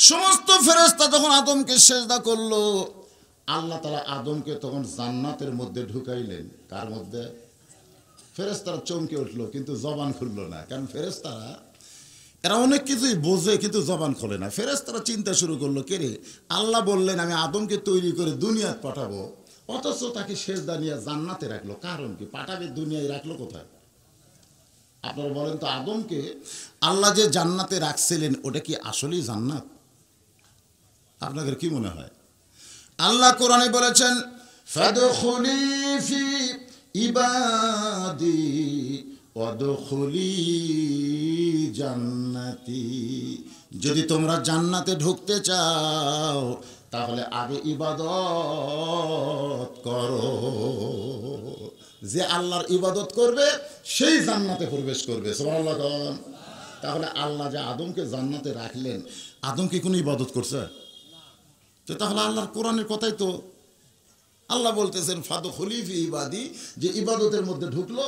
সমস্ত ফেরেশতা যখন আদমকে সিজদা করলো, আল্লাহ তাআলা আদমকে তখন জান্নাতের মধ্যে ঢুকাইলেন। কার মধ্যে? ফেরেশতারা চমকে উঠলো, কিন্তু জবান খুললো না। কারণ ফেরেশতারা এরা অনেক কিছুই বোঝে, কিন্তু জবান খোলে না। ফেরেশতারা চিন্তা শুরু করলো, কে রে, আল্লাহ বললেন আমি আদমকে তৈরি করে দুনিয়াতে পাঠাবো, অথচ তাকে সিজদা নিয়ে জান্নাতে রাখলো। কারণ কি? পাঠাবে দুনিয়ায়, রাখলো কোথায়? আপনারা বলেন তো, আদমকে আল্লাহ যে জান্নাতে রাখছিলেন ওটা কি আসলেই জান্নাত? আপনাদের কি মনে হয়? আল্লাহ কোরআনে বলেছেন, ফাদখুলি ফি ইবাদি ওয়াদখুলি জান্নাতি। যদি তোমরা জান্নাতে ঢুকতে চাও তাহলে আগে ইবাদত করো। যে আল্লাহর ইবাদত করবে সেই জান্নাতে প্রবেশ করবে। সুবহানাল্লাহ। তাহলে আল্লাহ যে আদমকে জান্নাতে রাখলেন, আদম কি কোনো ইবাদত করছে? তো তাহলে আল্লাহর কোরআনের কথাই তো। আল্লাহ বলতেছেন ফাদখুলি ফি ইবাদি, যে ইবাদতের মধ্যে ঢুকলো,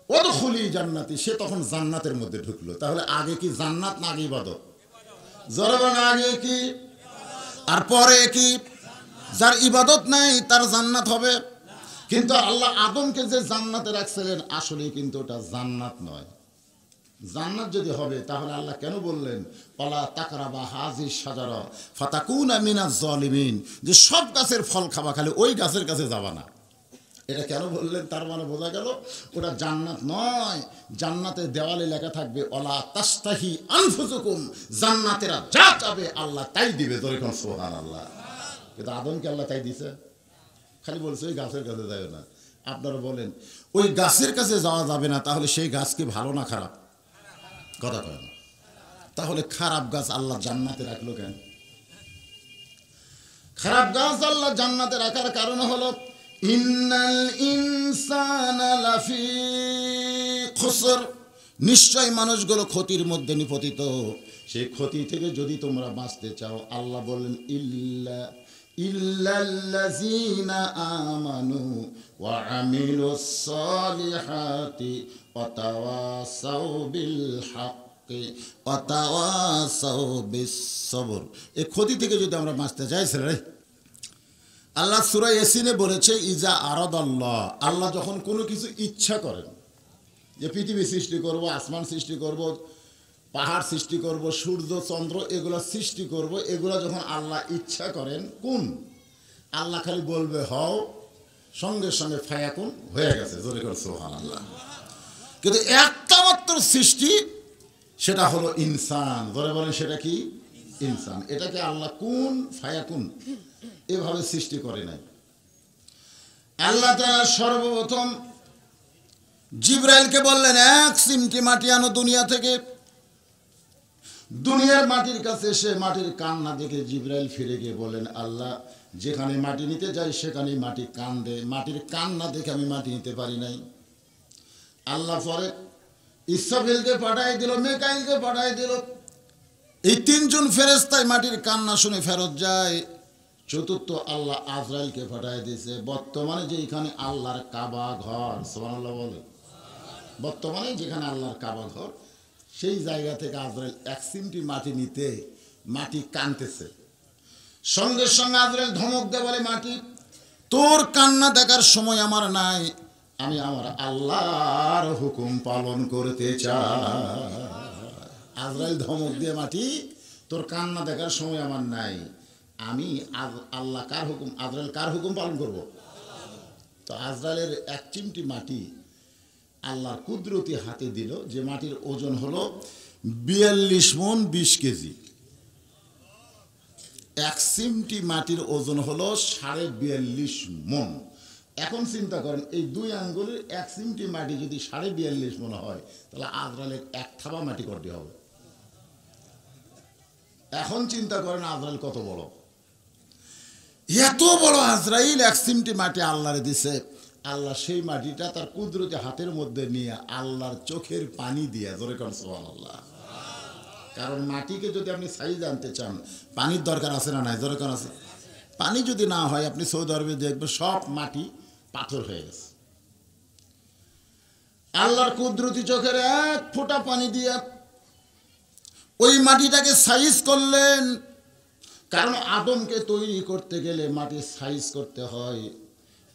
ওয়াদখুলি জান্নাতি, সে তখন জান্নাতের মধ্যে ঢুকলো। তাহলে আগে কি জান্নাত না আগে ইবাদত? জরবান আগে কি আর পরে কি? যার ইবাদত নাই তার জান্নাত হবে? কিন্তু আল্লাহ আদমকে যে জান্নাতে রাখছিলেন আসলে কিন্তু ওটা জান্নাত নয়। জান্নাত যদি হবে তাহলে আল্লাহ কেন বললেন ওয়ালা তাকরাবা হাযিস শাজারা ফাতাকুনা মিনাজ জালিমিন, যে সব গাছের ফল খাবা, খালি ওই গাছের কাছে যাবা না। এটা কেন বললেন? তার মানে বোঝা গেল ওটা জান্নাত নয়। জান্নাতে দেওয়ালে লেখা থাকবে ওয়ালা তাস্তাহি আনফুসুকুম, জান্নাতেরা যা চাবে আল্লাহ তাই দিবে। যখন সুবহানাল্লাহ। কিন্তু আদমকে আল্লাহ তাই দিছে? খালি বলছে ওই গাছের কাছে যাবে না। আপনারা বলেন ওই গাছের কাছে যাওয়া যাবে না, তাহলে সেই গাছ কি ভালো না খারাপ? কথা কয় না। তাহলে খারাপ গাছ আল্লাহ জান্নাতে রাখলো কেন? খারাপ গাছ আল্লাহ জান্নাতে রাখার কারণ হলো ইন্নাল ইনসানা লাফি খুসর, নিশ্চয় মানুষগুলো ক্ষতির মধ্যে নিপতিত। সেই ক্ষতি থেকে যদি তোমরা বাঁচতে চাও, আল্লাহ বলেন ইল্লাল্লাযীনা আমানু ওয়া আমিলুস সালিহাতি ওয়া তাওয়াসাউ বিল হাক্কি ওয়া তাওয়াসাউ বিস সবর। এই ক্ষতি থেকে যদি আমরা বাঁচতে চাই, ছেলে আল্লাহ সূরা ইয়াসিনে বলেছে ইজা আরাদাল্লাহ, আল্লাহ যখন কোনো কিছু ইচ্ছা করেন, যে পৃথিবী সৃষ্টি করব, আসমান সৃষ্টি করব, পাহাড় সৃষ্টি করব, সূর্য চন্দ্র এগুলো সৃষ্টি করব, এগুলো যখন আল্লাহ ইচ্ছা করেন, কোন আল্লাহ খালি বলবে হও, সঙ্গে সঙ্গে ফায়াকুন হয়ে গেছে। জোরে করে সুবহানাল্লাহ। কিন্তু একটা মাত্র সৃষ্টি, সেটা হলো ইনসান। জোরে বলেন সেটা কি? ইনসান। এটাকে আল্লাহ কুন ফায়াকুন এভাবে সৃষ্টি করে নাই। আল্লাহ তাআলা সর্বপ্রথম জিবরাইলকে বললেন এক চিমটি মাটি আনো দুনিয়া থেকে। দুনিয়ার মাটির কাছে এসে মাটির কান্না দেখে জিবরাইল ফিরে গিয়ে বলেন আল্লাহ, যেখানে মাটি নিতে যাই সেখানে মাটি কান্দে, মাটির কান্না দেখে আমি মাটি নিতে পারি নাই। আল্লাহ পরে ইসরাফিলকে পাঠাই দিল, মিকাইলকে পাঠাই দিল। এই তিনজন ফেরেশতাই মাটির কান্না শুনে ফেরত যায়। চতুর্থ আল্লাহ আজরাইলকে পাঠাই দিয়েছে। বর্তমানে যেখানে আল্লাহর কাবা ঘর, সুবহানাল্লাহ বলে, বর্তমানে যেখানে আল্লাহর কাবা ঘর, সেই জায়গা থেকে আজরাইল এক চিমটি মাটি নিতে মাটি কাঁদতেছে। সঙ্গে সঙ্গে আজরাইল ধমক দেয়, বলে মাটি তোর কান্না দেখার সময় আমার নাই, আমি আমার আল্লাহর হুকুম পালন করতে চাই। আজরাইল ধমক দিয়ে, মাটি তোর কান্না দেখার সময় আমার নাই, আমি আল্লাহ কার হুকুম, আজরাইল কার হুকুম পালন করব? তো আজরাইলের এক চিমটি মাটি আল্লাহর কুদরতি হাতে দিল, যে মাটির ওজন হলো 42 মণ 20 কেজি। এক চিমটি মাটির ওজন হলো 42.5 মণ। এখন চিন্তা করেন, এই দুই আঙ্গুলের এক চিমটি মাটি যদি 42.5 মণ হয়, তাহলে আজরাইলের এক থাবা মাটি করতে হবে। এখন চিন্তা করেন আজরাইল কত বড়। এত বড় আজরাইল এক চিমটি মাটি আল্লাহরে দিছে। আল্লাহ সেই মাটিটা তার কুদরতি হাতের মধ্যে নিয়ে আল্লাহর চোখের পানি দিয়ে, জোরে কর সুবহানাল্লাহ। কারণ মাটিকে যদি আপনি সাইজ আনতে চান, পানির দরকার আছে না নাই? জোরে কর আছে। পানি যদি না হয়, আপনি সৌদি আরবে দেখবেন সব মাটি পাথর হয়ে গেছে। আল্লাহর কুদরতি চোখের এক ফোঁটা পানি দিয়ে ওই মাটিটাকে সাইজ করলেন। কারণ আদমকে তৈরি করতে গেলে মাটির সাইজ করতে হয়।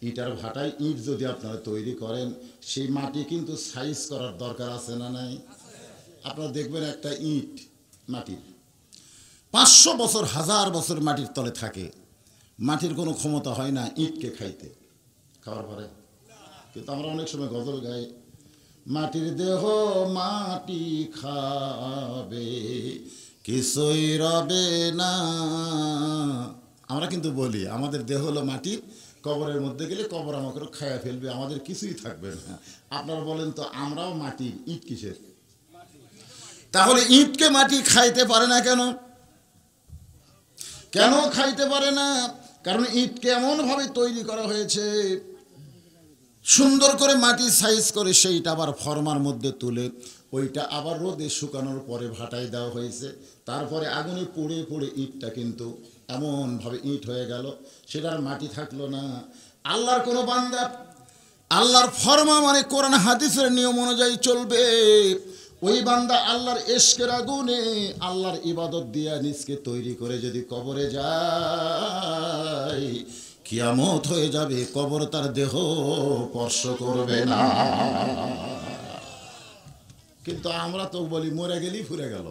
ইটার ভাটায় ইট যদি আপনারা তৈরি করেন, সেই মাটি কিন্তু সাইজ করার দরকার আছে না নাই? আপনারা দেখবেন একটা ইট মাটির 500 বছর 1000 বছর মাটির তলে থাকে, মাটির কোনো ক্ষমতা হয় না ইটকে খাইতে, খাওয়ার পরে। কিন্তু আমরা অনেক সময় গজল গাই, মাটির দেহ মাটি খাবে কিছুই রবে না। আমরা কিন্তু বলি আমাদের দেহ হলো মাটির, কবরের মধ্যে গেলে কবর আমাকে খায়া ফেলবে, আমাদের কিছুই থাকবে না। আপনারা বলেন তো আমরাও মাটির, ইট কিসের? তাহলে ইটকে মাটি খাইতে পারে না কেন? কেন খাইতে পারে না? কারণ ইটকে এমনভাবে তৈরি করা হয়েছে, সুন্দর করে মাটি সাইজ করে সেইটা আবার ফর্মার মধ্যে তুলে ওইটা আবার রোদে শুকানোর পরে ভাটায় দেওয়া হয়েছে। তারপরে আগুনে পুড়ে পুড়ে ইটটা কিন্তু এমনভাবে ইট হয়ে গেল, সেটার মাটি থাকলো না। আল্লাহর কোনো বান্দা আল্লাহর ফরমা মানে কোরআন হাদিসের নিয়ম অনুযায়ী চলবে, ওই বান্দা আল্লাহর ইশকের আগুনে আল্লাহর ইবাদত দিয়া নিজকে তৈরি করে যদি কবরে যায়, কিয়ামত হয়ে যাবে, কবর তার দেহ স্পর্শ করবে না। কিন্তু আমরা তো বলি মরে গেলি ফুরে গেল।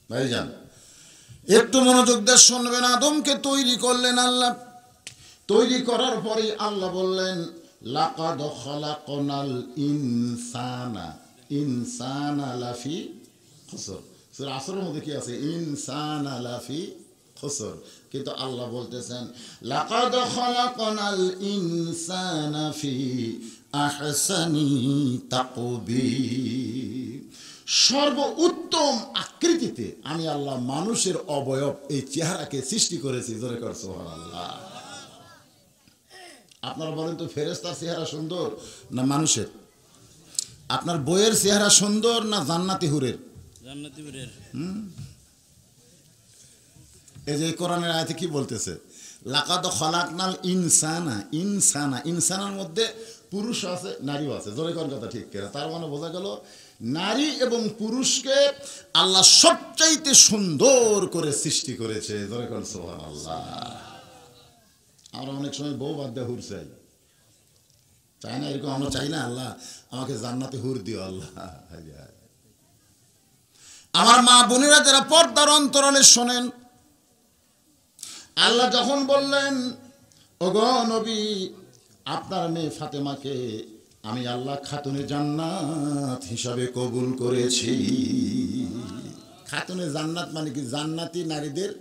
ভাইজান একটু মনোযোগ দিয়ে শুনবেন। আদমকে তৈরি করলেন আল্লাহ, তৈরি করার পরে আল্লাহ বললেন লাকাদ খালাকনাল ইনসানা, ইনসানা লাফি খুসর। সূরা আসরের মধ্যে কি আছে? ইনসানা লাফি খুসর। কিন্তু আল্লাহ বলতেছেন লাকাদ খালাকনাল ইনসানা ফি আহসানি তাকবীর। সর্ব উত্তম আকৃতিতে আমি আল্লাহ মানুষের অবয়ব এই চেহারাকে সৃষ্টি করেছি। জোরে কর সুবহানাল্লাহ। আপনারা বলেন তো ফেরেশতার চেহারা সুন্দর না মানুষের? আপনার বইয়ের চেহারা সুন্দর না জান্নাতি হুরের? জান্নাতি হুরের। এই যে কোরআনের আয়াতে কি বলতেছে? লাকাদ খালাকনাল ইনসানা, ইনসানা, ইনসানের মধ্যে পুরুষ আছে নারীও আছে। জোরে কোন কথা ঠিক করে? তার মানে বোঝা গেল নারী এবং পুরুষকে আল্লাহ সবচাইতে সুন্দর করে সৃষ্টি করেছে। জোরে কোন সুবহানাল্লাহ। আমরা অনেক সময় বউ বাদ দিয়ে হুর চাই, চাই না? এরকম আমরা চাই না আল্লাহ আমাকে জান্নাতে হুর দিও আল্লাহ। আমার মা বোনেরা যারা পর্দার অন্তরালে শোনেন, আল্লাহ যখন বললেন ওগো নবী আপনার মেয়ে ফাতেমাকে আমি আল্লাহ খাতুনে জান্নাত হিসাবে কবুল করেছি। খাতুনে জান্নাত মানে কি? জান্নাতি নারীদের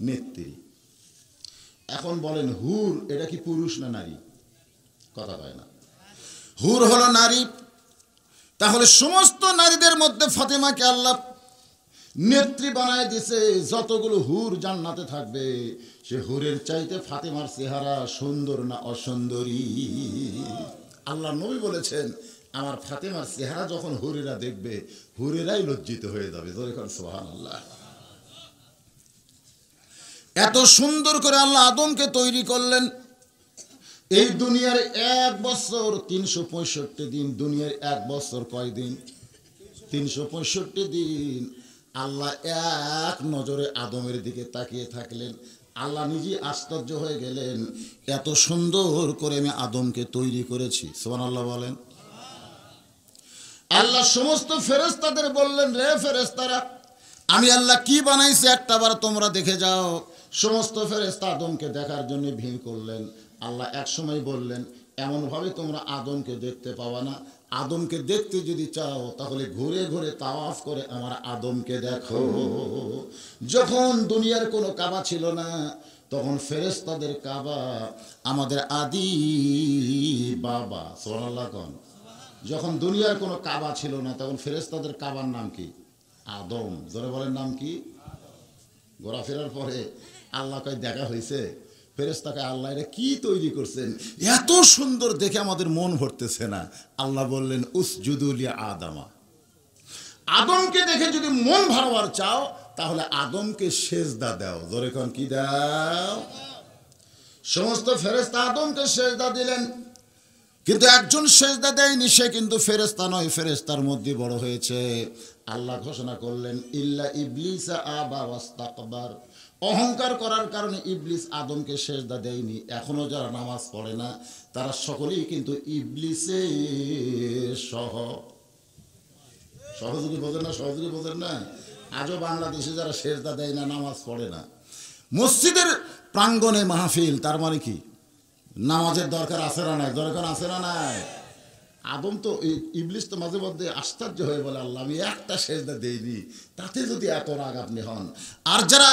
নেত্রী। এখন বলেন হুর এটা কি পুরুষ না নারী? কথা কয় না। হুর হলো নারী। তাহলে সমস্ত নারীদের মধ্যে ফাতেমাকে আল্লাহ নেত্রী বানায় দিছে। যতগুলো হুর জান্নাতে থাকবে সে হুরের চাইতে ফাতেমার চেহারা সুন্দর না অসুন্দরী? আল্লাহ নবী বলেছেন আমার ফাতেমার চেহারা যখন হুরেরা দেখবে হুরেরাই লজ্জিত হয়ে যাবে। সুবহানাল্লাহ। এত সুন্দর করে আল্লাহ আদমকে তৈরি করলেন। এই দুনিয়ার 1 বছর 365 দিন। দুনিয়ার 1 বছর কয় দিন? 365 দিন। আল্লাহ এক নজরে আদমের দিকে তাকিয়ে থাকলেন। আল্লাহ নিজে আশ্চর্য হয়ে গেলেন, এত সুন্দর করে আমি আদমকে তৈরি করেছি। সুবহানাল্লাহ বলেন। আল্লাহ সমস্ত ফেরেশতাদের বললেন রে ফেরেশতারা আমি আল্লাহ কি বানাইছি একটাবার তোমরা দেখে যাও। সমস্ত ফেরেশতা আদমকে দেখার জন্য ভিড় করলেন। আল্লাহ এক সময় বললেন এমনভাবে তোমরা আদমকে দেখতে পাবা না। আদমকে দেখতে যদি চাও তাহলে ঘুরে ঘুরে তাওয়াফ করে আমার আদমকে দেখো। যখন দুনিয়ার কোনো কাবা ছিল না তখন ফেরেশতাদের কাবা আমাদের আদি বাবা। সুবহানাল্লাহ। যখন দুনিয়ার কোনো কাবা ছিল না তখন ফেরেশতাদের কাবার নাম কি? আদম। জোরে বলেন নাম কি? ঘোরাফেরার পরে আল্লাহ কয় দেখা হয়েছে ফেরেশতাকে আল্লাহ এটা কি তৈরি করছেন এত সুন্দর দেখে আমাদের মন ভরতেছে না। আল্লাহ বললেন উসজুদু লি আদামা। আদমকে দেখে যদি মন ভরাবার চাও তাহলে আদমকে সেজদা দাও। জোরে কোন কি দাও? সমস্ত ফেরেশতা আদমকে সেজদা দিলেন, কিন্তু একজন সেজদা দেয়নি, সে কিন্তু ফেরেশতা নয়, ফেরেশতার মধ্যে বড় হয়েছে। আল্লাহ ঘোষণা করলেন ইল্লা ইবলিসা আবা ওয়াস্তাকবার, অহংকার করার কারণে ইবলিস আদমকে সেজদা দেয়নি। এখনো যারা নামাজ পড়ে না তারা সকলেই কিন্তু ইবলিসের সহযোগী বোঝেন না, সহযোগী বোঝেন না। আজও বাংলাদেশে যারা সেজদা দেয় না, নামাজ পড়ে না, মসজিদের প্রাঙ্গণে মাহফিল, তার মানে কি নামাজের দরকার আছে না নাই? দরকার আছে না নাই? আদম তো ইবলিস তো মাঝে মধ্যে আশ্চর্য হয়ে বলে আল্লাহ আমি একটা সেজদা দেইনি, তাতে যদি এত রাগ আপনি হন। আর যারা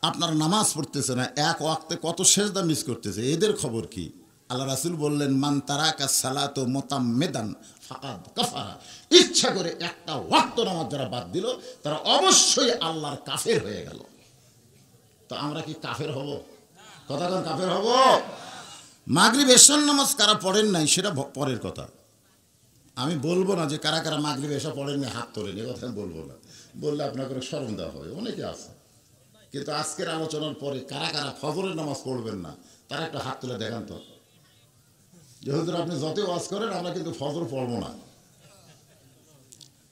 আপনার নামাজ পড়তেছে না, এক ওয়াক্তে কত সেজদা মিস করতেছে, এদের খবর কি? আল্লাহ রাসূল বললেন মান তারাকা সালাতু মুতাম্মিদান ফাকাদ কাফারা, ইচ্ছা করে একটা ওয়াক্ত নামাজ যারা বাদ দিল তারা অবশ্যই আল্লাহর কাফের হয়ে গেল। তো আমরা কি কাফের হব? কথা কোন কাফের হব? মাগরিব এশার নামাজ কারা পড়েন নাই সেটা পরের কথা। আমি বলবো না যে কারা কারা মাগরিব এশা পড়েন না হাত তোলেন, এ কথা আমি বলবো না। বললে আপনাকে শরম দেওয়া হবে, অনেকে আছে। কিন্তু আজকের আলোচনার পরে কারা কারা ফজরের নামাজ পড়বেন না তারা একটা হাত তুলে দেখান তো। যেহেতু আপনি যতই ওয়াজ করেন আমরা কিন্তু ফজর পড়বো না,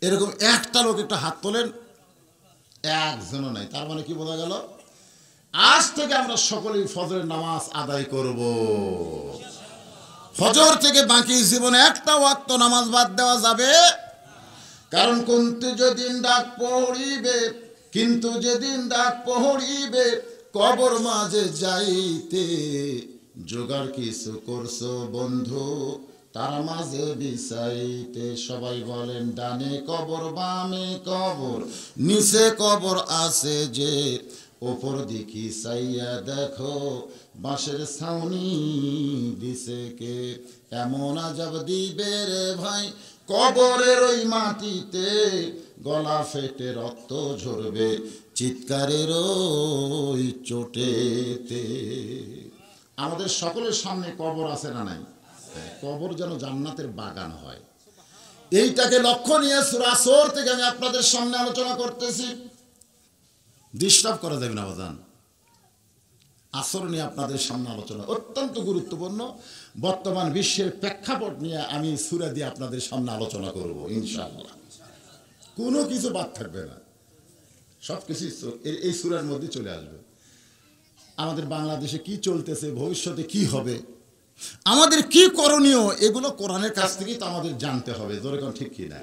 এরকম একটা লোক একটা হাত তোলেন, একজনও নাই। তার মানে কি বোঝা গেল? আজ থেকে আমরা সকলেই ফজরের নামাজ আদায় করব। ফজর থেকে বাকি জীবনে একটা ওয়াক্ত নামাজ বাদ দেওয়া যাবে। কারণ কিন্তু যেদিন ডাক পড়িবে, কিন্তু যেদিন ডাক পড়িবে কবর মাঝে যাইতে, জোগাড় কিছু করছো বন্ধু তার মাঝে বিছাইতে। সবাই বলেন ডানে কবর বামে কবর নিচে কবর আছে যে, ওপর দিকে চাইয়া দেখো বাঁশের ছাউনি দিছে কে। এমন আজাব দিবে রে ভাই কবরের ওই মাটিতে, গলা ফেটে রক্ত ঝরবে চিৎকারের ওই চোটেতে। আমাদের সকলের সামনে কবর আছে না নাই? কবর যেন জান্নাতের বাগান হয়, এইটাকে লক্ষ্য নিয়ে সূরা আসর থেকে আমি আপনাদের সামনে আলোচনা করতেছি। ডিস্টার্ব করা যাবে না বাজান, আসর নিয়ে আপনাদের সামনে আলোচনা অত্যন্ত গুরুত্বপূর্ণ। বর্তমান বিশ্বের প্রেক্ষাপট নিয়ে আমি সূরা দিয়ে আপনাদের সামনে আলোচনা করব ইনশাআল্লাহ। কোনো কিছু বাদ থাকবে না, সব কিছু এই সূরার মধ্যে চলে আসবে। আমাদের বাংলাদেশে কি চলতেছে, ভবিষ্যতে কি হবে, আমাদের কি করণীয়, এগুলো কোরআনের কাছ থেকেই তো আমাদের জানতে হবে। জোরে কোন ঠিক কি না?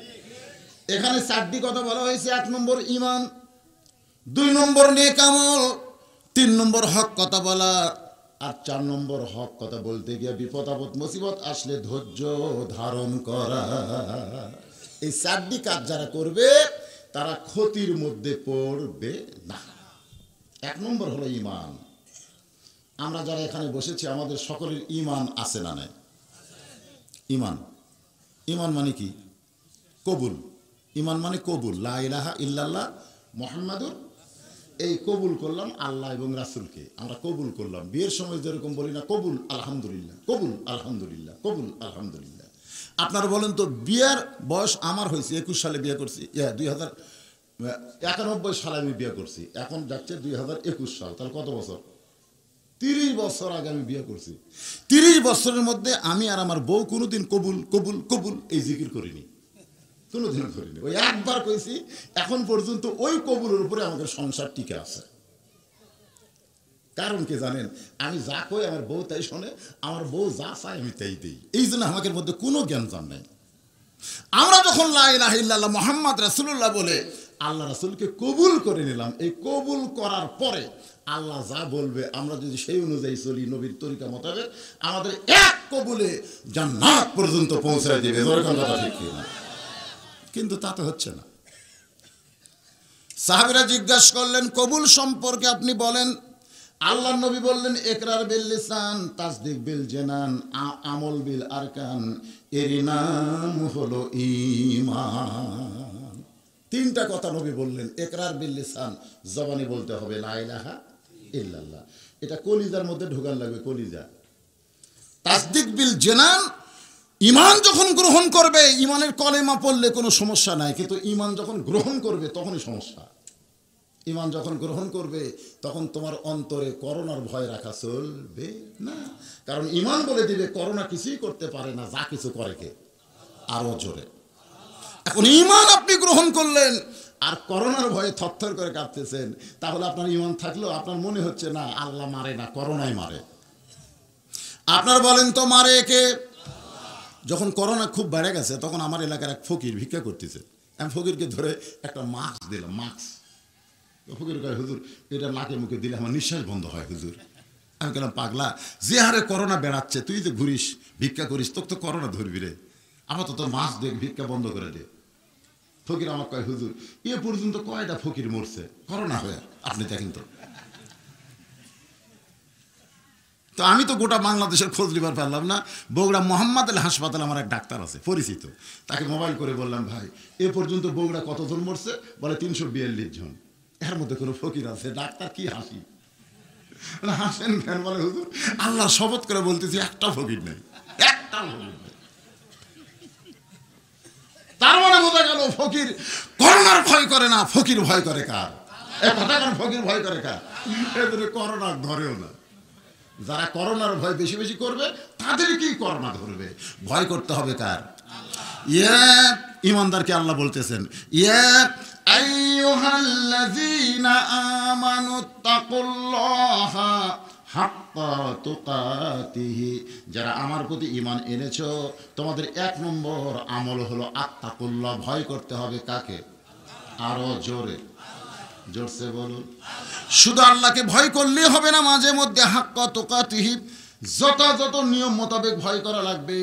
এখানে চারটি কথা বলা হয়েছে। 1 নম্বর ঈমান, 2 নম্বর নেক আমল, 3 নম্বর হক কথা বলা, আর 4 নম্বর হক কথা বলতে গিয়ে বিপদ আপদ মুসিবত আসলে ধৈর্য ধারণ করা। এই 4টি কাজ যারা করবে তারা ক্ষতির মধ্যে পড়বে না। 1 নম্বর হলো ঈমান। আমরা যারা এখানে বসেছি আমাদের সকলের ঈমান আছে না নাই? ঈমান, ঈমান মানে কি? কবুল। ঈমান মানে কবুল, লা ইলাহা ইল্লাল্লাহ মুহাম্মাদুর। এই কবুল করলাম আল্লাহ এবং রাসূলকে, আমরা কবুল করলাম। বিয়ের সময় যেরকম বলি না কবুল আলহামদুলিল্লাহ, কবুল আলহামদুলিল্লাহ, কবুল আলহামদুলিল্লাহ। আপনারা বলেন তো বিয়ের বয়স আমার হয়েছে 21 সালে বিয়ে করছি, 2091 সালে আমি বিয়ে করছি, এখন যাচ্ছে 2021 সাল, তাহলে কত বছর? 30 বছর আগে আমি বিয়ে করছি। 30 বছরের মধ্যে আমি আর আমার বউ কোনোদিন কবুল কবুল কবুল এই জিকির করিনি, কোনোদিন করিনি। ওই একবার কইছি, এখন পর্যন্ত ওই কবুলের উপরে আমাদের সংসার টিকে আছে। কারণ কি জানেন? আমি যা কই আমার বউ তাই শোনে, আমার বউ যা চায় আমি তাই দিই। এই জন্য আমাদের মধ্যে কোনো জ্ঞান জান নাই। আমরা যখন লা ইলাহা ইল্লাল্লাহ মুহাম্মদ রাসূলুল্লাহ বলে আল্লাহ রাসূলকে কবুল করে নিলাম, এই কবুল করার পরে আল্লাহ যা বলবে আমরা যদি সেই অনুযায়ী চলি, নবীর তরিকা মোতাবেক, আমাদের এক কবুলে জান্নাত পর্যন্ত পৌঁছায় দিবে। কথা ঠিক কি না? কিন্তু তা তো হচ্ছে না। সাহাবীরা জিজ্ঞাসা করলেন কবুল সম্পর্কে আপনি বলেন। আল্লাহর নবী বললেন ইকরার বিল লিসান, তাসদিক বিল জানান, আমল বিল আরকান, এর নাম হলো ঈমান। 3টা কথা নবী বললেন। ইকরার বিল লিসান, জবানে বলতে হবে লা ইলাহা ইল্লাল্লাহ, এটা কলিজার মধ্যে ঢোকান লাগবে, কলিজা। তাসদিক বিল জানান, ঈমান যখন গ্রহণ করবে, ঈমানের কলেমা পড়লে কোনো সমস্যা নাই, কিন্তু ঈমান যখন গ্রহণ করবে তখনই সমস্যা। ঈমান যখন গ্রহণ করবে তখন তোমার অন্তরে করোনার ভয় রাখা চলবে না, কারণ ঈমান বলে দিবে করোনা কিছুই করতে পারে না, যা কিছু করে কে? আরো জোরে। এখন ঈমান আপনি গ্রহণ করলেন আর করোনার ভয়ে থরথর করে কাঁপতেছেন, তাহলে আপনার ঈমান থাকলেও আপনার মনে হচ্ছে না আল্লাহ মারে না, করোনাই মারে। আপনার বলেন তো মারে কে? যখন করোনা খুব বেড়ে গেছে তখন আমার এলাকার এক ফকির ভিক্ষা করতেছে, আমি ফকিরকে ধরে একটা মাস্ক দিলাম, মাস্ক। ফকির কয়, হুজুর এটা নাকে মুখে দিলে আমার নিঃশ্বাস বন্ধ হয় হুজুর। আমি বললাম, পাগলা, যে হারে করোনা বেড়াচ্ছে তুই যে ঘুরিস ভিক্ষা করিস, তোকে তো করোনা ধরবি রে, আমার তো তোর মাস্ক দেখ, ভিক্ষা বন্ধ করে দে। ফকির আমার কয়, হুজুর এ পর্যন্ত কয়টা ফকির মরছে করোনা হয়ে, আপনি দেখেন তো। তো আমি তো গোটা বাংলাদেশের খোঁজ নিবার পারলাম না। বগুড়া মোহাম্মদ আলী হাসপাতালে আমার এক ডাক্তার আছে পরিচিত, তাকে মোবাইল করে বললাম, ভাই এ পর্যন্ত বগুড়া কতজন মরছে? বলে 342 জন। এর মধ্যে কোনো ফকির আছে? ডাক্তার কি হাসি, হাসেন কেন? বলে হুজুর আল্লাহর শপথ করে বলতেছি একটা ফকির নেই, একটা ফকির নেই। তার মানে বোঝা গেল ফকির করোনার ভয় করে না, ফকির ভয় করে কার? ফকির ভয় করে কার? এদের করোনা ধরেও না। যারা করোনার ভয় বেশি বেশি করবে তাদেরকেই করোনা ধরবে। ভয় করতে হবে কার? ইমানদারকে আল্লাহ বলতেছেন, ইয়া আইয়ুহাল্লাযীনা আমানুত্তাকুল্লাহা হাক্কা তুকাতিহি, যারা আমার প্রতি ঈমান এনেছো তোমাদের 1 নম্বর আমল হলো আত্তাকুল্লাহ, ভয় করতে হবে কাকে? আরো জোরে, জোরসে বলুন। শুধু আল্লাহকে ভয় করলেই হবে না, মাঝে মধ্যে হাক্কা তুকাতিহি যথাযথ নিয়ম মোতাবেক ভয় করা লাগবে।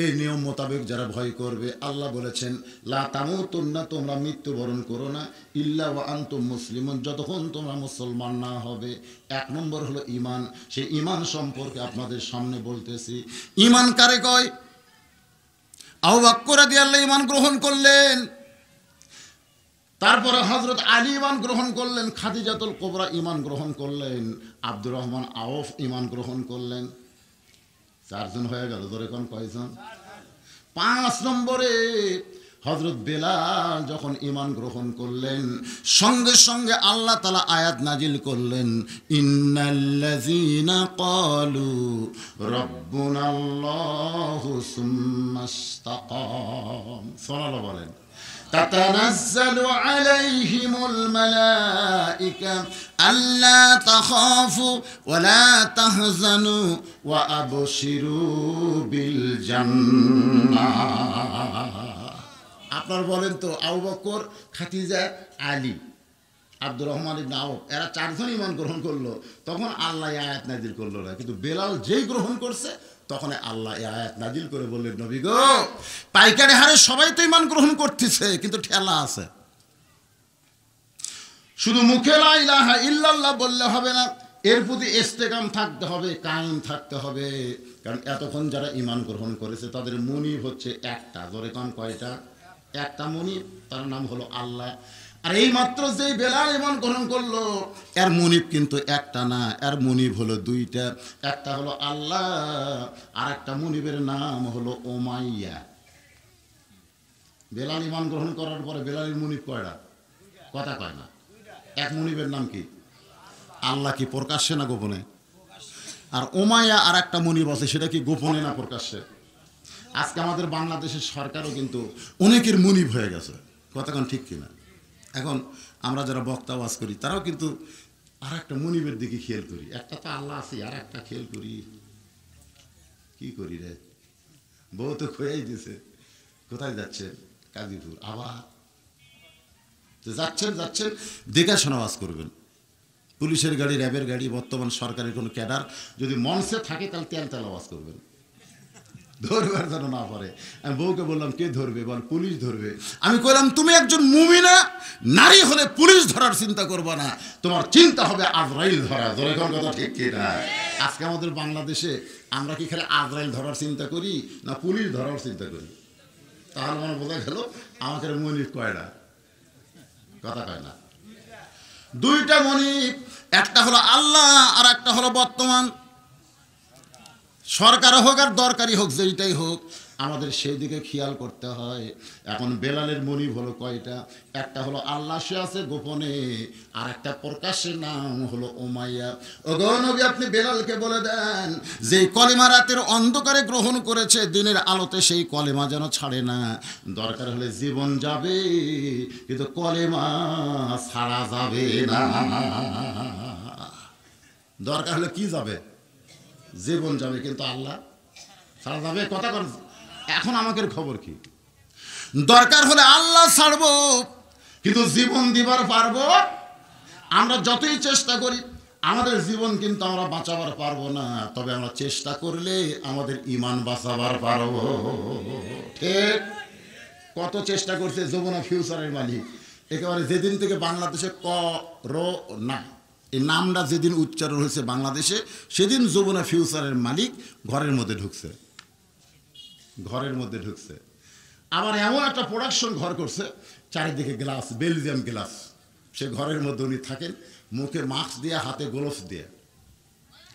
এই নিয়ম মোতাবেক যারা ভয় করবে, আল্লাহ বলেছেন লা তামুতুন্না, তোমরা মৃত্যুবরণ করো না, ইল্লা ওয়া আনতুম মুসলিমুন, যতক্ষণ তোমরা মুসলমান না হবে। 1 নম্বর হলো ঈমান। সেই ঈমান সম্পর্কে আপনাদের সামনে বলতেছি। ঈমান কারে কয়? আবু বকর রাদিয়াল্লাহু ঈমান গ্রহণ করলেন, তারপরে হযরত আলী ঈমান গ্রহণ করলেন, খাদিজাতুল কুবরা ঈমান গ্রহণ করলেন, আব্দুর রহমান আওফ ঈমান গ্রহণ করলেন। 4 জন হয়ে গেল। ধরে কোন কয়জন? 5 নম্বরে হযরত বেলাল যখন ঈমান গ্রহণ করলেন, সঙ্গে সঙ্গে আল্লাহ তাআলা আয়াত নাজিল করলেন, ইন্নাল্লাযীনা ক্বালু রাব্বুনাল্লাহু সুম্মাস্তাকাম, সুবহানাল্লাহ বলেন। تتنزل عليهم الملائكة ألا تخافوا ولا تحزنوا وأبشروا بالجنة। আপনার বলেন তো, আবু বকর, খাদিজা, আলী, আব্দুর রহমান ইবনে আওফ, এরা 4 জন ঈমান গ্রহণ করলো, তখন আল্লাহ আয়াত নাজিল করলো না। কিন্তু বেলাল যেই গ্রহণ করছে তখন আল্লাহ আয়াত নাজিল করে বললেন, নবী গো, পাইকারি হারে সবাই তো ঈমান গ্রহণ করতেছে, কিন্তু ঠেলা আছে। শুধু মুখে লা ইলাহা ইল্লাল্লাহ বললে হবে না, এর প্রতি ইস্তেকাম থাকতে হবে, কায়েম থাকতে হবে। কারণ এতক্ষণ যারা ঈমান গ্রহণ করেছে তাদের মুনিব হচ্ছে একটা। ধরে কান কয়টা? একটা মুনিব, তার নাম হলো আল্লাহ। আর এই মাত্র যেই বেলাল ঈমান গ্রহণ করলো, এর মুনিব কিন্তু একটা না, এর মুনিব হলো 2টা। একটা হলো আল্লাহ, আর একটা মুনিবের নাম হলো উমাইয়া। বেলাল ঈমান গ্রহণ করার পরে বেলালের মুনিব কয়টা? কথা কয় না। এক মুনিবের নাম কি? আল্লাহ। কি প্রকাশ্যে না গোপনে? আর উমাইয়া আর একটা মুনিব আছে, সেটা কি গোপনে না প্রকাশ্যে? আজকে আমাদের বাংলাদেশের সরকারও কিন্তু অনেকের মুনিব হয়ে গেছে। কতক্ষণ ঠিক কিনা? এখন আমরা যারা বক্তা ওয়াজ করি তারাও কিন্তু আর একটা মুনিবের দিকে খেয়াল করি। একটা তো আল্লাহ আছে, আর একটা খেয়াল করি। কি করি রে? বউ তো খোয়াই দিছে। কোথায় যাচ্ছে? কাজীপুর। আবার যাচ্ছেন দেখে শোনা ওয়াজ করবেন। পুলিশের গাড়ি, র্যাবের গাড়ি, বর্তমান সরকারের কোনো ক্যাডার যদি মঞ্চে থাকে তাহলে তেল আওয়াজ করবেন, ধরবার যেন না পারে। আমি বউকে বললাম, কে ধরবে? বল, পুলিশ ধরবে। আমি কইলাম, তুমি একজন মুমিনা নারী হলে পুলিশ ধরার চিন্তা করবা না, তোমার চিন্তা হবে আজরাইল ধরা। ধরে কোন কথা ঠিক কি না? আজকে আমাদের বাংলাদেশে আমরা কি খালি আজরাইল ধরার চিন্তা করি না পুলিশ ধরার চিন্তা করি? তাহলে মানে বোঝা গেল আমাদের মনিব কয়টা? কথা কয় না। 2টা মনিব, একটা হলো আল্লাহ আর একটা হলো বর্তমান সরকার হোক আর দরকারি হোক, যেইটাই হোক, আমাদের সেই দিকে খেয়াল করতে হয়। এখন বেলালের মনিব হলো কয়টা? একটা হলো আল্লাহ, সে আছে গোপনে, আর একটা প্রকাশ্যের নাম হলো উমাইয়া। ওগো নবী, আপনি বেলালকে বলে দেন যে কলেমা রাতের অন্ধকারে গ্রহণ করেছে, দিনের আলোতে সেই কলেমা যেন ছাড়ে না। দরকার হলে জীবন যাবে, কিন্তু কলেমা ছাড়া যাবে না। দরকার হলে কি যাবে? জীবন যাবে, কিন্তু আল্লাহ ছাড়া যাবে? কথা কর। এখন আমাদের খবর কি? দরকার হলে আল্লাহ ছাড়বো, কিন্তু জীবন দিবার পারবো? আমরা যতই চেষ্টা করি আমাদের জীবন কিন্তু আমরা বাঁচাবার পারবো না, তবে আমরা চেষ্টা করলে আমাদের ঈমান বাঁচাবার পারবো। ঠিক? কত চেষ্টা করছে যমুনা ফিউচারের মালিক, একেবারে যেদিন থেকে বাংলাদেশে করোনা এই নামটা যেদিন উচ্চারণ হয়েছে বাংলাদেশে, সেদিন যমুনা ফিউচারের মালিক ঘরের মধ্যে ঢুকছে, ঘরের মধ্যে ঢুকছে। আবার এমন একটা প্রোডাকশন ঘর করছে, চারিদিকে গ্লাস, বেলজিয়াম গ্লাস। সে ঘরের মধ্যে উনি থাকেন, মুখে মাস্ক দিয়ে, হাতে গ্লোভস দিয়ে।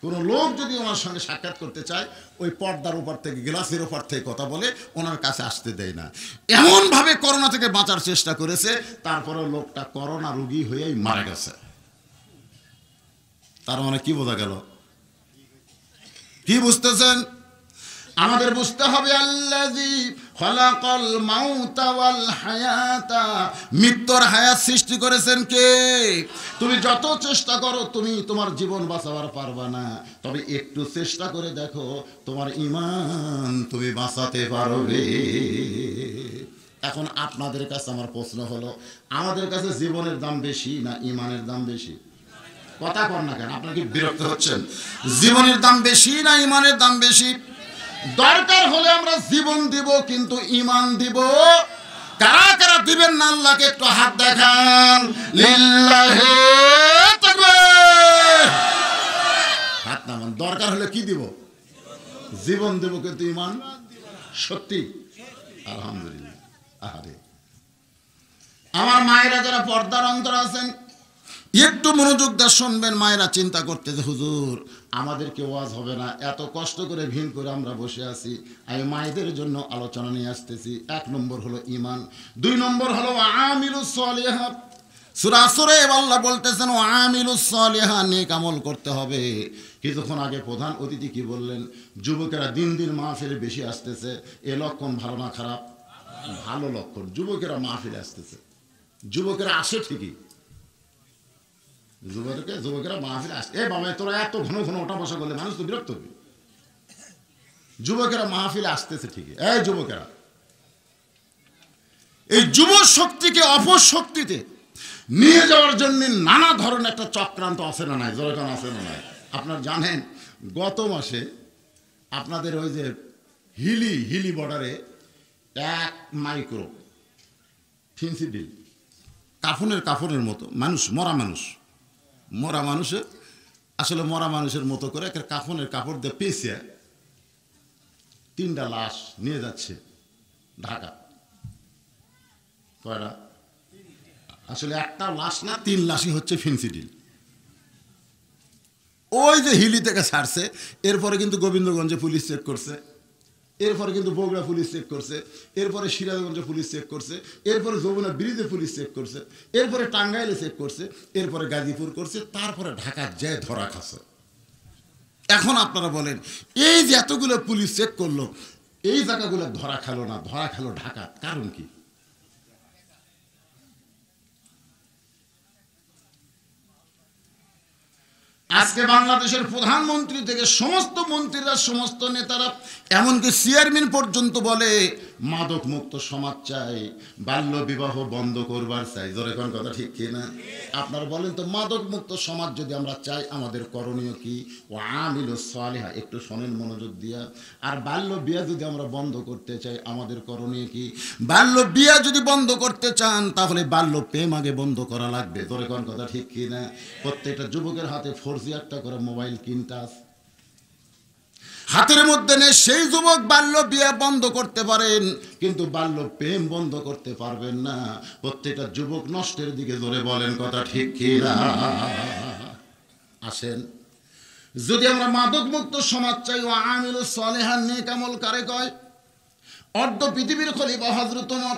কোনো লোক যদি ওনার সঙ্গে সাক্ষাৎ করতে চায়, ওই পর্দার উপর থেকে, গ্লাসের উপর থেকে কথা বলে, ওনার কাছে আসতে দেয় না। এমনভাবে করোনা থেকে বাঁচার চেষ্টা করেছে, তারপরে লোকটা করোনা রোগী হয়েই মারা গেছে। তার মানে কি বোঝা গেল? কি বুঝতেছেন? আমাদের বুঝতে হবে আল্লাযী খালাকাল মাউতা ওয়াল হায়াতা, মৃত্যুর হায়াত সৃষ্টি করেছেন কে? তুমি যত চেষ্টা করো তুমি তোমার জীবন বাঁচাবার পারবা না, তবে একটু চেষ্টা করে দেখো, তোমার ঈমান তুমি বাঁচাতে পারবে। এখন আপনাদের কাছে আমার প্রশ্ন হলো, আমাদের কাছে জীবনের দাম বেশি না ঈমানের দাম বেশি? কথা কর না কেন? আপনারা কি বিরক্ত হচ্ছেন? জীবনের দাম বেশি না ঈমানের দাম বেশি? দরকার হলে আমরা জীবন দিব, কিন্তু ঈমান দিব। কারা কারা দিবেন না আল্লাহকে একটু হাত দেখান। লিল্লাহি তাকবীর। হাত নামান। দরকার হলে কি দিব? জীবন দেব, কিন্তু ঈমান। সত্যি? আলহামদুলিল্লাহ। আহারে আমার মায়েরা যারা পর্দার অন্তর আছেন, একটু মনোযোগ দিয়ে শুনবেন। মায়েরা চিন্তা করতেছে, হুজুর আমাদেরকে ওয়াজ হবে না, এত কষ্ট করে ভিড় করে আমরা বসে আছি। আমি মায়েদের জন্য আলোচনা নিয়ে আসতেছি। 1 নম্বর হলো ঈমান, 2 নম্বর হলো আমিলুস সলিহাত। সূরা আসরে আল্লাহ বলতেছেন আমিলুস সলিহাত, নেক আমল করতে হবে। কিছুক্ষণ আগে প্রধান অতিথি কি বললেন? যুবকেরা দিন দিন মাহফিলে বেশি আসতেছে। এ লক্ষণ ভালো না খারাপ? ভালো লক্ষণ। যুবকেরা মাহফিলে আসতেছে, যুবকেরা আসে ঠিকই, যুবকেরা মাহফিলে আসে। এ বাবা, তোরা এত ঘন ঘন ওঠা বসা করলে মানুষ তো বিরক্ত হবে। যুবকেরা মাহফিলে আসতেছে ঠিকই। এই যুবকেরা, এই যুব শক্তিকে অপশক্তিতে নিয়ে যাওয়ার জন্য নানা ধরনের একটা চক্রান্ত আছে না নাই? জনগণ আছে না নাই? আপনারা জানেন গত মাসে আপনাদের ওই যে হিলি বর্ডারে 1 মাইক্রো ফেন্সিডিল, কাফনের মতো মানুষ, মরা মানুষের আসলে মরা মানুষের মতো করে একটা কাফনের কাপড় দিয়ে পেঁচিয়ে 3টা লাশ নিয়ে যাচ্ছে ঢাকা। কয়টা? আসলে একটা লাশ না, 3 লাশই হচ্ছে ফেন্সিডিল। ওই যে হিলি থেকে ছাড়ছে, এরপরে কিন্তু গোবিন্দগঞ্জে পুলিশ চেক করছে, এরপরে কিন্তু বগুড়া পুলিশ চেক করছে, এরপরে সিরাজগঞ্জে পুলিশ চেক করছে, এরপরে যমুনা ব্রিজে পুলিশ চেক করছে, এরপরে টাঙ্গাইলে চেক করছে, এরপরে গাজীপুর করছে, তারপরে ঢাকা যায় ধরা খাচ্ছে। এখন আপনারা বলেন, এই যে এতগুলো পুলিশ চেক করলো, এই জায়গাগুলো ধরা খেলো না, ধরা খেলো ঢাকা, কারণ কি? আজকে বাংলাদেশের প্রধানমন্ত্রী থেকে সমস্ত মন্ত্রীরা, সমস্ত নেতারা, এমনকি চেয়ারম্যান পর্যন্ত বলে মাদক মুক্ত সমাজ চাই, বাল্য বিবাহ বন্ধ করবার চাই। জোরে কোন কথা ঠিক কিনা? আপনারা বলেন তো, মাদক মুক্ত সমাজ যদি আমরা চাই, আমাদের করণীয় কি? ও আমিলুস সলিহা, একটু শোনেন মনোযোগ দিয়া। আর বাল্য বিয়া যদি আমরা বন্ধ করতে চাই, আমাদের করণীয় কি? বাল্য বিয়া যদি বন্ধ করতে চান, তাহলে বাল্য প্রেম আগে বন্ধ করা লাগবে। জোরে কোন কথা ঠিক কিনা? প্রত্যেকটা যুবকের হাতে 4G একটা করে মোবাইল কিনতে আছে, হাতের মধ্যে নেই। সেই যুবক বাল্য বিয়ে বন্ধ করতে পারেন, কিন্তু বাল্য প্রেম বন্ধ করতে পারবেন না। প্রত্যেকটা যুবক নষ্টের দিকে। জোরে বলেন কথা ঠিক কিনা? আসেন, যদি আমরা মাদক মুক্ত সমাজ চাই, ও আমিলুস সলিহাত, নেক আমল কারে কয়? অর্ধ পৃথিবীর খলিফা হযরত ওমর,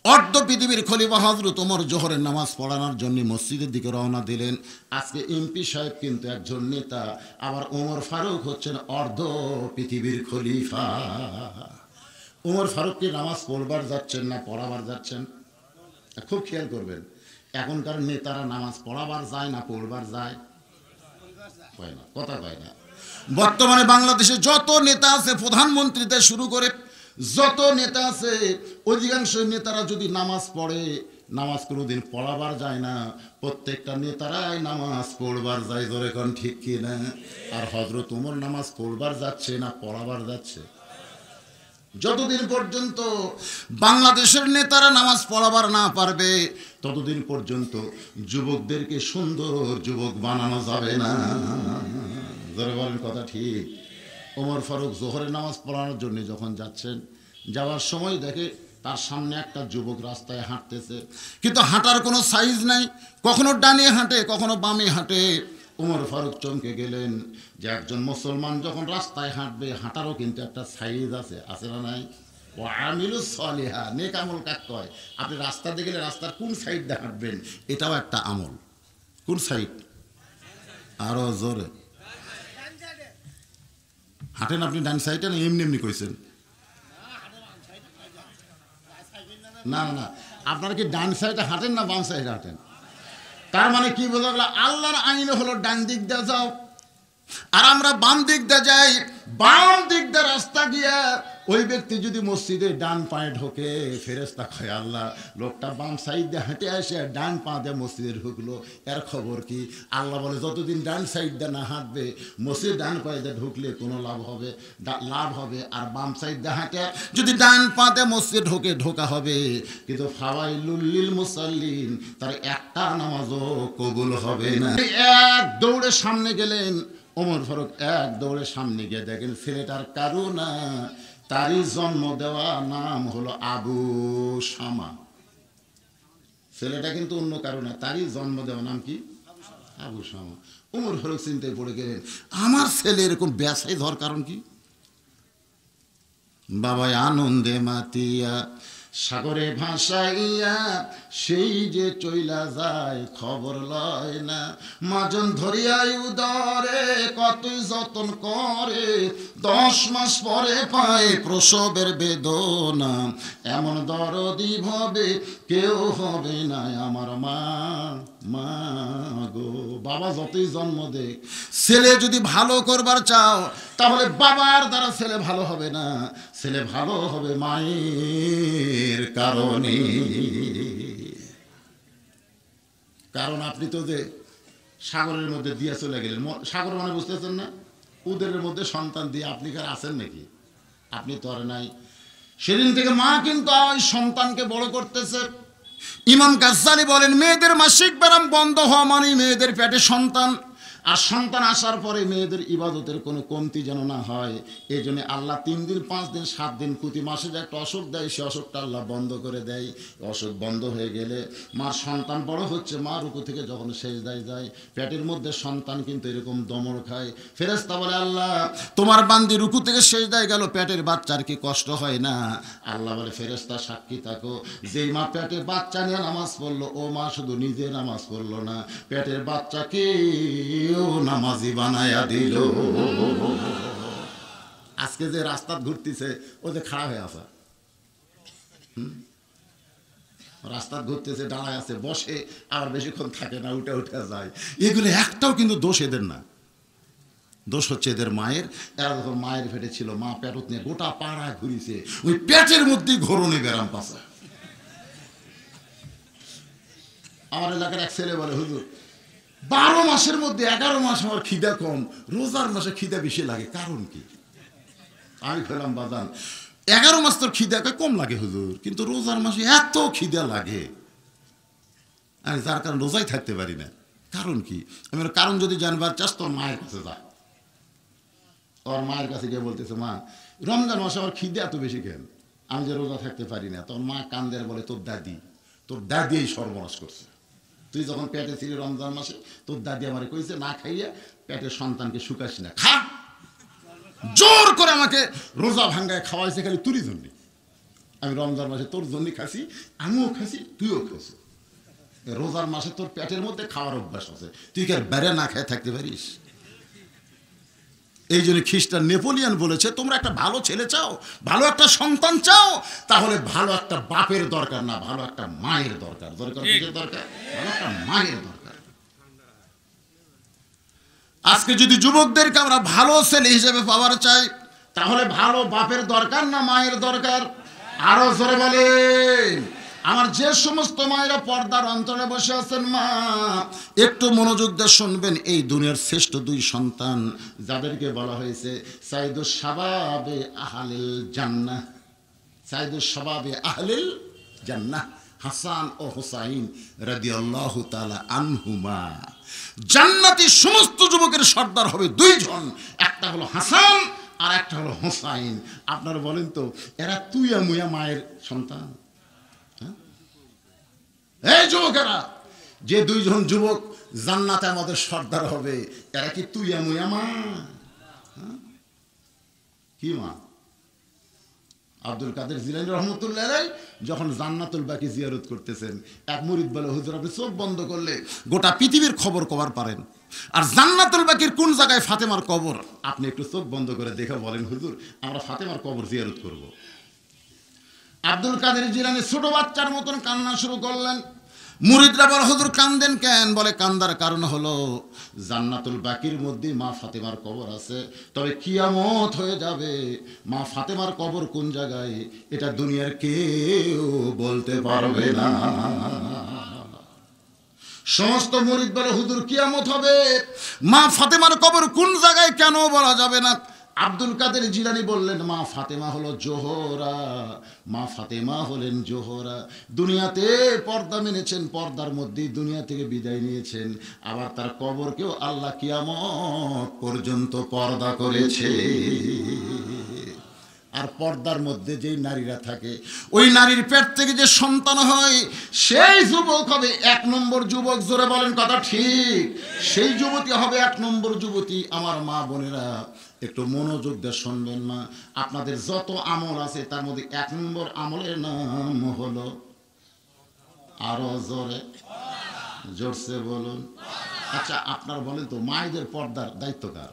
অর্ধ পৃথিবীর খলিফা হযরত ওমর জোহরের নামাজ পড়ানোর জন্য মসজিদের দিকে রওনা দিলেন। আজকে এমপি সাহেব কিন্তু একজন নেতা, আবার ওমর ফারুক হচ্ছেন অর্ধ পৃথিবীর খলিফা। ওমর ফারুক কি নামাজ পড়বার যাচ্ছেন না পড়াবার যাচ্ছেন? খুব খেয়াল করবেন, এখনকার নেতারা নামাজ পড়াবার যায় না পড়বার যায়? কয় না, কথা কয় না। বর্তমানে বাংলাদেশে যত নেতা আছে, প্রধানমন্ত্রীতে শুরু করে যত নেতা আছে, অধিকাংশ নেতারা যদি নামাজ পড়ে, নামাজ কোনোদিন পড়াবার যায় না। প্রত্যেকটা নেতারাই নামাজ পড়বার যায়, জোরে কোন ঠিক কি না? আর হযরত ওমর নামাজ পড়বার যাচ্ছে না পড়াবার যাচ্ছে? যতদিন পর্যন্ত বাংলাদেশের নেতারা নামাজ পড়াবার না পারবে, ততদিন পর্যন্ত যুবকদেরকে সুন্দর যুবক বানানো যাবে না। জোরে বলেন কথা ঠিক। ওমর ফারুক জোহরের নামাজ পড়ানোর জন্য যখন যাচ্ছেন, যাওয়ার সময় দেখে তার সামনে একটা যুবক রাস্তায় হাঁটতেছে, কিন্তু হাঁটার কোনো সাইজ নাই, কখনো ডানে হাঁটে কখনো বামে হাঁটে। ওমর ফারুক চমকে গেলেন যে একজন মুসলমান যখন রাস্তায় হাঁটবে, হাঁটারও কিন্তু একটা সাইজ আছে, আছে না নাই? ও আমিলুস সলিহা, নেক আমল কাকে কয়? আপনি রাস্তা দিয়ে গেলে রাস্তার কোন সাইড দিয়ে হাঁটবেন, এটাও একটা আমল। কোন সাইড? আরো জোরে হাঁটেন আপনি ডান সাইডে না এমনি এমনি কইছেন? না না, আপনারা কি ডান সাইডে হাঁটেন না বাম সাইডে হাঁটেন? তার মানে কি বোঝা গেল? আল্লাহর আইন হলো ডান দিক দিয়ে যাও, আর আমরা বাম দিক দিয়ে যাই। বাম দিক দিয়ে রাস্তা গিয়া ওই ব্যক্তি যদি মসজিদে ডান পায়ে ঢোকে, ফেরেশতা কয় আল্লাহ, লোকটা বাম সাইড দিয়ে হেঁটে আসে ডান পা দিয়ে মসজিদে ঢুকলো, এর খবর কি? আল্লাহ বলে যতদিন ডান সাইড দিয়ে না হাঁটবে, মসজিদ ডান পায়ে দিয়ে ঢুকলে কোনো লাভ হবে? লাভ হবে। আর বাম সাইড দিয়ে হাঁটে যদি ডান পা দিয়ে মসজিদ ঢোকে, ঢোকা হবে, কিন্তু ফাওয়াইলুল লিল মুসাল্লিন, তার একটা নামাজও কবুল হবে না। এক দৌড়ে সামনে গেলেন ওমর ফারুক, এক দৌড়ে সামনে গিয়ে দেখেন ছেলেটার কারুনা, তারই জন্ম দেওয়া নাম হলো আবু শামা। ছেলেটা কিন্তু অন্য কারো না, তারই জন্ম দেওয়া নাম কি? আবু শামা। ওমর ফারুক চিন্তায় পড়ে গেলেন, আমার ছেলে এরকম ব্যবসায় ধর কারণ কি? বাবা আনন্দে মাতিয়া সাগরে ভাসাইয়া, সেই যে চইলা যায় খবর লয় না। মাজন ধরিয়াই উদরে কতই যতন করে, 10 মাস পরে পায় প্রসবের বেদনা। এমন দরদি ভাবে কেউ হবে না আমার মা, মা গো। বাবা যতই জন্ম দেখ, ছেলে যদি ভালো করবার চাও, তাহলে বাবার দ্বারা ছেলে ভালো হবে না, ছেলে ভালো হবে মায়ের কারণে। কারণ আপনি তো যে সাগরের মধ্যে দিয়ে চলে গেলেন, সাগর মানে বুঝতেছেন না? উদরের মধ্যে সন্তান দিয়ে আপনি কার আছেন নাকি? আপনি তো আর নাই। সেদিন থেকে মা কিন্তু ওই সন্তানকে বড় করতেছে। ইমাম গাজ্জালি বলেন, মেয়েদের মাসিক ব্যারাম বন্ধ হওয়া মানে মেয়েদের পেটে সন্তান, আর সন্তান আসার পরে মেয়েদের ইবাদতের কোনো কমতি যেন না হয়। এই জন্য আল্লাহ 3 দিন 5 দিন 7 দিন প্রতি মাসে যে একটা অসুখ দেয়, সে অসুখটা আল্লাহ বন্ধ করে দেয়। অসুখ বন্ধ হয়ে গেলে মার সন্তান বড় হচ্ছে, মা রুকু থেকে যখন সেজদায় যায়, পেটের মধ্যে সন্তান কিন্তু এরকম দমড় খায়। ফেরেশতা বলে, আল্লাহ তোমার বান্দি রুকু থেকে সেজদায় গেল, পেটের বাচ্চার কি কষ্ট হয় না? আল্লাহ বলে, ফেরেশতা সাক্ষী থাকো, যেই মা পেটে বাচ্চা নিয়ে নামাজ পড়লো, ও মা শুধু নিজে নামাজ পড়লো না, পেটের বাচ্চাকে নামাজি বানায়া দিল। আজকে যে রাস্তা ঘুরতেছে, ও যে খাড়া হয়ে আছে, রাস্তা ঘুরতেছে, দাঁড়ায় আছে, বসে, আর বেশিক্ষণ থাকে না, উঠে উঠে যায়। এগুলো একটাও কিন্তু দোষ এদের না, দোষ হচ্ছে এদের মায়ের। এরা যখন মায়ের পেটে ছিল, মা পেটত নিয়ে গোটা পাড়া ঘুরিছে, ওই পেটের মধ্যেই ঘরণে ব্যারাম পাশা। আমার এলাকার এক ছেলে বলে, হুজুর 12 মাসের মধ্যে 11 মাস আমার খিদা কম, রোজার মাসে খিদা বেশি লাগে, কারণ কি? আমি খেলাম, বাজান 11 মাস তোর খিদা কম লাগে হুজুর, কিন্তু রোজার মাসে এত খিদা লাগে, আমি যার কারণ রোজাই থাকতে পারি না। কারণ কি? আমি কারণ যদি জানবার চাস, তোর মায়ের কাছে যা। ওর মায়ের কাছে গিয়ে বলতেছে, মা রমজান মাসে আমার খিদে এত বেশি কেন, আমি যে রোজা থাকতে পারি না। তোর মা কান্দের বলে, তোর দাদি এই সর্বনাশ করছে। তুই যখন পেটে ছিলি রমজান মাসে, তোর দাদি আমারে কইছে, না খাইয়া পেটের সন্তানকে শুকাস না, খা। জোর করে আমাকে রোজা ভাঙ্গায় খাওয়াইছে খালি তুরি জন্যে। আমি রমজান মাসে তোর জন্য খাসি, আমিও খাসি, তুইও খাসি। রোজার মাসে তোর পেটের মধ্যে খাওয়ার অভ্যাস আছে, তুই কি আর বেড়ে না খেয়ে থাকতে পারিস? এই জন্য খ্রিস্টান নেপোলিয়ন বলেছে, তোমরা একটা ভালো ছেলে চাও, ভালো একটা সন্তান চাও, তাহলে ভালো একটা বাপের দরকার না, ভালো একটা মায়ের দরকার। দরকার ভালো একটা মায়ের দরকার। আজকে যদি যুবকদেরকে আমরা ভালো ছেলে হিসেবে পাওয়ার চাই, তাহলে ভালো বাপের দরকার না মায়ের দরকার? আরো জোরে বলেন। আমার যে সমস্ত মায়েরা পর্দার অন্তরে বসে আছেন, মা একটু মনোযোগ দিয়ে শুনবেন। এই দুনিয়ার শ্রেষ্ঠ দুই সন্তান যাদেরকে বলা হয়েছে সাইদুস শাবাবে আহলিল জান্নাহ, সাইদুস শাবাবে আহলিল জান্নাহ, হাসান ও হুসাইন রাদিয়াল্লাহু তাআলা আনহুমা। জান্নাতি সমস্ত যুবকের সর্দার হবে দুইজন, একটা হলো হাসান আর একটা হলো হুসাইন। আপনারা বলেন তো, এরা তুইয়া মুয়া মায়ের সন্তান? এই যুবকেরা, যে দুইজন যুবক জান্নাতে আমাদের সর্দার হবে, এরা কি তুইয়া মুয়া মা? কি মা? আব্দুল কাদের জিলানী রহমতুল্লাহ আলাইহি যখন জান্নাতুল বাকি জিয়ারত করতেছেন, এক মুরিদ বলে, হুজুর আপনি চোখ বন্ধ করলে গোটা পৃথিবীর খবর কভার পারেন, আর জান্নাতুল বাকির কোন জায়গায় ফাতেমার কবর, আপনি একটু চোখ বন্ধ করে দেখে বলেন হুজুর, আমরা ফাতেমার কবর জিয়ারত করব। আব্দুল কাদের জিলানী ছোট বাচ্চার মতন কান্না শুরু করলেন। মুরিদরা বলে, হুজুর কান্দেন কেন? বলে, কান্দার কারণ হলো জান্নাতুল বাকির মধ্যে মা ফাতেমার কবর আছে, তবে কিয়ামত হয়ে যাবে, মা ফাতেমার কবর কোন জায়গায় এটা দুনিয়ার কেউ বলতে পারবে না। সমস্ত মুরিদ বলে, হুজুর কিয়ামত হবে, মা ফাতেমার কবর কোন জায়গায় কেন বলা যাবে না? আব্দুল কাদের জিলানী বললেন, মা ফাতেমা হলো জোহরা, মা ফাতেমা হলেন জোহরা। দুনিয়াতে পর্দা মেনেছেন, পর্দার মধ্যেই দুনিয়া থেকে বিদায় নিয়েছেন, আবার তার কবরকেও আল্লাহ কিয়ামত পর্যন্ত পর্দা করেছে। আর পর্দার মধ্যে যেই নারীরা থাকে, ওই নারীর পেট থেকে যে সন্তান হয়, সেই যুবক হবে এক নম্বর যুবক। জোরে বলেন কথা ঠিক। সেই যুবতী হবে এক নম্বর যুবতী। আমার মা বোনেরা একটু মনোযোগ দিয়ে শুনবেন। মা, আপনাদের যত আমল আছে তার মধ্যে এক নম্বর আমলের নাম হলো, আরো জোরে জোরসে বলুন। আচ্ছা আপনার বলেন তো, মায়েদের পর্দার দায়িত্ব কার?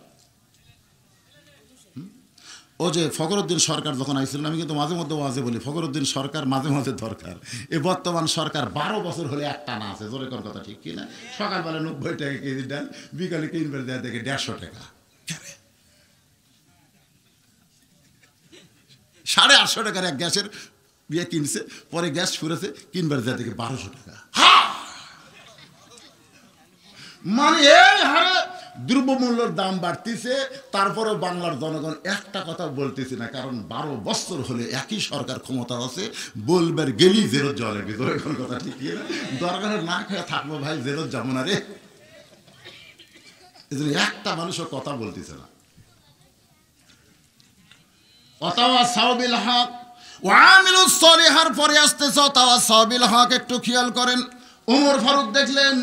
ও যে ফখরুদ্দিন সরকার যখন আইছিলেন, আমি কিন্তু মাঝে মধ্যে ওয়াজে বলি, ফখরুদ্দিন সরকার মাঝে মাঝে দরকার। এই বর্তমান সরকার 12 বছর হলে একটা না আছে, জোরে কোন কথা ঠিক কিনা? সকালবেলা 90 টাকা কেজি ডাল, বিকালে কিনবার দেয় দেখে 150 টাকা, 850 টাকার এক গ্যাসের বিয়ে কিনছে, পরে গ্যাস ফুরেছে, কিনবার দেয় দেখে 1200 টাকা। মানে এই হারে দ্রব্যমূল্যের দাম বাড়তিছে, তারপরে বাংলার জনগণ একটা কথা বলতেছে না, কারণ 12 বছর হলে একই সরকার ক্ষমতা আছে, বলবার গেলি জেরত যাওয়া লাগবে। এখন কথা ঠিক না? দরকার না খেয়ে থাকবো ভাই, জেরত যাবো না রে। এই জন্য একটা মানুষও কথা বলতেছে না। ওয়াতাওয়াসাউ বিল হক ওয়া আমিলুস সলিহার পরে আসতেছে ওয়াতাওয়াসাউ বিল হক। একটু খেয়াল করেন, ওমর ফারুক দেখলেন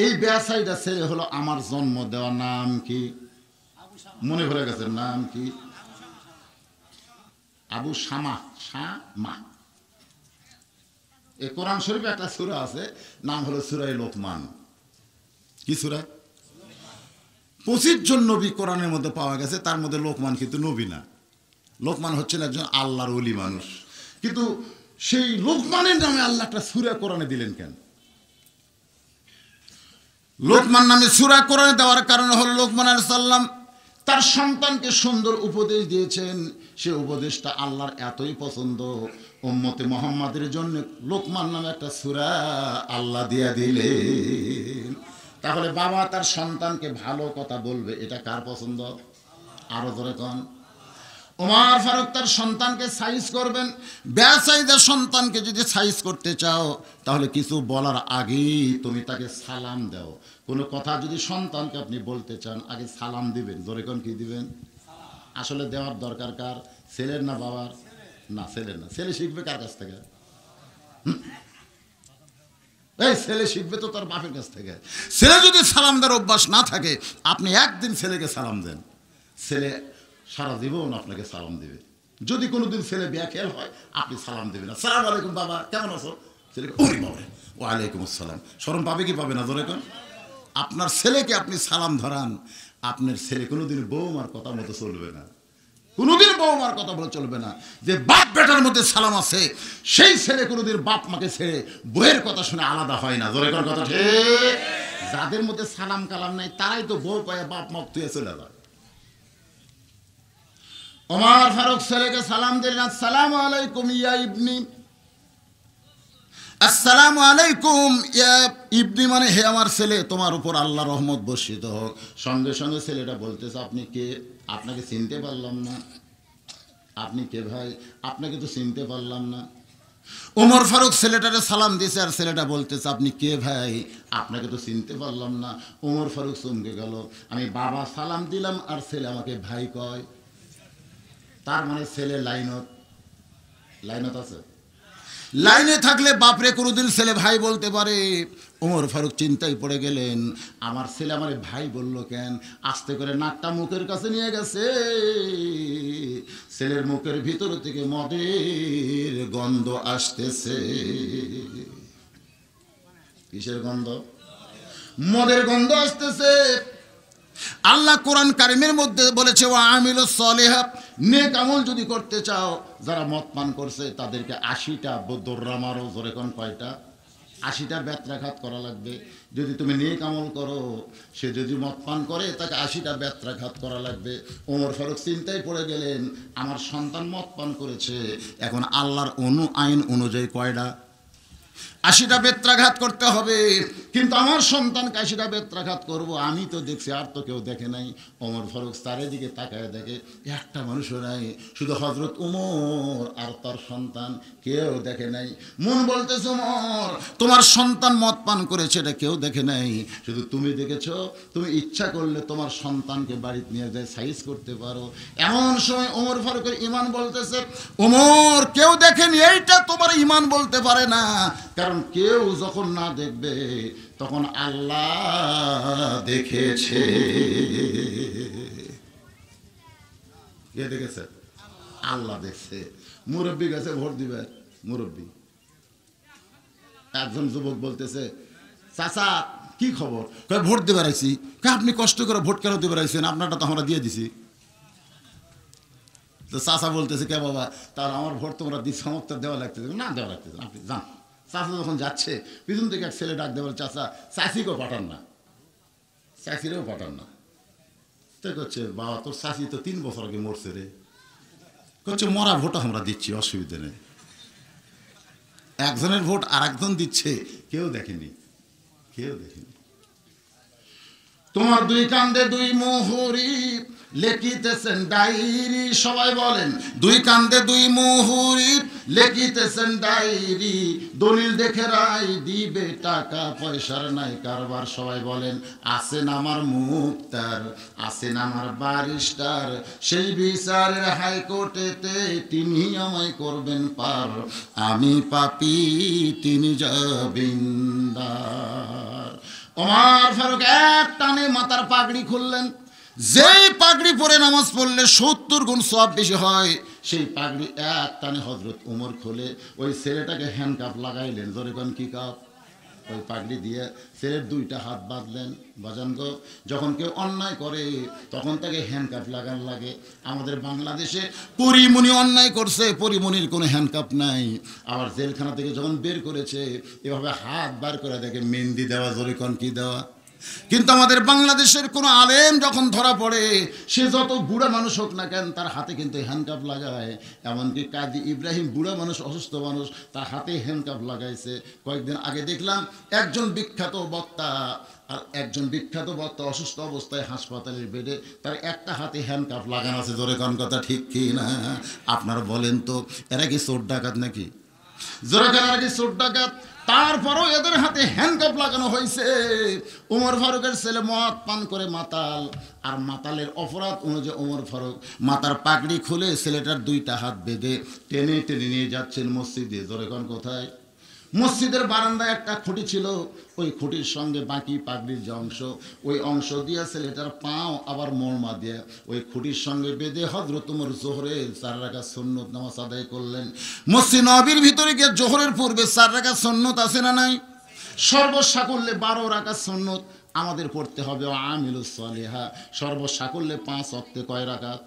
এই বেয়াসাইটা ছেলে হলো আমার জন্ম দেওয়া, নাম কি? মনে ভরে গেছে, নাম কি? আবু শামা। শামা। এই কোরআন শরীফে একটা সূরা আছে, নাম হলো সূরা লোকমান। কি সূরা? 25 জন নবী কোরআনের মধ্যে পাওয়া গেছে, তার মধ্যে লোকমান কিন্তু নবী না। লোকমান হচ্ছেন একজন আল্লাহর ওলি মানুষ, কিন্তু সেই লোকমানের নামে আল্লাহ একটা সূরা কোরআনে দিলেন কেন? লোকমান নামে সূরা কোরআনে দেওয়ার কারণ হলো, লোকমান আলাইহিস সালাম তার সন্তানকে সুন্দর উপদেশ দিয়েছেন, সে উপদেশটা আল্লাহর এতই পছন্দ, উম্মতে মুহাম্মাদের জন্য লোকমান নামে একটা সূরা আল্লাহ দিয়া দিলেন। তাহলে বাবা তার সন্তানকে ভালো কথা বলবে, এটা কার পছন্দ? আরো ধরে কন। ওমর ফারুক তার সন্তানকে সাইজ করবেন। বেসাইজের সন্তানকে যদি সাইজ করতে চাও, তাহলে কিছু বলার আগেই তুমি তাকে সালাম দাও। কোনো কথা যদি সন্তানকে আপনি বলতে চান, আগে সালাম দিবেন। ধরে কোন কি দিবেন? আসলে দেওয়ার দরকার কার? ছেলের না বাবার? না, ছেলের না। ছেলে শিখবে কার কাছ থেকে? এই ছেলে শিখবে তো তার বাপের কাছ থেকে। ছেলে যদি সালাম দেওয়ার অভ্যাস না থাকে, আপনি একদিন ছেলেকে সালাম দেন, ছেলে সারা জীবন আপনাকে সালাম দিবে। যদি কোনোদিন ছেলে বেখেয়াল হয় আপনি সালাম দেবেন, আসসালামু আলাইকুম বাবা কেমন আছো, ছেলেকে ওরে বাবা ওয়ালাইকুম আসসালাম, শরম পাবে কি পাবে না ধরে কোন? আপনার ছেলেকে আপনি সালাম ধরান, আপনার ছেলে কোনোদিন বৌমার কথা মতো চলবে না, কোনোদিন বৌমার কথা বলে চলবে না। যে বাপ বেটার মধ্যে সালাম আছে সেই ছেলে কোনোদিন বাপ মাকে ছেড়ে বউয়ের কথা শুনে আলাদা হয় না, জোরে কোন কথা ঠিক? যাদের মধ্যে সালাম কালাম নাই তারাই তো বউ পায় বাপ মাপ তুই চলে যায়। ওমর ফারুক ছেলেকে সালাম দিলেন, আসসালামু আলাইকুম ইয়া ইবনি, আসসালামু আলাইকুম ইয়া ইবনি মানে হে আমার ছেলে, তোমার উপর আল্লাহর রহমত বর্ষিত হোক। সঙ্গে সঙ্গে ছেলেটা বলতেছে আপনি কে, আপনাকে চিনতে পারলাম না। আপনি কে ভাই, আপনাকে তো চিনতে পারলাম না। ওমর ফারুক ছেলেটারে সালাম দিয়েছে আর ছেলেটা বলতেছে আপনি কে ভাই, আপনাকে তো চিনতে পারলাম না। ওমর ফারুক চমকে গেল, আমি বাবা সালাম দিলাম আর ছেলে আমাকে ভাই কয়, তার মানে ছেলে লাইনত আছে। লাইনে থাকলে বাপরে কোনোদিন ছেলে ভাই বলতে পারে। ওমর ফারুক চিন্তায় পড়ে গেলেন, আমার ছেলে আমার ভাই বললো কেন? আস্তে করে নাকটা মুখের কাছে নিয়ে গেছে, ছেলের মুখের ভিতর থেকে মদের গন্ধ আসতেছে। কিসের গন্ধ? মদের গন্ধ আসতেছে। আল্লাহ কোরআন কারিমের মধ্যে বলেছে ওয়া আমিলুস সলিহাত, নেক আমল যদি করতে চাও, যারা মদ পান করছে তাদেরকে 80টা দোররা মারো, জোরে কোন কয়টা? 80টা বেত্রাঘাত করা লাগবে। যদি তুমি নেক আমল করো, সে যদি মদ পান করে তাকে 80টা বেত্রাঘাত করা লাগবে। ওমর ফারুক চিন্তায় পড়ে গেলেন, আমার সন্তান মদ পান করেছে, এখন আল্লাহর আইন অনুযায়ী কয়টা? 80টা বেত্রাঘাত করতে হবে। কিন্তু আমার সন্তানকে 80টা বেত্রাঘাত করব, আমি তো দেখছি আর তো কেউ দেখে নাই। ওমর ফারুক চারিদিকে তাকায় দেখে একটা মানুষও নাই, শুধু হযরত ওমর আর তার সন্তান, কেউ দেখে নাই। মন বলতেছে ওমর তোমার সন্তান মদ পান করেছে, এটা কেউ দেখে নাই, শুধু তুমি দেখেছো। তুমি ইচ্ছা করলে তোমার সন্তানকে বাড়িতে নিয়ে যায় সাইজ করতে পারো। এমন সময় ওমর ফারুকের ঈমান বলতেছে ওমর কেউ দেখেনি, এইটা তোমার ঈমান বলতে পারে না, কারণ কেউ যখন না দেখবে তখন আল্লাহ দেখেছে। কে দেখেছে? আল্লাহ দেখছে। মুরব্বী গেছে ভোট দিবে, মুরব্বী একজন যুবক বলতেছে চাচা কি খবর? ভোট দিবে আইছি। আপনি কষ্ট করে ভোট কেন দিবে আইছেন? আপনারটা তো আমরা দিয়ে দিছি। তো চাচা বলতেছে কে বাবা, তাহলে আমার ভোট তোমরা দিচ্ছ, আমার তো দেওয়া লাগতেছে না, দেওয়া লাগতেছে, আপনি যান। চাচা যখন যাচ্ছে পিছন থেকে এক ছেলে ডাক দেওয়ার, চাচা চাষিকেও পাঠান না, চাষিরেও পাঠান না। তো করছে বাবা তোর চাষি তো 3 বছর আগে মরছে রে। করছে মরা ভোট আমরা দিচ্ছি, অসুবিধা নেই। একজনের ভোট আর একজন দিচ্ছে, কেউ দেখেনি, কেউ দেখেনি। তোমার 2 কান্দে 2 মোহরি লেখিতেছেন ডায়েরি, সবাই বলেন 2 কান্দে 2 মোহরি লেখিতেছেন ডায়েরি, দলিল দেখে রায় দিবে, টাকা পয়সার নাই কারবার। সবাই বলেন আছেন আমার মুক্তার, আছেন আমার ব্যারিস্টার, সেই বিচারের হাইকোর্টেতে তিনি আমায় করবেন পার, আমি পাপী তিনি জবিন্দার। ওমর ফারুক এক টানে মাথার পাগড়ি খুললেন। যেই পাগড়ি পরে নামাজ পড়লে 70 গুণ সওয়াব বেশি হয়, সেই পাগড়ি এক টানে হযরত ওমর খুলে ওই ছেলেটাকে হ্যান্ডকাপ লাগাইলেন। জোরে কোন কি কাপ? ওই পাগড়ি দিয়ে ছেলের 2টা হাত বাঁধলেন। বাজানগো, যখন কেউ অন্যায় করে তখন তাকে হ্যান্ডকাপ লাগান লাগে। আমাদের বাংলাদেশে পরিমণি অন্যায় করছে, পরিমণির কোনো হ্যান্ডকাপ নাই। আবার জেলখানা থেকে যখন বের করেছে এভাবে হাত বার করে দেখে মেহেন্দি দেওয়া, জোরে কোন কি দেওয়া। কিন্তু আমাদের বাংলাদেশের কোনো আলেম যখন ধরা পড়ে, সে যত বুড়া মানুষ হোক না কেন, তার হাতে কিন্তু হ্যান্ডকাপ লাগায়। এমনকি কাজী ইব্রাহিম বুড়া মানুষ, অসুস্থ মানুষ, তার হাতে হ্যান্ডকাপ লাগাইছে। কয়েকদিন আগে দেখলাম একজন বিখ্যাত বক্তা অসুস্থ অবস্থায় হাসপাতালের বেডে, তার একটা হাতে হ্যান্ডকাপ লাগানো আছে। জোরে কোন কথা ঠিক কি না? আপনারা বলেন তো, এরা কি চোর ডাকাত নাকি? জোরে কোন, এরা কি চোর ডাকাত? তারপরও এদের হাতে হ্যান্ডকাপ লাগানো হয়েছে। ওমর ফারুকের ছেলে মদ পান করে মাতাল, আর মাতালের অপরাধ অনুযায়ী ওমর ফারুক মাথার পাগড়ি খুলে ছেলেটার 2টা হাত বেঁধে টেনে টেনে নিয়ে যাচ্ছেন মসজিদে। জোরে কোন কোথায়? মসজিদের বারান্দায় একটা খুঁটি ছিল, ওই খুঁটির সঙ্গে বাকি পাগড়ির যে অংশ, ওই অংশ দিয়ে ছেলেটার পাও আবার মরমা দিয়ে ওই খুঁটির সঙ্গে বেঁধে হযরত ওমর জোহরের 4 রাকাত সুন্নত নামাজ আদায় করলেন। মসজিদ নববীর ভিতরে গিয়ে জোহরের পূর্বে 4 রাকাত সুন্নত আছে না নাই? সর্বসাকুল্যে 12 রাকাত সুন্নত আমাদের পড়তে হবে। আমিলুস সালিহা, সর্বসাকুল্যে 5 ওয়াক্তে কয় রাকাত?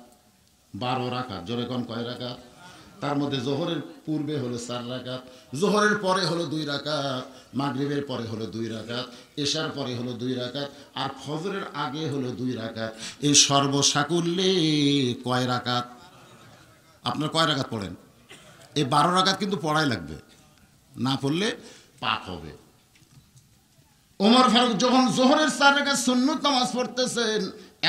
12 রাকাত। জোরে কোন কয় রাকাত? তার মধ্যে জোহরের পূর্বে হলো 4 রাকাত, জোহরের পরে হলো 2 রাকাত, মাগরিবের পরে হলো 2 রাকাত, এশার পরে হলো 2 রাকাত, আর ফজরের আগে হলো 2 রাকাত। এই সর্বসাকুল্যে কয় রাকাত? আপনার কয় রাকাত পড়েন? এই 12 রাকাত কিন্তু পড়াই লাগবে, না পড়লে পাপ হবে। ওমর ফারুক যখন জোহরের 4 রাকাত সুন্নত নামাজ পড়তেছেন,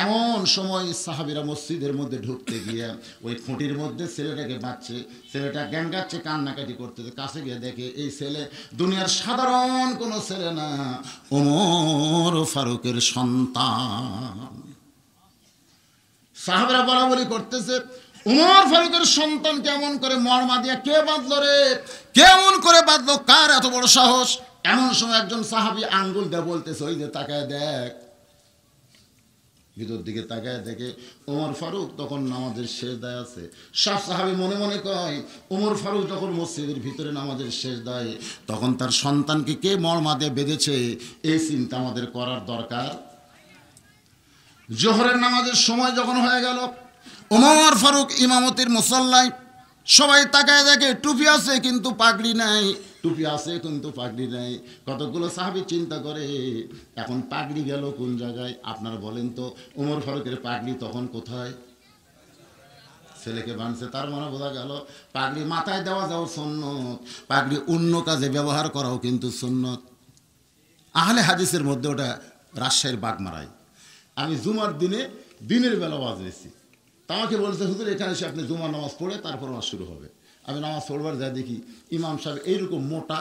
এমন সময় সাহাবীরা মসজিদের মধ্যে ঢুকতে গিয়ে ওই খুঁটির মধ্যে ছেলেটাকে বাঁচছে, ছেলেটা গ্যাঙ্গাচ্ছে, কান্নাকাটি করতেছে। কাছে গিয়ে দেখে এই ছেলে দুনিয়ার সাধারণ কোনো ছেলে না, ওমর ফারুকের সন্তান। সাহাবীরা বলাবলি করতেছে, ওমর ফারুকের সন্তান কেমন করে মরমা দিয়া কে বাঁধলো রে, কেমন করে বাঁধলো, কার এত বড় সাহস? এমন সময় একজন সাহাবী আঙ্গুল দিয়ে বলতেছে, ওই যে তাকায় দেখ, ভিতর দিকে তাকায় দেখে ওমর ফারুক তখন নামাজের সেজদায় আছে। সব সাহাবী মনে মনে কয়, ওমর ফারুক যখন মসজিদের ভিতরে নামাজের সেজদায়, তখন তার সন্তানকে কে মরমা দিয়ে বেঁধেছে, এই চিন্তা আমাদের করার দরকার। জোহরের নামাজের সময় যখন হয়ে গেল, ওমর ফারুক ইমামতির মুসল্লায়, সবাই তাকায় দেখে টুপি আছে কিন্তু পাগড়ি নাই, টুপি আছে কিন্তু পাগড়ি নাই। কতগুলো সাহাবী চিন্তা করে, এখন পাগড়ি গেল কোন জায়গায়? আপনারা বলেন তো, ওমর ফারুকের পাগড়ি তখন কোথায়? ছেলেকে বাঁধছে, তার মানে বোঝা গেল পাগড়ি মাথায় দেওয়া যাও সুন্নত, পাগড়ি অন্য কাজে ব্যবহার করাও কিন্তু সুন্নত। আহলে হাদিসের মধ্যে ওটা রাজশাহীর বাগমারায় আমি জুমার দিনে দিনের বেলা ওয়াজ দিয়েছি। তা আমাকে বলছে, হুজুর এখানে এসে আপনি জুমার নামাজ পড়ে তারপর ওয়াজ শুরু হবে। আমি নামাজ পড়বার যা দেখি ইমাম সাহেব এইরকম মোটা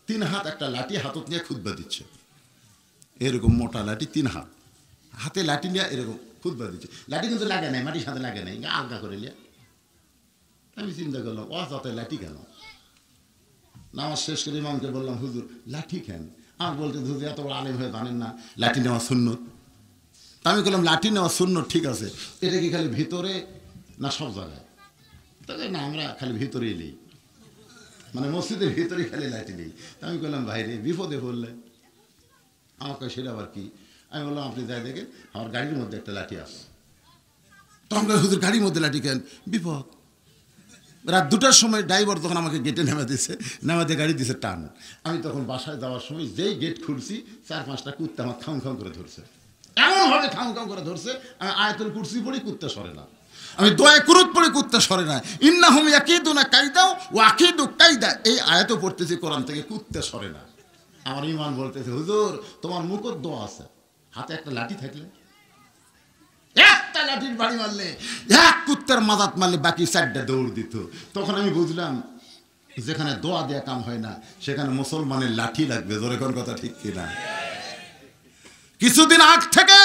3 হাত একটা লাঠি হাতত নিয়ে খুতবা দিচ্ছে, এরকম মোটা লাঠি 3 হাত হাতে লাঠি নিয়ে এরকম খুতবা দিচ্ছে। লাঠি কিন্তু লাগে নাই, মাটির সাথে লাগে নাই, আলগা করে নিয়ে। আমি চিন্তা করলাম, ওয়াজ হাতে লাঠি কেন? নামাজ শেষ করে ইমামকে বললাম, হুজুর লাঠি কেন? আমার বলতে, হুজুর এত বড় আলেম হয়ে জানেন না লাঠি নেওয়া সুন্নত? আমি বললাম, লাঠি নেওয়া সুন্নত ঠিক আছে, এটা কি খালি ভিতরে না সব জায়গায়? তাহলে না, আমরা খালি ভিতরেই নেই, মানে মসজিদের ভিতরে খালি লাঠি নেই। আমি বললাম, ভাই রে বিপদে পড়লে আমাকে সেটা আবার কি? আমি বললাম, আপনি যাই দেখেন আমার গাড়ির মধ্যে একটা লাঠি আছে। তখন হুজুর গাড়ির মধ্যে লাঠি কেন? বিপদ। রাত 2টার সময় ড্রাইভার তখন আমাকে গেটে নেমে দিয়েছে, নামাতে গাড়ি দিয়েছে টান। আমি তখন বাসায় যাওয়ার সময় যেই গেট খুলছি, 4-5টা কুত্তা আমার খাম খাম করে ধরছে, এমনভাবে খাম খাম করে ধরছে। আমি আয়াতুল কুরসি পড়ি, কুত্তা সরে না, আমি দোয়া কুরুত পড়ি, কুত্তা সরে না। ইন্নাহুম ইয়াকিদুনা কাইদাও ওয়া আকিদু কাইদা, এই আয়াতও পড়তেছি কোরআন থেকে, কুত্তা সরে না। আমার ইমান বলতেছে, হুজুর তোমার মুখর দোয়া আছে, হাতে একটা লাঠি থাকলে, একটা লাঠির বাড়ি মারলে, এক কুত্তার মাজাত মারলে বাকি 4টা দৌড় দিত। তখন আমি বুঝলাম, যেখানে দোয়া দেয়া কাম হয় না সেখানে মুসলমানের লাঠি লাগবে। জোরে কোন কথা ঠিক কিনা? কিছুদিন আগ থেকে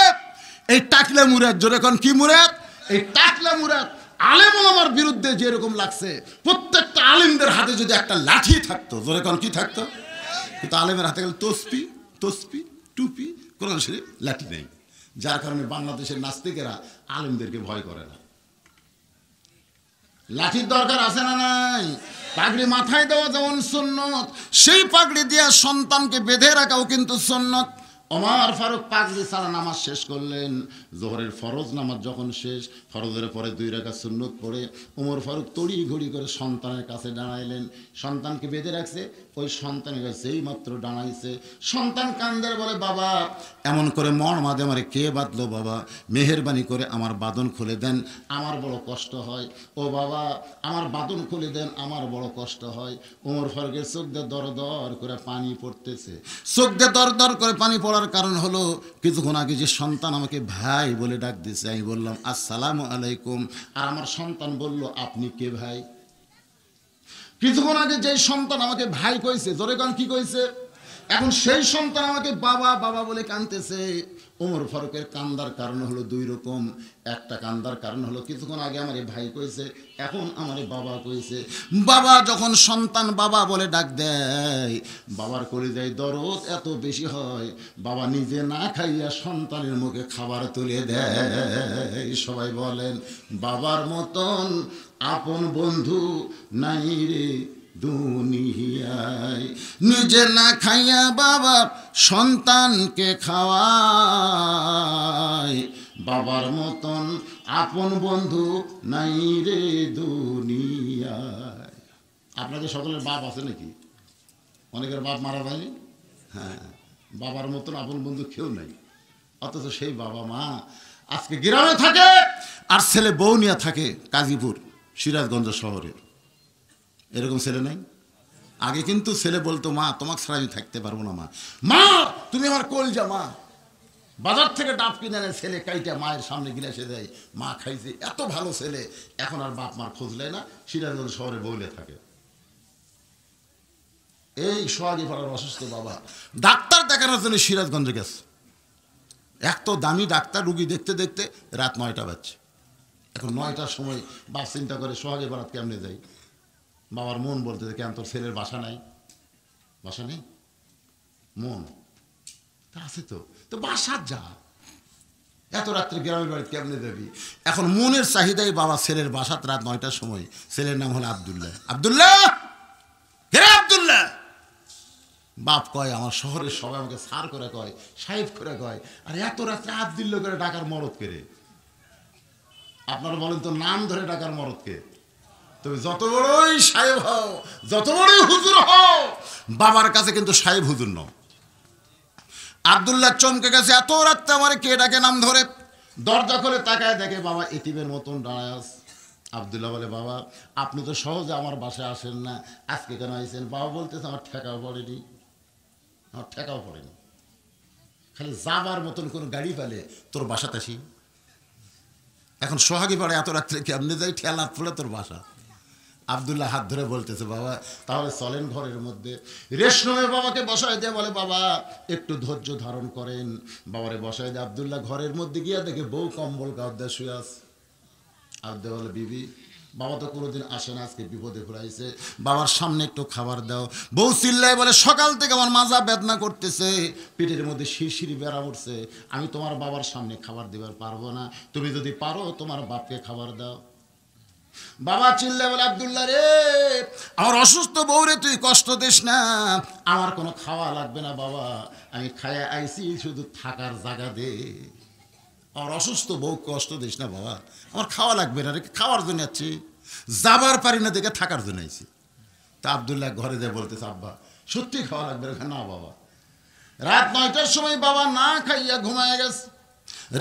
এই টাকলা মুরাদ, জোরে কোন কি মুরাদ? এই টাকলা মুরাদ আলেম ওলামার বিরুদ্ধে যেরকম লাগছে, প্রত্যেকটা আলেমদের হাতে যদি একটা লাঠি থাকতো, জোরে কোন কি থাকতো? কিন্তু আলেমের হাতে গেলে তসবি, তসবি, টুপি, কোরআন শরীফ, লাঠি নেই। যার কারণে বাংলাদেশের নাস্তিকেরা আলেমদেরকে ভয় করে না। লাঠির দরকার আছে না নাই? পাগড়ি মাথায় দেওয়া যেমন সুন্নত, সেই পাগড়ি দিয়ে সন্তানকে বেঁধে রাখাও কিন্তু সুন্নত। ওমর ফারুক পাগড়ি ছাড়া নামাজ শেষ করলেন। জোহরের ফরজ নামাজ যখন শেষ, ফরজের পরে 2 রাকাত সুন্নত পড়ে ওমর ফারুক তড়ি ঘড়ি করে সন্তানের কাছে দাঁড়াইলেন। সন্তানকে বেঁধে রাখছে, ওই সন্তানের কাছে যেই মাত্র দাঁড়াইছে, সন্তান কান্দের বলে, বাবা এমন করে মরমাদে আমারে কে বাঁধলো? বাবা মেহেরবানি করে আমার বাঁধন খুলে দেন, আমার বড় কষ্ট হয়। ও বাবা আমার বাঁধন খুলে দেন, আমার বড় কষ্ট হয়। ওমর ফারুকের চোখ দিয়ে দর দর করে পানি পড়তেছে। চোখ দিয়ে দর দর করে পানি পড়ার কারণ হলো, কিছুক্ষণ আগে যে সন্তান আমাকে ভাই বলে ডাক দিয়েছে, আমি বললাম আসসালামু আলাইকুম, আর আমার সন্তান বলল আপনি কে ভাই? কিছুক্ষণ আগে যে সন্তান আমাকে ভাই কইছে, জোরে গান কি কইছে? এখন সেই সন্তান আমাকে বাবা বাবা বলে কাঁদতেছে। ওমর ফারুকের কান্দার কারণ হলো দুই রকম। একটা কান্দার কারণ হলো কিছুক্ষণ আগে আমার এই ভাই কইছে, এখন আমার এই বাবা কইছে। বাবা যখন সন্তান বাবা বলে ডাক দেয়, বাবার কলিজায় দরদ এত বেশি হয়, বাবা নিজে না খাইয়া সন্তানের মুখে খাবার তুলে দেয়। সবাই বলেন বাবার মতন আপন বন্ধু নাই রে দুনিয়ায়। নিজে না খাইয়া বাবা সন্তানকে খাওয়ায়, বাবার মতন আপন বন্ধু নাই রে দুনিয়ায়। আপনাদের সকলের বাপ আছে নাকি? অনেকের বাপ মারা যায়নি? হ্যাঁ, বাবার মতন আপন বন্ধু কেউ নাই। অথচ সেই বাবা মা আজকে গ্রামে থাকে আর ছেলে বউ নিয়ে থাকে গাজীপুর সিরাজগঞ্জ শহরে। এরকম ছেলে নাই? আগে কিন্তু ছেলে বলতো মা তোমাকে ছাড়া আমি থাকতে পারবো না, মা মা তুমি আমার কলজা মা। বাজার থেকে ডাব কিনে আনে ছেলে কাইটা মায়ের সামনে গিলাসে দেয়, মা খাইছে। এত ভালো ছেলে। এখন আর বাপ মার খোঁজ নেয় না, সিরাজগঞ্জ শহরে বউলে থাকে। এই সোহাগী পাড়ার অসুস্থ বাবা ডাক্তার দেখানোর জন্য সিরাজগঞ্জে গেছে। এক তো দামি ডাক্তার, রুগী দেখতে দেখতে রাত 9টা বাজছে। এখন 9টার সময় বাপ চিন্তা করে সোহাগী পাড়াত কেমনে যাই। বাবার মন বলতে কেন তোর ছেলের বাসা নাই? বাসা নেই? মন তা আছে তো, তো বাসা যা, এত রাত্রে গ্রামের বাড়িতে কেমনে যাবি? এখন মনের চাহিদাই বাবা ছেলের বাসাত রাত 9টার সময়। ছেলের নাম হলো আব্দুল্লাহ। আব্দুল্লাহ, হে আব্দুল্লাহ। বাপ কয় আমার শহরের সবাই আমাকে সার করে কয়, সাহেব করে কয়, আর এত রাত্রে আব্দুল্লাহ করে ডাকার মরদ করে। আপনারা বলেন তো নাম ধরে ডাকার মরদকে? তুমি যত বড়ই সাহেব হও, যত বড়ই হুজুর হও, বাবার কাছে কিন্তু সাহেব হুজুর নও। আব্দুল্লাহ চমকে গেছে, এত রাত্রে আমার কে ডাকে নাম ধরে। দরজা খুলে তাকায় দেখে বাবা এতিমের মতন দাঁড়ায় আছে। আব্দুল্লাহ বলে বাবা আপনি তো সহজে আমার বাসায় আসেন না, আজকে কেন আইছেন? বাবা বলতেছে আমার ঠেকাও পড়েনি, আমার ঠেকাও পড়েনি, খালি যাবার মতন কোনো গাড়ি পেলে তোর বাসাতে আসি। এখন সোহাগী পাড়ে এত রাত্রে কেমনে যাই, ঠেলা পড়ে তোর বাসা। আব্দুল্লাহ হাত ধরে বলতেছে বাবা তাহলে চলেন ঘরের মধ্যে। রেশমে বাবাকে বসায় দিয়ে বলে বাবা একটু ধৈর্য ধারণ করেন। বাবারে বসায় দিয়ে আব্দুল্লাহ ঘরের মধ্যে গিয়া দেখে বউ কম্বল গাদ্দা শুয়ে আছে। আব্দুল্লাহ বলে বিবি বাবা তো কোনোদিন আসে না, আজকে বিপদে ঘুরাইছে, বাবার সামনে একটু খাবার দাও। বউ চিল্লায় বলে সকাল থেকে আমার মাজা বেদনা করতেছে, পেটের মধ্যে শিরশিরি বেড়া উঠছে, আমি তোমার বাবার সামনে খাবার দিবার পারবো না, তুমি যদি পারো তোমার বাপকে খাবার দাও। বাবা চিল্লায় বলে আব্দুল্লাহ রে আমার অসুস্থ বউ রে তুই কষ্ট দিস না, আমার কোনো খাওয়া লাগবে না বাবা, আমি খায়া আইছি, শুধু থাকার জায়গা দে। আমার অসুস্থ বউ কষ্ট দিস না বাবা, আমার খাওয়া লাগবে না রে, খাওয়ার জন্য আছি, যাবার পারি না দেখে থাকার জন্য আইছি। তা আব্দুল্লাহ ঘরে যায় বলতেছে আব্বা সত্যি খাওয়া লাগবে না? বাবা রাত 9টার সময় বাবা না খাইয়া ঘুমায় গেছে।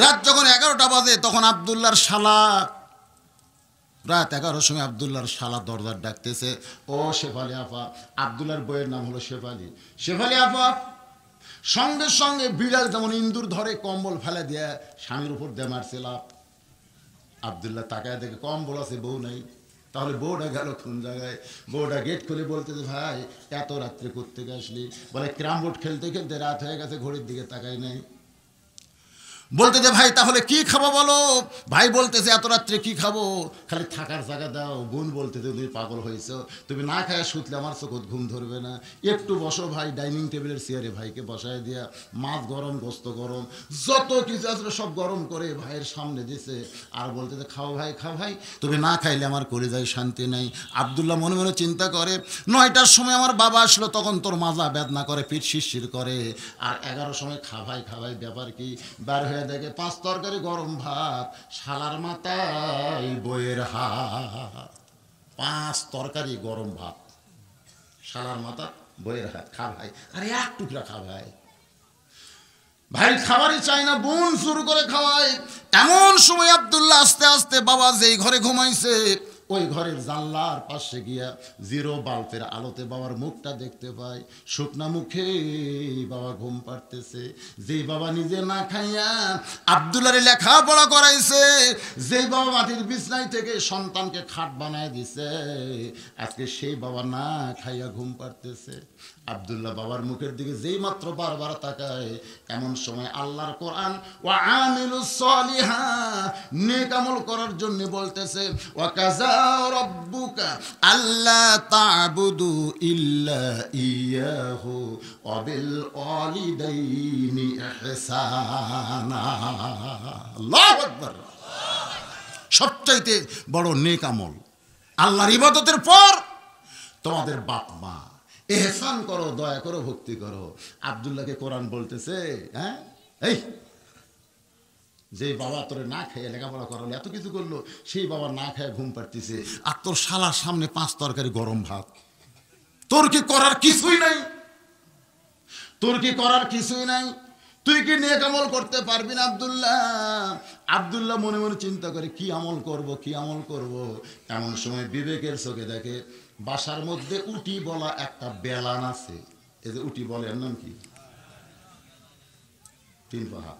রাত যখন 11টা বাজে তখন আব্দুল্লাহর শালা, রাত 11টার সময় আব্দুল্লাহর শালা দরজার ডাকতেছে, ও শেফালি আপা। আব্দুল্লাহর বইয়ের নাম হলো শেফালি। শেফালি আপা সঙ্গে সঙ্গে বিড়াল যেমন ইন্দুর ধরে কম্বল ফেলে দিয়ে স্বামীর উপর দিয়ে মারছিল। আব্দুল্লাহ তাকায় দেখে কম্বল আছে, বউ নাই। তাহলে বউটা গেল কোন জায়গায়? বউটা গেট খুলে বলতেছে ভাই এত রাত্রে করতে আসলি? বলে ক্যারাম বোর্ড খেলতে খেলতে রাত হয়ে গেছে, ঘড়ির দিকে তাকাই নাই। বলতে যে ভাই তাহলে কি খাবো বলো? ভাই বলতেছে এত রাত্রে কি খাবো, খালি থাকার জায়গা দাও। বোন বলতেছে তুমি পাগল হয়েছো, তুমি না খায় শুতলে আমার চোখত ঘুম ধরবে না, একটু বসো ভাই। ডাইনিং টেবিলের চেয়ারে ভাইকে বসায় দিয়া মাছ গরম, গোস্ত গরম, যত কিছু আসলে সব গরম করে ভাইয়ের সামনে দিছে। আর বলতেছে খাও ভাই, খাও ভাই, তুমি না খাইলে আমার কলিজায় শান্তি নাই। আব্দুল্লাহ মনে মনে চিন্তা করে 9টার সময় আমার বাবা আসলো, তখন তোর মাজা বেদনা করে, পিঠ শিরশির করে, আর 11টার সময় খাভাই খাভাই ব্যাপার কি? বার হয়ে দেখে 5 তরকারি গরম ভাত, শালার মাথায় বইয়ের হাত। 5 তরকারি গরম ভাত, শালার মাথা বইয়ের হাত, খা ভাই, আরে এক টুকরা খা ভাই। ভাই খাবারই চাই না, বোন শুরু করে খাওয়ায়। এমন সময় আব্দুল্লাহ আস্তে আস্তে বাবা যেই ঘরে ঘুমাইছে ওই ঘরের জানলার পাশে গিয়া জিরো বাল্বের আলোতে বাবার মুখটা দেখতে পায়। শুকনা মুখে বাবা ঘুম পাড়তেছে। যেই বাবা নিজে না খাইয়া আব্দুল্লাহর লেখাপড়া করাইছে, যেই বাবা মাটির বিছনায় থেকে সন্তানকে খাট বানায় দিছে, আজকে সেই বাবা না খাইয়া ঘুম পাড়তেছে। আব্দুল্লাহ বাবার মুখের দিকে যেই মাত্র বারবার তাকায়, এমন সময় আল্লাহর কোরআন ওয়া আমিলুস সলিহা, নেক আমল করার জন্য বলতেছে, ওয়া কাযা রাব্বুকা আল্লা তা'বুদু ইল্লা ইয়াহু ওয়া বিল ওয়ালিদাইনি ইহসানা। আল্লাহু আকবার। সবচাইতে বড় নেক আমল আল্লাহর ইবাদতের পর তোমাদের বাপ মা, এহসান করো, দয়া করো, ভক্তি করো। আব্দুল্লাহকে কোরআন বলতেছে, হ্যাঁ এই যে বাবা তোরে না খেয়ে লেখাপড়া করালো, এত কিছু করলো, সেই বাবা না খেয়ে ঘুম পাড়তেছে, আর তোর শালার সামনে 5 তরকারি গরম ভাত। তোর কি করার কিছুই নাই? তোর কি করার কিছুই নাই? তুই কি নেক আমল করতে পারবি না আব্দুল্লাহ? আব্দুল্লাহ মনে মনে চিন্তা করে, কি আমল করব, কি আমল করব। এমন সময় বিবেকের চোখে দেখে বাসার মধ্যে উটি বলা একটা বেলান আছে। এই যে উটি বলে, এর নাম কি? 3 পাহা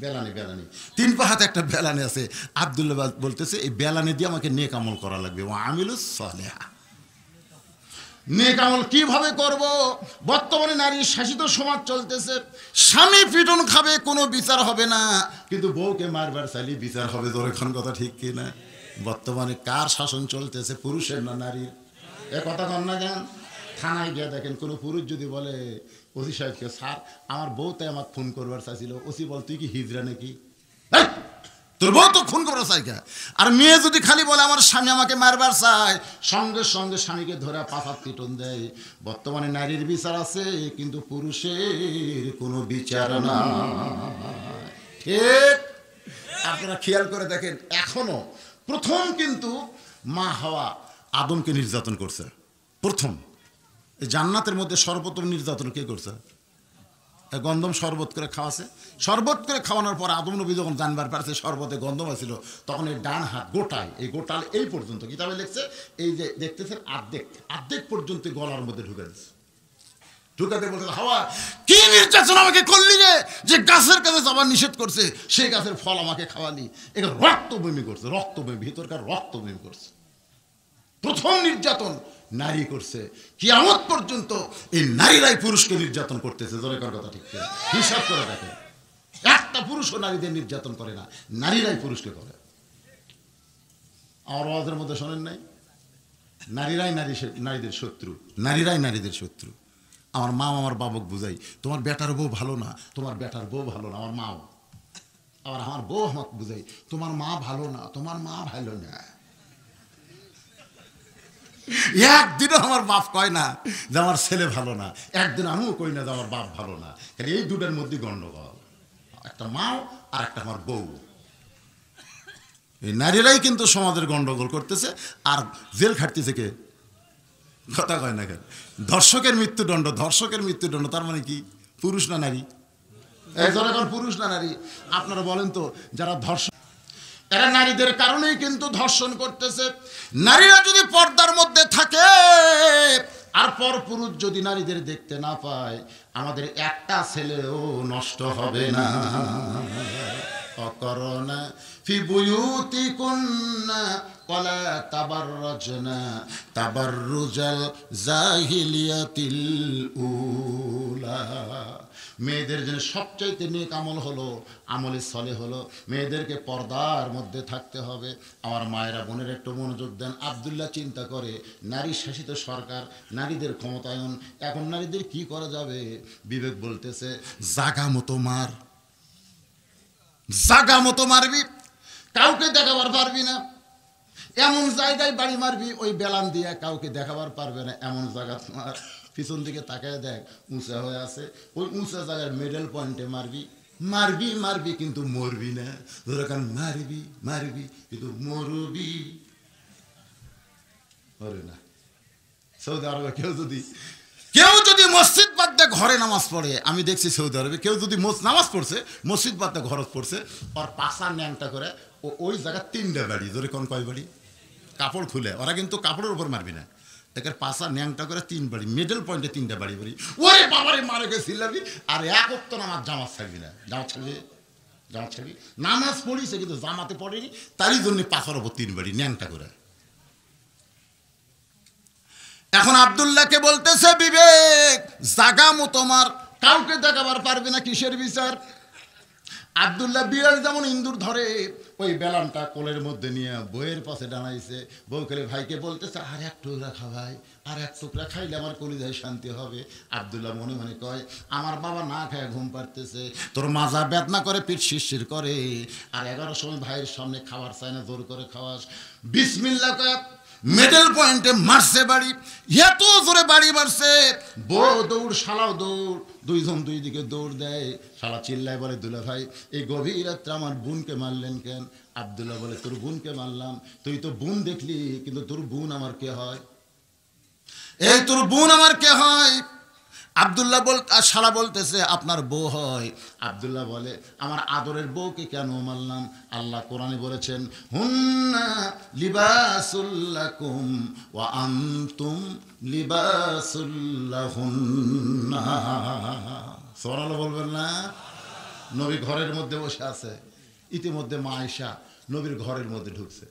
বেলানি। 3 পাহাতে একটা বেলানি আছে। আব্দুল্লাহ বলতেছে, এই বেলানি দিয়ে আমাকে নেক আমল করা লাগবে। ও আমিলুস সলিহা। নেক আমল কিভাবে করব? বর্তমানে নারী শাসিত সমাজ চলতেছে। স্বামী পিটন খাবে, কোনো বিচার হবে না, কিন্তু বউকে মারবার চাইলে বিচার হবে। জোরে খান কথা ঠিক কি না? বর্তমানে কার শাসন চলতেছে, পুরুষের না নারীর? এ কথা কন না কেন? থানায় গিয়ে দেখেন, কোনো পুরুষ যদি বলে ওসি সাহেবকে, স্যার আমার বউ তাই আমাকে ফোন করবার চাইছিল, ওসি বল তুই কি হিজড়া নাকি? তোর বউ তো খুন করবার চাই। আর মেয়ে যদি খালি বলে আমার স্বামী আমাকে মারবার চায়, সঙ্গে সঙ্গে স্বামীকে ধরে 5 হাত পিটন দেয়। বর্তমানে নারীর বিচার আছে, কিন্তু পুরুষের কোনো বিচার না। ঠিক? আপনারা খেয়াল করে দেখেন, এখনো প্রথম কিন্তু মা হাওয়া আদমকে নির্যাতন করছে। প্রথম জান্নাতের মধ্যে সর্বপ্রথম নির্যাতন কে করছে? গন্ধম শরবত করে খাওয়াছে। শরবত করে খাওয়ানোর পর আদম নবী যখন জানবার পারছে শরবতে গন্ধম আছিল, তখন এই ডান হাত গোটায়, এই গোটাল এই পর্যন্ত, কিতাবে লিখছে এই যে দেখতেছেন আর্ধেক পর্যন্ত গলার মধ্যে ঢুকে দিচ্ছে। ঢুকাতে বলছে, হাওয়া কি নির্যাতন আমাকে করলি রে, যে গাছের কাছে যাবার নিষেধ করছে সেই গাছের ফল আমাকে খাওয়ালি। এটা রক্ত বমি করছে, রক্ত বমি, ভিতরকার রক্ত বমি করছে। প্রথম নির্যাতন নারী করছে। কিয়ামত পর্যন্ত এই নারীরাই পুরুষকে নির্যাতন করতেছে। জোরে কর কথা ঠিক? হিসাব করে দেখে, একটা পুরুষও নারীদের নির্যাতন করে না, নারীরাই পুরুষকে করে। আমার আওয়াজের মধ্যে শোনেন নাই? নারীরাই নারীদের শত্রু, নারীরাই নারীদের শত্রু। আমার মা আমার বাবক বুঝাই, তোমার বেটার বউ ভালো না, তোমার বেটার বউ ভালো না। আমার মাও আবার আমার বউ আমাকে বুঝাই, তোমার মা ভালো না, তোমার মা ভালো না। একদিনও আমার বাপ কয় না যে আমার ছেলে ভালো না, একদিন আমিও কই না যে আমার বাপ ভালো না। এই দুটার মধ্যে গন্ডগোল, একটা মাও আর একটা আমার বউ। এই নারীরাই কিন্তু সমাজের গন্ডগোল করতেছে। আর জেল খাটতেছে কে? কথা কয় না কেন? ধর্ষকের মৃত্যুদণ্ড, ধর্ষকের মৃত্যুদণ্ড। তার মানে কি? পুরুষ না নারী? এখন পুরুষ না নারী? আপনারা বলেন তো, যারা ধর্ষক এরা নারীদের কারণেই কিন্তু ধর্ষণ করতেছে। নারীরা যদি পর্দার মধ্যে থাকে আর পর পুরুষ যদি নারীদের দেখতে না পায়, আমাদের একটা ছেলেও নষ্ট হবে না। অকরনা ফি বুয়ুতিকুন্না ওয়ালা তাবাররাজনা তাবাররুজাল জাহিলিয়াতিল উলা। মেয়েদের জন্য সবচাইতে নেক আমল হলো, আমলে সলে হলো, মেয়েদেরকে পর্দার মধ্যে থাকতে হবে। আমার মায়েরা বোনের একটু মনোযোগ দেন। আব্দুল্লাহ চিন্তা করে, নারী শাসিত সরকার, নারীদের ক্ষমতায়ন, এখন নারীদের কি করা যাবে? বিবেক বলতেছে, জাগা মতো মার, জাগা মতো মারবি, কাউকে দেখাবার পারবি না। এমন জায়গায় বাড়ি মারবি, ওই বেলান দিয়ে কাউকে দেখাবার পারবে না, এমন জায়গা মার। পিছন দিকে তাকায় দেখ, উঁচা হয়ে আছে, ওই উঁচা জায়গার মিডল পয়েন্টে মারবি। মারবি মারবি কিন্তু মরবি না। ধরেন মারবি মারবি কিন্তু মরবি মরবি না। সৌদি আরবে কেউ যদি মসজিদ বাদ দিয়ে ঘরে নামাজ পড়ে, আমি দেখছি সৌদি আরবে কেউ যদি নামাজ পড়ছে, মসজিদ বাদ দিয়ে ঘর পড়ছে, ওর পাশা ন্যাংটা করে ওই জায়গায় 3টা বাড়ি। ধরে কোন কয় বাড়ি? কাপড় খুলে, ওরা কিন্তু কাপড়ের উপর মারবি না, একের পাশা ন্যাংটা করে 3 বাড়ি, মিডল পয়েন্টে 3টা বাড়ি বাড়ি, ওরে বাবারে মারে গে ছিলাবি, আর এক অক্ত নামাজ জামাত ছাড়বি না, জামাত ছাড়বি, নামাজ পড়িছে কিন্তু জামাতে পড়েনি, তারই জন্য পাশার ওপর 3 বাড়ি ন্যাংটা করে। এখন আব্দুল্লাহকে বলতেছে, বিবেক জাগামো তোমার, কাউকে দেখাবার পারবে না, কিসের বিচার? আব্দুল্লাহ বিড়াল যেমন ইন্দুর ধরে, ওই বেলানটা কোলের মধ্যে নিয়ে বইয়ের পাশে ডানাইছে। বউ খেলে ভাইকে বলতেছে, আর এক টুকরা খাওয়াই, আর এক টুকরা খাইলে আমার কলিজায় শান্তি হবে। আব্দুল্লাহ মনে মনে কয়, আমার বাবা না খায় ঘুম পাড়তেছে, তোর মাজা বেদনা করে, পিঠ শিরশির করে, আর 11 সময় ভাইয়ের সামনে খাবার চায় না, জোর করে খাওয়াস। বিসমিল্লাহ কয় মিডল পয়েন্টে মারছে বাড়ি, এত জোরে বাড়ি মারছে, বউ দৌড়, শালাও দৌড়, দুইজন দুই দিকে দৌড় দেয়। শালা চিল্লায় বলে, দুলা ভাই এই গভীর রাত্রে আমার বোনকে মারলেন কেন? আব্দুল্লাহ বলে, তোর বোনকে মারলাম, তুই তো বোন দেখলি, কিন্তু তোর বোন আমার কে হয়? এই তোর বোন আমার কে হয়? আব্দুল্লাহ আর শালা বলতেছে, আপনার বউ হয়। আব্দুল্লাহ বলে, আমার আদরের বউকে কেন মারলাম? আল্লাহ কোরআনে বলেছেন, হুন্না লিবাসুল লাকুম ওয়া আনতুম লিবাসুল লাহুন্না। সুবহানাল্লাহ বলবেন না? নবী ঘরের মধ্যে বসে আছে, ইতিমধ্যে মা আয়েশা নবীর ঘরের মধ্যে ঢুকছে।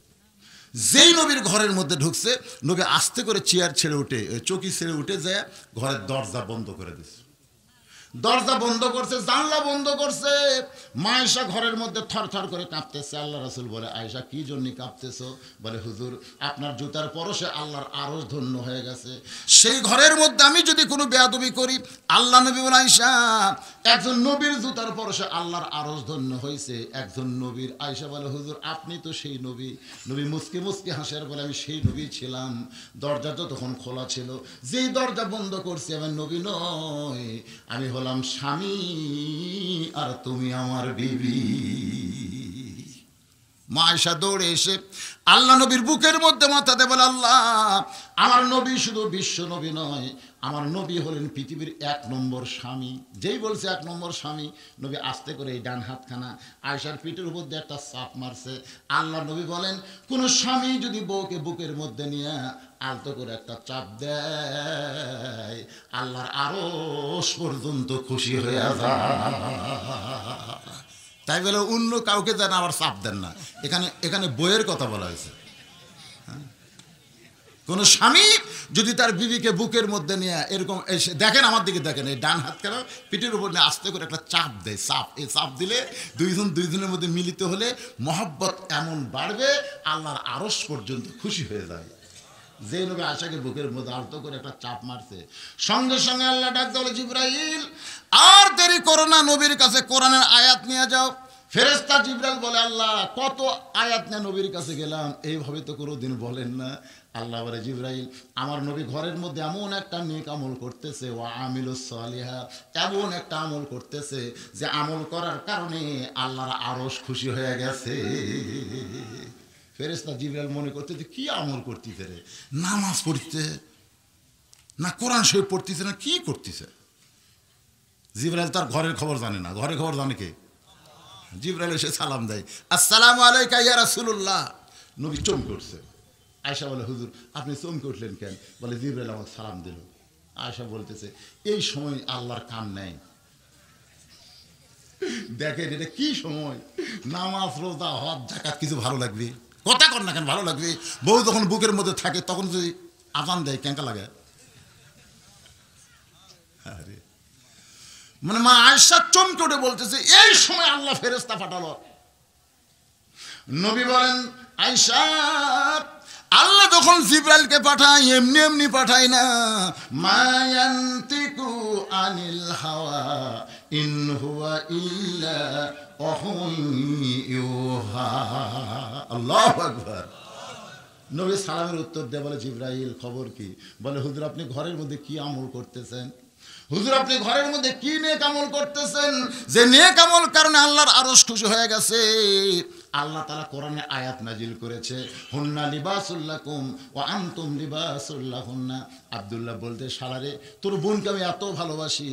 যেই নবীর ঘরের মধ্যে ঢুকছে, নবী আস্তে করে চেয়ার ছেড়ে উঠে, চৌকি ছেড়ে উঠে যায়, ঘরের দরজা বন্ধ করে দিচ্ছে। দরজা বন্ধ করছে, জানলা বন্ধ করছে। মা আয়েশা ঘরের মধ্যে থরথর করে কাঁপতেছে। আল্লাহ রাসূল বলে, আয়েশা কি জন্য কাঁপতেছো? বলে, হুজুর আপনার জুতার পরশে আল্লাহর আরশ ধন্য হয়ে গেছে, সেই ঘরের মধ্যে আমি যদি কোনো বেয়াদবি করি, আল্লাহ নবী বলে, আয়েশা একজন নবীর জুতার পরশে আল্লাহর আরশ ধন্য হয়েছে, একজন নবীর। আয়েশা বলে, হুজুর আপনি তো সেই নবী। নবী মুচকি মুচকি হাসের বলে, আমি সেই নবী ছিলাম, দরজা তো তখন খোলা ছিল, যেই দরজা বন্ধ করছি আমি নবী নয়, আমি হলাম স্বামী, আর তুমি আমার বিবি। মা আয়েশা দৌড়ে এসে আল্লাহ নবীর বুকের মধ্যে মাথা দিয়ে বলে, আল্লাহ আমার নবী শুধু বিশ্ব নবী নয়, আমার নবী হলেন পৃথিবীর 1 নম্বর স্বামী। যেই বলছে 1 নম্বর স্বামী, নবী আস্তে করে এই ডান হাতখানা আয়েশার পিঠের উপর দিয়ে একটা চাপ মারছে। আল্লাহ নবী বলেন, কোন স্বামী যদি বউকে বুকের মধ্যে নিয়ে আলতো করে একটা চাপ দেয়, আল্লাহর আরশ পর্যন্ত খুশি হয়ে যায়। তাই বলে অন্য কাউকে যেন আবার চাপ দেন না, এখানে বইয়ের কথা বলা হয়েছে। কোন স্বামী যদি তার বিবিকে বুকের মধ্যে নিয়ে এরকম এসে, দেখেন আমার দিকে দেখেন, এই ডান হাত কেন পিঠের উপর নিয়ে আস্তে করে একটা চাপ দেয়, চাপ, এই চাপ দিলে দুইজনের মধ্যে মিলিত হলে মহব্বত এমন বাড়বে, আল্লাহর আরশ পর্যন্ত খুশি হয়ে যায়। যে নবী আয়েশাকে বুকের মধ্যে আলতো করে একটা চাপ মারছে, সঙ্গে সঙ্গে আল্লাহ ডাক বলে, জিবরাইল আর দেরি করো না, নবীর কাছে কোরআনের আয়াত নিয়ে যাও। ফেরেশতা জিবরাইল বলে, আল্লাহ কত আয়াত নিয়ে নবীর কাছে গেলাম, এইভাবে তো কোনোদিন বলেন না। আল্লাহ বলে, জিবরাইল আমার নবী ঘরের মধ্যে এমন একটা নেক আমল করতেছে, ওয়া আমিলুস সালিহা, এমন একটা আমল করতেছে যে আমল করার কারণে আল্লাহর আরশ খুশি হয়ে গেছে। ফেরেশতা জিবরাইল মনে করতে যে কি আমল করতেছে রে, নামাজ পড়তে না, কোরআন শরীফ পড়তেছে না, কি করতেছে? জিবরাইল তার ঘরের খবর জানে না, ঘরের খবর জানে কে? জিবরাইল এসে সালাম দেয়, আসসালামু আলাইকা ইয়া রাসূলুল্লাহ। নবী চমকে উঠছে। আয়েশা বলে, হুজুর আপনি চমকে উঠলেন কেন? বলে, জিবরাইল আমাকে সালাম দিল। আয়েশা বলতেছে, এই সময় আল্লাহর কাম নেই। দেখেন এটা কি সময়, নামাজ রোজা হজ যাকাত কিছু ভালো লাগবে? কথা কর না কেন, ভালো লাগবে? বউ যখন বুকের মধ্যে থাকে তখন যদি আজান দেয় কেঙ্কা লাগে? আরে মানে মা আয়েশা চমকে উঠে বলতেছে, এই সময় আল্লাহ ফেরেশতা পাঠালো। নবী বলেন, আয়েশা আল্লাহ যখন জিবরাইলকে পাঠায় এমনি এমনি পাঠায় না, মা ইয়ান্তিকু আনিল হাওয়া ইন হুয়া ইল্লা ওয়াহুন ইউহা। আল্লাহু আকবার। নবী সালামের উত্তর দিয়ে বলে, জিবরাইল খবর কি? বলে, হুজুর আপনি ঘরের মধ্যে কি আমল করতেছেন? হুজুর আপনি ঘরের মধ্যে কি নেক আমল করতেছেন যে নেক আমল কারণে আল্লাহর আরশ খুশি হয়ে গেছে? আল্লাহ তাআলা কোরআনে আয়াত নাজিল করেছে, হুন্না লিবাসুল লাকুম ওয়া আনতুম লিবাসুল লাহুন্না। আব্দুল্লাহ বলতে, শালারে তোর বোনকে আমি এত ভালোবাসি,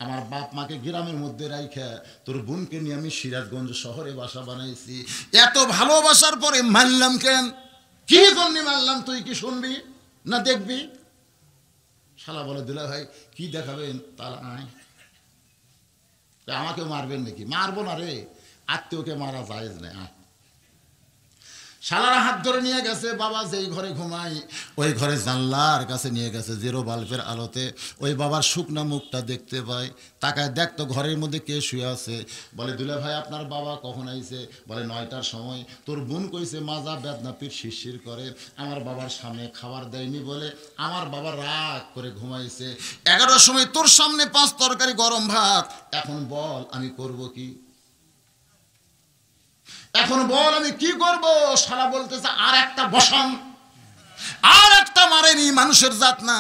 আমার বাপ মাকে গ্রামের মধ্যে রাইখা তোর বোনকে নিয়ে আমি সিরাজগঞ্জ শহরে বাসা বানাইছি, এত ভালোবাসার পরে মানলাম কেন? কি জন্য মারলাম তুই কি শুনবি না দেখবি? শালা বলে দুলা ভাই কি দেখাবেন? তার আয় আমাকে মারবেন নাকি? মারবো না রে, আত্মীয়কে মারা জায়েজ না। শালারা হাত ধরে নিয়ে গেছে, বাবা যেই ঘরে ঘুমাই ওই ঘরে জানলার কাছে নিয়ে গেছে, জিরো বাল্বের আলোতে ওই বাবার শুকনা মুখটা দেখতে পাই। তাকায় দেখতো ঘরের মধ্যে কে শুয়ে আছে। বলে দুলা ভাই আপনার বাবা কখন আইছে? বলে 9টার সময়। তোর বোন কইছে মাজা বেদনা পিঠ শিরশির করে, আমার বাবার সামনে খাবার দেয়নি বলে আমার বাবা রাগ করে ঘুমাইছে। 11টার সময় তোর সামনে 5 তরকারি গরম ভাত, এখন বল আমি করব কি? এখন বল আমি কি করব? শালা বলতেছে আর একটা বসান, আর একটা মারেনি, মানুষের জাত না।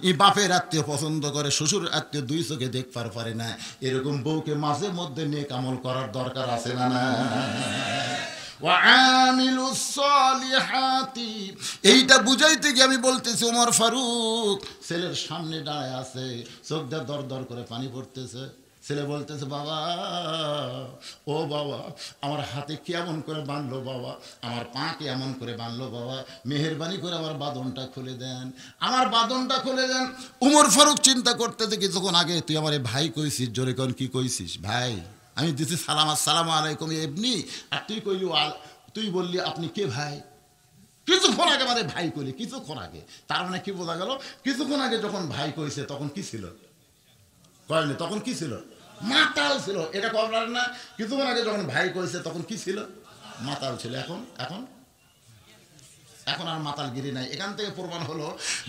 এই বাপের আত্মীয় পছন্দ করে, শ্বশুর আত্মীয় 2 চোখে দেখবার পারে না। এরকম বউকে মাঝে মধ্যে নেক আমল করার দরকার আছে না? না ওয়াআমিলুস সালিহাতি, এইটা বুঝাইতে গিয়ে আমি বলতেছি ওমর ফারুক ছেলের সামনে দাঁড়ায় আছে, চোখ দিয়ে দর দর করে পানি পড়তেছে। ছেলে বলতেছে বাবা, ও বাবা আমার হাতে কেমন করে বাঁধলো বাবা, আমার পাকে এমন করে বাঁধলো বাবা, মেহেরবানি করে আমার বাঁধনটা খুলে দেন, আমার বাঁধনটা খুলে দেন। উমর ফারুক চিন্তা করতেছে কিছুক্ষণ আগে তুই আমার ভাই কইছিস, জোরে কোন কি কইছিস? ভাই আমি দিছি সালাম, আসসালামু আলাইকুম এমনি, আর তুই কইলি তুই বললি আপনি কে ভাই? কিছুক্ষণ আগে আমাদের ভাই কইলি, কিছুক্ষণ আগে। তার মানে কি বোঝা গেল? কিছুক্ষণ আগে যখন ভাই কইছে তখন কি ছিল? কয়নি, তখন কি ছিল? মাতাল ছিল। এটা কবলার না? কিছুক্ষণ আগে যখন ভাই কইছে তখন কি ছিল? মাতাল ছিল। এখন এখন এখন আর মাতালগিরি নাই। এখান থেকে প্রমাণ হলো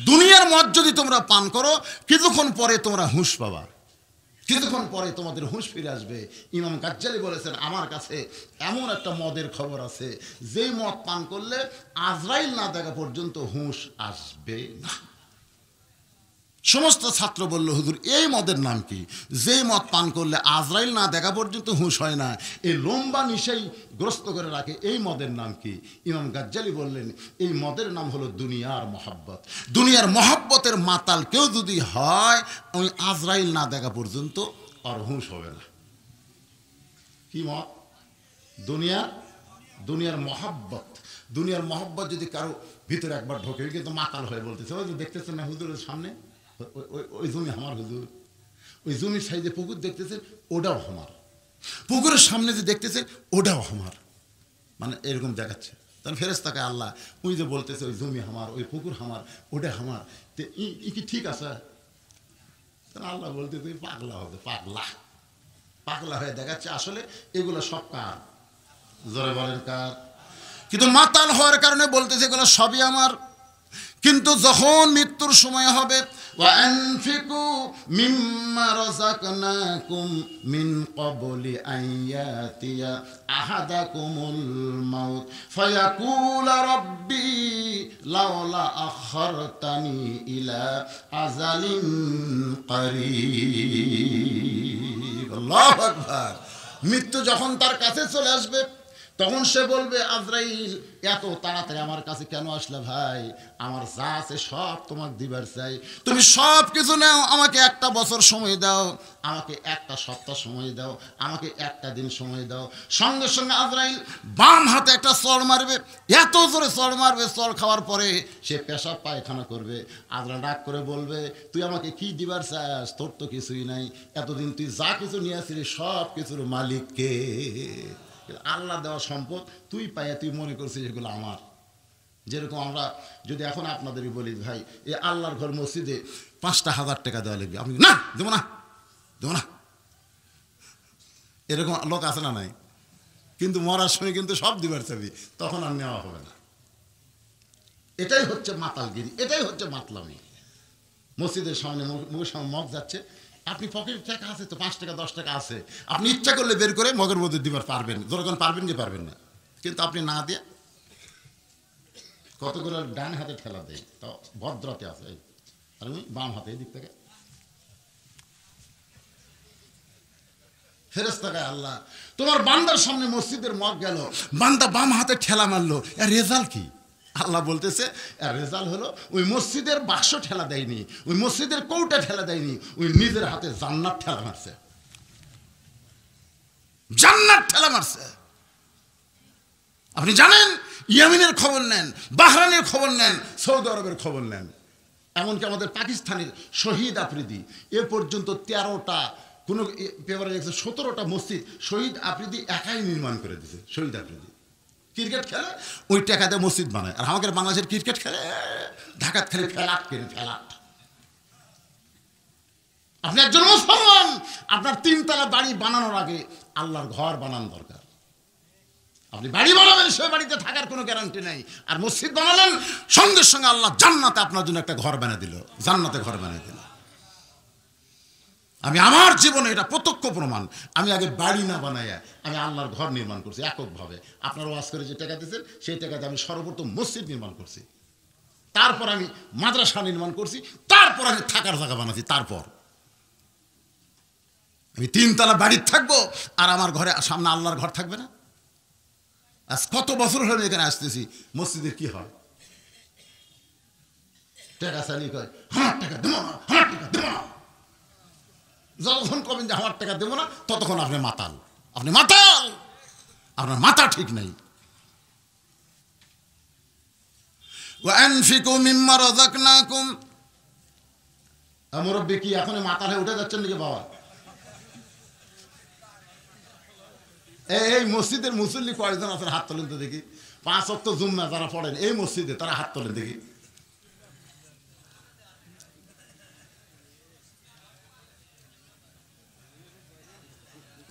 দুনিয়ার মদ যদি তোমরা পান করো কিছুক্ষণ পরে তোমরা হুঁশ পাবা, কিছুক্ষণ পরে তোমাদের হুঁশ ফিরে আসবে। ইমাম গাজ্জালি বলেছেন আমার কাছে এমন একটা মদের খবর আছে, যেই মদ পান করলে আজরাইল না দেখা পর্যন্ত হুঁশ আসবে না। সমস্ত ছাত্র বলল হুজুর এই মদের নাম কি? যেই মদ পান করলে আজরাইল না দেখা পর্যন্ত হুঁশ হয় না, এই লম্বা নিশাই গ্রস্ত করে রাখে, এই মদের নাম কি? ইমাম গাজ্জালি বললেন এই মদের নাম হলো দুনিয়ার মহাব্বত। দুনিয়ার মহাব্বতের মাতাল কেউ যদি হয় ওই আজরাইল না দেখা পর্যন্ত আর হুঁশ হবে না। কি মত? দুনিয়ার মহাব্বত। দুনিয়ার মহাব্বত যদি কারো ভিতরে একবার ঢোকে কিন্তু মাতাল হয়ে বলতেছে, ওই যে দেখতেছেন না হুজুরের সামনে ওই জমি আমার, হুজুর ওই জমির সাইডে পুকুর দেখতেছেন ওটাও আমার, পুকুরের সামনে যে দেখতেছেন ওটাও আমার, মানে এরকম দেখাচ্ছে। তখন ফেরেশতাকে আল্লাহ ওই যে বলতেছে ওই জমি আমার, ওই পুকুর আমার, ওটা আমার, তো কি ঠিক আছে? তখন আল্লাহ বলতেছে পাগলা হবে, পাগলা হয়ে দেখাচ্ছে আসলে এগুলো সব কার? জোরে বলেন কার? কিন্তু মাতাল হওয়ার কারণে বলতেছে এগুলো সবই আমার। কিন্তু যখন মৃত্যুর সময় হবে ওয়ানফিকু মিম্মা রাযাকনাকুম মিন ক্বাবলি আইয়াতিয়া আহাদাকুমুল মাউত ফায়াকুল রাব্বি লাওলা আখারতানি ইলা আজালিন করিব। আল্লাহু আকবার। মৃত্যু যখন তার কাছে চলে আসবে তখন সে বলবে আজরাইল এত তাড়াতাড়ি আমার কাছে কেন আসলে ভাই? আমার যা আছে সব তোমাকে দিবার চাই, তুমি সব কিছু নাও, আমাকে 1টা বছর সময় দাও, আমাকে 1টা সপ্তাহ সময় দাও, আমাকে 1টা দিন সময় দাও। সঙ্গে সঙ্গে আজরাইল বাম হাতে একটা চড় মারবে, এত জোরে চড় মারবে, চড় খাওয়ার পরে সে পেশাব পায়খানা করবে। আজরাইল রাগ করে বলবে তুই আমাকে কি দিবার চাস? তোর তো কিছুই নাই, এতদিন তুই যা কিছু নিয়ে আসছিলি সব কিছুর মালিক কে? আল্লাহ দেওয়া সম্পদ তুই পাইয়া তুই মনে করছিস এগুলো আমার। যেরকম আমরা যদি এখন আপনাদেরই বলি ভাই এই আল্লাহর ঘর মসজিদে 5,000 টাকা দেওয়া লাগবে, আপনি না দেবো না, এরকম লোক আছে না নাই? কিন্তু মরার সময় কিন্তু সব দিবার চাবি, তখন আর নেওয়া হবে না। এটাই হচ্ছে মাতালগিরি, এটাই হচ্ছে মাতলামি। মসজিদের সামনে মুখের সামনে মগ যাচ্ছে, আপনি পকেটে টাকা আছে তো 5 টাকা 10 টাকা আছে, আপনি ইচ্ছা করলে বের করে মগের মধ্যে দিবার পারবেন, যখন পারবেন কি পারবেন না, কিন্তু আপনি না দিয়ে কতগুলো ডান হাতে ঠেলা দেয়, তো ভদ্রতে আছে, আর আমি বাম হাতে এদিক থেকে ফেরেশতাকে আল্লাহ তোমার বান্দার সামনে মসজিদের মগ গেল, বান্দা বাম হাতে ঠেলা মারলো, এর রেজাল্ট কি? আল্লাহ বলতেছে এর রেজাল্ট হলো ওই মসজিদের বাক্স ঠেলা দেয়নি, ওই মসজিদের কৌটা ঠেলা দেয়নি, ওই নিজের হাতে জান্নাত ঠেলা মারছে, জান্নাত ঠেলা মারছে। আপনি জানেন ইয়েমেনের খবর নেন, বাহরাইনের খবর নেন, সৌদি আরবের খবর নেন, এমনকি আমাদের পাকিস্তানের শহীদ আফ্রিদি এ পর্যন্ত 13টা, কোনো পেপারে দেখছে 17টা মসজিদ শহীদ আফ্রিদি একাই নির্মাণ করে দিয়েছে। শহীদ আফ্রিদি ক্রিকেট খেলে, ওই টাকাতে মসজিদ বানায়। আর আমাদের বাংলাদেশের ক্রিকেট খেলে, ঢাকাত খেলে ফেলাট কেন, ফেলাট। আপনি একজন মুসলমান, আপনার 3 তলা বাড়ি বানানোর আগে আল্লাহর ঘর বানানো দরকার। আপনি বাড়ি বানাবেন, সে বাড়িতে থাকার কোনো গ্যারান্টি নেই। আর মসজিদ বানালেন, সঙ্গে সঙ্গে আল্লাহ জান্নাতে আপনার জন্য একটা ঘর বানিয়ে দিল, জান্নাতে ঘর বানিয়ে দিল। আমি আমার জীবনে এটা প্রত্যক্ষ প্রমাণ। আমি আগে বাড়ি না বানাইয়া আমি আল্লাহর ঘর নির্মাণ করছি এককভাবে। আপনারা ওয়াজ করে যে টাকা দিয়েছেন, সেই টাকাতে আমি সর্বপ্রথম মসজিদ নির্মাণ করছি, তারপর আমি মাদ্রাসা নির্মাণ করছি, তারপর আমি থাকার জায়গা বানাচ্ছি। তারপর আমি 3 তলা বাড়ির থাকবো, আর আমার ঘরে সামনে আল্লাহর ঘর থাকবে না? আজ কত বছর হলে এখানে আসতেছি, মসজিদের কি হয়? টাকা চালিয়ে কয় আমার টাকা দেবো না, আমার টাকা দেবো না। যতক্ষণ কবেন যে আমার টাকা দেবো না, ততক্ষণ আপনি মাতাল, আপনি মাতাল, আপনার মাথা ঠিক নেই। ওয়ানফিকু মিম্মা রাযাকনাকুম। মুরব্বি কি এখন মাতাল হয়ে উঠে যাচ্ছেন নাকি বাবা? এই মসজিদের মুসল্লি কয়জন আছেন হাত তোলেন তো দেখি। 5 ওয়াক্ত জুম্মা যারা পড়েন এই মসজিদে, তারা হাত তোলেন দেখি।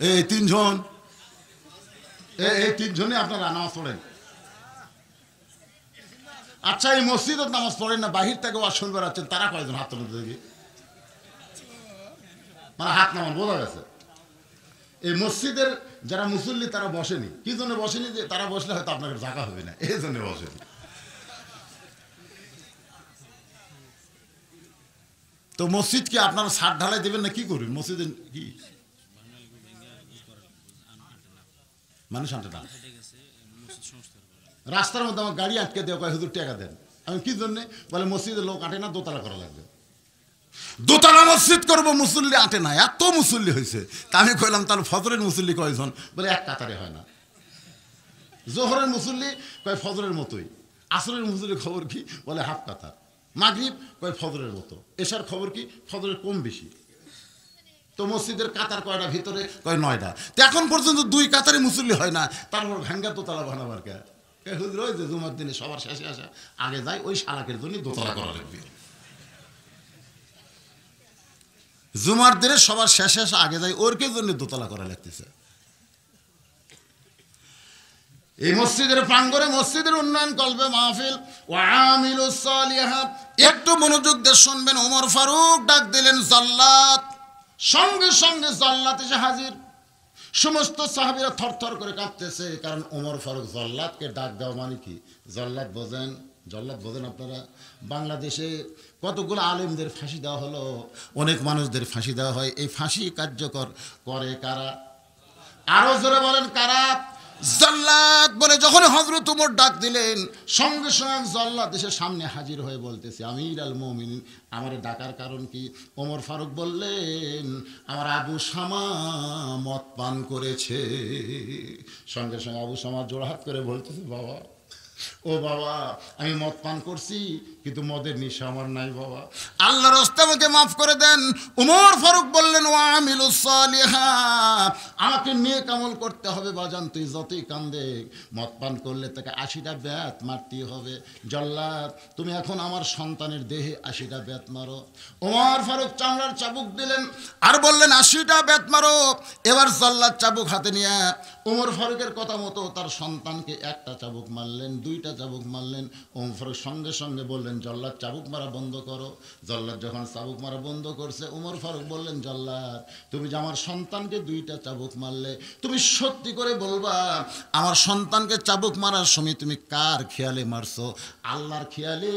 এই 3 জন, এই 3 জনে আপনারা নামাজ পড়েন। আচ্ছা, এই মসজিদে নামাজ পড়েন না, বাহির থেকে ওয়াজ শুনবার আছেন, তারা কয়জন হাত তোলেন দেখি। মানে হাত নামান, বোঝা গেছে। এই মসজিদের যারা মুসল্লি তারা বসেনি, কি জন্য বসেনি? যে তারা বসলে হয়তো আপনাকে জায়গা হবে না, এই জন্য বসেনি। তো মসজিদ কি আপনারা ছাদ ঢালাই দেবেন না কি করবেন? মসজিদে কি মানুষ আনতে না, রাস্তার মধ্যে আমার গাড়ি আটকে দেওয়া, কয় হুজুর টাকা দেন। আমি কি জন্যে? বলে মসজিদে লোক আটে না, দোতলা করা লাগবে। দোতলা মসজিদ করবো, মুসল্লি আটে না, এত মুসল্লি হয়েছে। তা আমি কইলাম তাহলে ফজরের মুসল্লি কয়জন? বলে এক কাতারে হয় না। জোহরের মুসল্লি কয় ফজরের মতোই। আসরের মুসল্লি খবর কি? বলে হাফ কাতার। মাগরিব কয় ফজরের মতো। এশার খবর কি? ফজরের কম বেশি। তো মসজিদের কাতার কয়টা ভিতরে? কয় 9টা। তো এখন পর্যন্ত 2 কাতারে মুসল্লি হয় না, তারপর ভাঙ্গা দোতলা বানাবার কে? হুজুর ওই যে জুমার দিনে সবার শেষে আসা আগে যায়, ওই শালাকের জন্য দোতলা করা লাগবে। জুমার দিনে সবার শেষে আসা আগে যায়, ওর কে জন্য দোতলা করা লাগতেছে। এই মসজিদের প্রাঙ্গণে মসজিদের উন্নয়ন করবে মাহফিল। ওয়ামিলুস সালিহাত। একটু মনোযোগ দিয়ে শুনবেন। ওমর ফারুক ডাক দিলেন জাল্লাত, সঙ্গে সঙ্গে জাল্লাত এসে হাজির। সমস্ত সাহাবীরা থরথর করে কাঁপতেছে, কারণ ওমর ফারুক জল্লাদকে ডাক দেওয়া মানে কি? জল্লাদ বোঝেন? জল্লাদ বোঝেন আপনারা? বাংলাদেশে কতগুলো আলেমদের ফাঁসি দেওয়া হলো, অনেক মানুষদের ফাঁসি দেওয়া হয়। এই ফাঁসি কার্যকর করে কারা? আরো জোরে বলেন কারা? জল্লাদ বলে যখন হযরত ওমর ডাক দিলেন, সঙ্গে সঙ্গে জল্লাদ এসে সামনে হাজির হয়ে বলতেছে, আমির আল মুমিনিন, আমার ডাকার কারণ কি? ওমর ফারুক বললেন, আমার আবু শামা মদ পান করেছে। সঙ্গে সঙ্গে আবু শামা জোড়হাত করে বলতেছে, বাবা, ও বাবা, আমি মদ পান করছি, কিন্তু মদের নেশা আমার নাই বাবা, আল্লাহর রাস্তায় আমাকে মাফ করে দেন। ওমর ফারুক বললেন, ওয়ামিলুস সালিহাত, আমাকে নেক আমল করতে হবে। বাজান তুই যতই কান্দে, মদ পান করলে তাকে 80টা বেত মারতেই হবে। জল্লাদ, তুমি এখন আমার সন্তানের দেহে 80টা বেত মারো। ওমর ফারুক চামড়ার চাবুক দিলেন আর বললেন, 80টা বেত মারো। এবার জল্লাদ চাবুক হাতে নিয়ে ওমর ফারুকের কথা মতো তার সন্তানকে 1টা চাবুক মারলেন, 2টা চাবুক মারলেন। ওমর ফারুক সঙ্গে সঙ্গে বললেন, জল্লাদ চাবুক মারা বন্ধ করো। জল্লাদ যখন চাবুক মারা বন্ধ করছে, ওমর ফারুক বললেন, জল্লাদ, তুমি যে আমার সন্তানকে 2টা চাবুক মারলে, তুমি সত্যি করে বলবা, আমার সন্তানকে চাবুক মারার সময় তুমি কার খেয়ালে মারছো? আল্লাহর খেয়ালে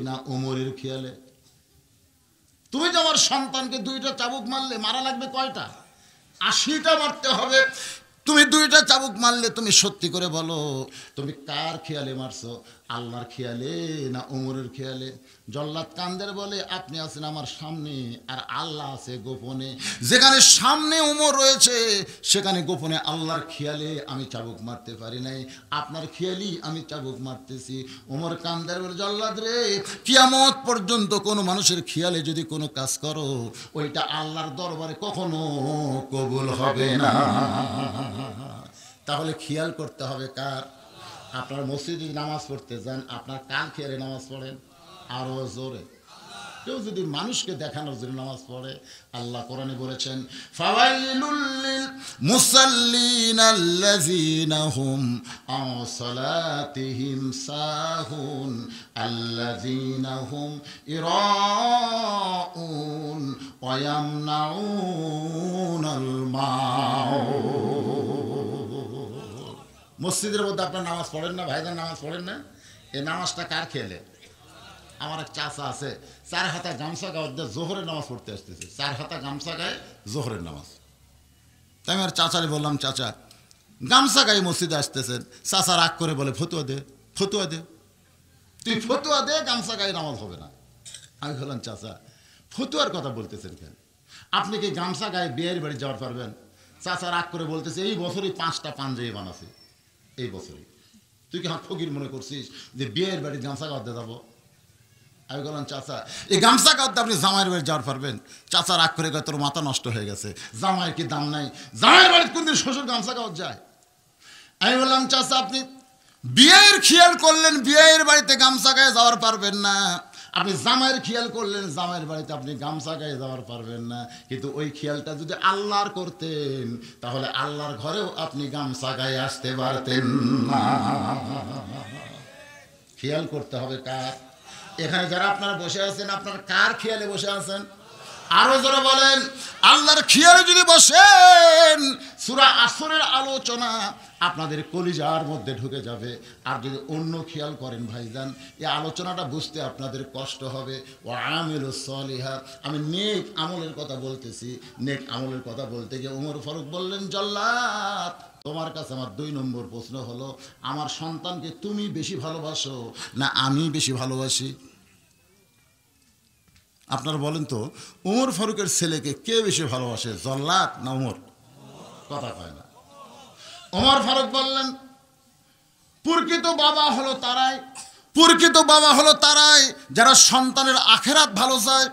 না ওমরের খেয়ালে? তুমি যে আমার সন্তানকে 2টা চাবুক মারলে, মারা লাগবে কয়টা? 80টা মারতে হবে। তুমি 2টা চাবুক মারলে তুমি সত্যি করে বলো, তুমি কার খেয়ালে মারছো? আল্লাহর খেয়ালে না ওমরের খেয়ালে? জল্লাদ কান্দের বলে, আপনি আছেন আমার সামনে আর আল্লাহ আছে গোপনে। যেখানে সামনে ওমর রয়েছে সেখানে গোপনে আল্লাহর খেয়ালে আমি চাবুক মারতে পারি নাই, আপনার খেয়ালই আমি চাবুক মারতেছি। ওমর কান্দের বলে, জল্লাদ রে, কিয়ামত পর্যন্ত কোনো মানুষের খেয়ালে যদি কোনো কাজ করো ওইটা আল্লাহর দরবারে কখনো কবুল হবে না। তাহলে খেয়াল করতে হবে কার? আপনার মসজিদে নামাজ পড়তে যান, আপনার কার খেয়ালে নামাজ পড়েন? আরো জোরে। কেউ যদি মানুষকে দেখানোর জন্য নামাজ পড়ে, আল্লাহ কোরআনে বলেছেন, ফাওয়াইলুল লিল মুসাল্লিন আল্লাযীনা হুম আন সালাতিহিম সাহুন আল্লাযীনা হুম ইরাউন ওয়া ইয়ামনাউনাল মাউন। মসজিদের মধ্যে আপনার নামাজ পড়েন না ভাইজান? নামাজ পড়েন না? এই নামাজটা কার খেয়ালে? আমার এক চাচা আছে, 4 হাতা গামছা গায়ে জোহরের নামাজ পড়তে আসতেছে, 4 হাতা গামছা গায়ে জোহরের নামাজ। তাই আমি আর চাচারে বললাম, চাচা গামছা গায়ে মসজিদে আসতেছেন। চাচা রাগ করে বলে, ফতুয়া দে, ফতুয়া দে, তুই ফতুয়া দে, গামছা গায়ে নামাজ হবে না। আমি বললাম, চাচা ফতুয়ার কথা বলতেছেন কেন? আপনি কি গামছা গায়ে বিয়ের বাড়ি যাওয়ার পারবেন? চাচা রাগ করে বলতেছে, এই বছরই 5টা পাঞ্জাবি বানাছে, এই বছরই। তুই কি আমার ফকির মনে করছিস যে বিয়ের বাড়ি গামছা গাওয়াতে যাবো? আমি বললাম, চাচা এই গামছা গাওয়াতে আপনি জামাইয়ের বাড়ি যাওয়ার পারবেন? চাচা রাগ করে তোর মাথা নষ্ট হয়ে গেছে, জামাইয়ের কি দাম নাই? জামাইয়ের বাড়িতে কোনদিন শ্বশুর গামছা গাওয়া যায়? আমি বললাম, চাচা আপনি বিয়ের খেয়াল করলেন, বিয়ের বাড়িতে গামছা গায়ে যাওয়ার পারবেন না। আপনি জামাইয়ের খেয়াল করলেন, জামাইয়ের বাড়িতে আপনি গামছা গায়ে যাওয়ার পারবেন না। কিন্তু ওই খেয়ালটা যদি আল্লাহর করতেন তাহলে আল্লাহর ঘরেও আপনি গামছা গায়ে আসতে পারতেন না। খেয়াল করতে হবে কার? এখানে যারা আপনারা বসে আছেন, আপনার কার খেয়ালে বসে আছেন? আরো যারা বলেন, আল্লাহর খেয়ালে যদি বসেন, সূরা আসরের আলোচনা আপনাদের কলিজার মধ্যে ঢুকে যাবে। আর যদি অন্য খেয়াল করেন ভাইজান, এই আলোচনাটা বুঝতে আপনাদের কষ্ট হবে। ওয়া আমিলুস সলিহাত, আমি নেক আমলের কথা বলতেছি। নেক আমলের কথা বলতে গিয়ে ওমর ফারুক বললেন, জল্লাদ তোমার কাছে আমার 2 নম্বর প্রশ্ন হলো, আমার সন্তানকে তুমি বেশি ভালোবাসো না আমি বেশি ভালোবাসি? আপনারা বলেন তো, ওমর ফারুকের ছেলেকে কে বেশি ভালোবাসে, জল্লাদ না ওমর? কথা কয় না। ওমর ফারুক বললেন, প্রকৃত বাবা হলো তারাই, প্রকৃত বাবা হলো তারাই যারা সন্তানের আখিরাত ভালো চায়।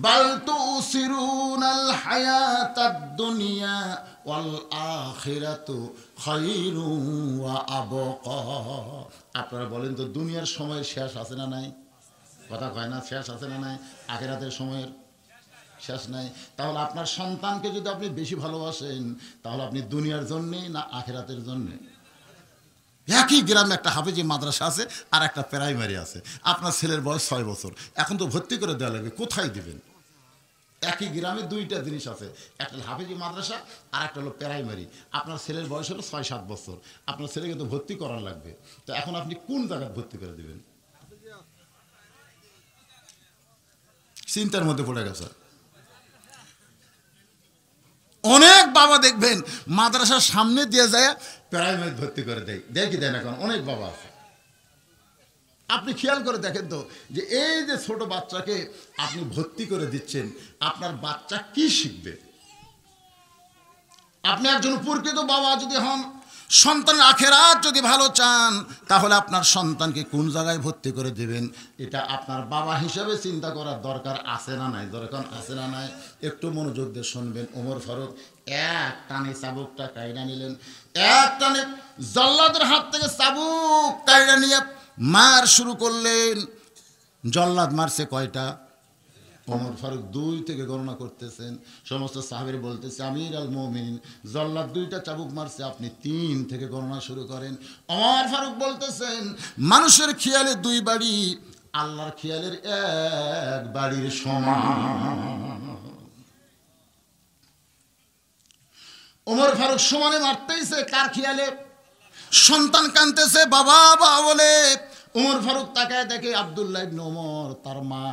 বাল তুসিরুনাল হায়াতাদ দুনিয়া ওয়াল আখিরাতু খায়রুন ওয়া আবকা। আপনারা বলেন তো, দুনিয়ার সময়ের শেষ আছে না নাই? কথা কয় না, শেষ আছে না নাই? আখিরাতের সময়ের শেষ নাই। তাহলে আপনার সন্তানকে যদি আপনি বেশি ভালোবাসেন তাহলে আপনি দুনিয়ার জন্যে না আখিরাতের জন্যে? একই গ্রামে একটা হাফেজি মাদ্রাসা আছে আর একটা প্রাইমারি আছে। আপনার ছেলের বয়স 6 বছর, এখন তো ভর্তি করে দেওয়া লাগবে, কোথায় দিবেন? একই গ্রামে 2টা জিনিস আছে, একটা হাফেজি মাদ্রাসা আর একটা হলো প্রাইমারি। আপনার ছেলের বয়স হলো 6-7 বছর, আপনার ছেলেকে তো ভর্তি করার লাগবে। তো এখন আপনি কোন জায়গায় ভর্তি করে দিবেন? চিন্তার মধ্যে পড়ে গেছে। অনেক বাবা দেখবেন মাদ্রাসার সামনে দিয়ে যায় প্রাইমারি ভর্তি করে দেয়, দেখি দেয় না, কারণ অনেক বাবা আছে। আপনি খেয়াল করে দেখেন তো, যে এই যে ছোট বাচ্চাকে আপনি ভর্তি করে দিচ্ছেন, আপনার বাচ্চা কি শিখবে? আপনি একজন প্রকৃত বাবা যদি হন, সন্তানের আখিরাত যদি ভালো চান, তাহলে আপনার সন্তানকে কোন জায়গায় ভর্তি করে দেবেন এটা আপনার বাবা হিসাবে চিন্তা করার দরকার আছে না নাই? দরকার আছে না নাই? একটু মনোযোগ দিয়ে শুনবেন। ওমর ফারুক এক টানে চাবুকটা কাইড়া নিলেন, এক টানে জল্লাদের হাত থেকে চাবুক কাইড়া নিয়ে মার শুরু করলেন। জল্লাদ মারছে কয়টা? ওমর ফারুক 2 থেকে গণনা করতেছেন। সমস্ত সাহাবীরা বলতেছে, আমির আল মুমিনিন জল্লাদ 2টা চাবুক মারছে, আপনি 3 থেকে গণনা শুরু করেন। ওমর ফারুক বলতেছেন, মানুষের খেয়ালে 2 বাড়ি, আল্লাহর খেয়ালের 1 বাড়ির সমান। ওমর ফারুক সমানে মারতেইছে কার খেয়ালে? সন্তান কাঁদতেছে বাবা বাবা বলে। ওমর ফারুক তাকায় দেখে আব্দুল্লাহ ইবনে ওমর, তার মা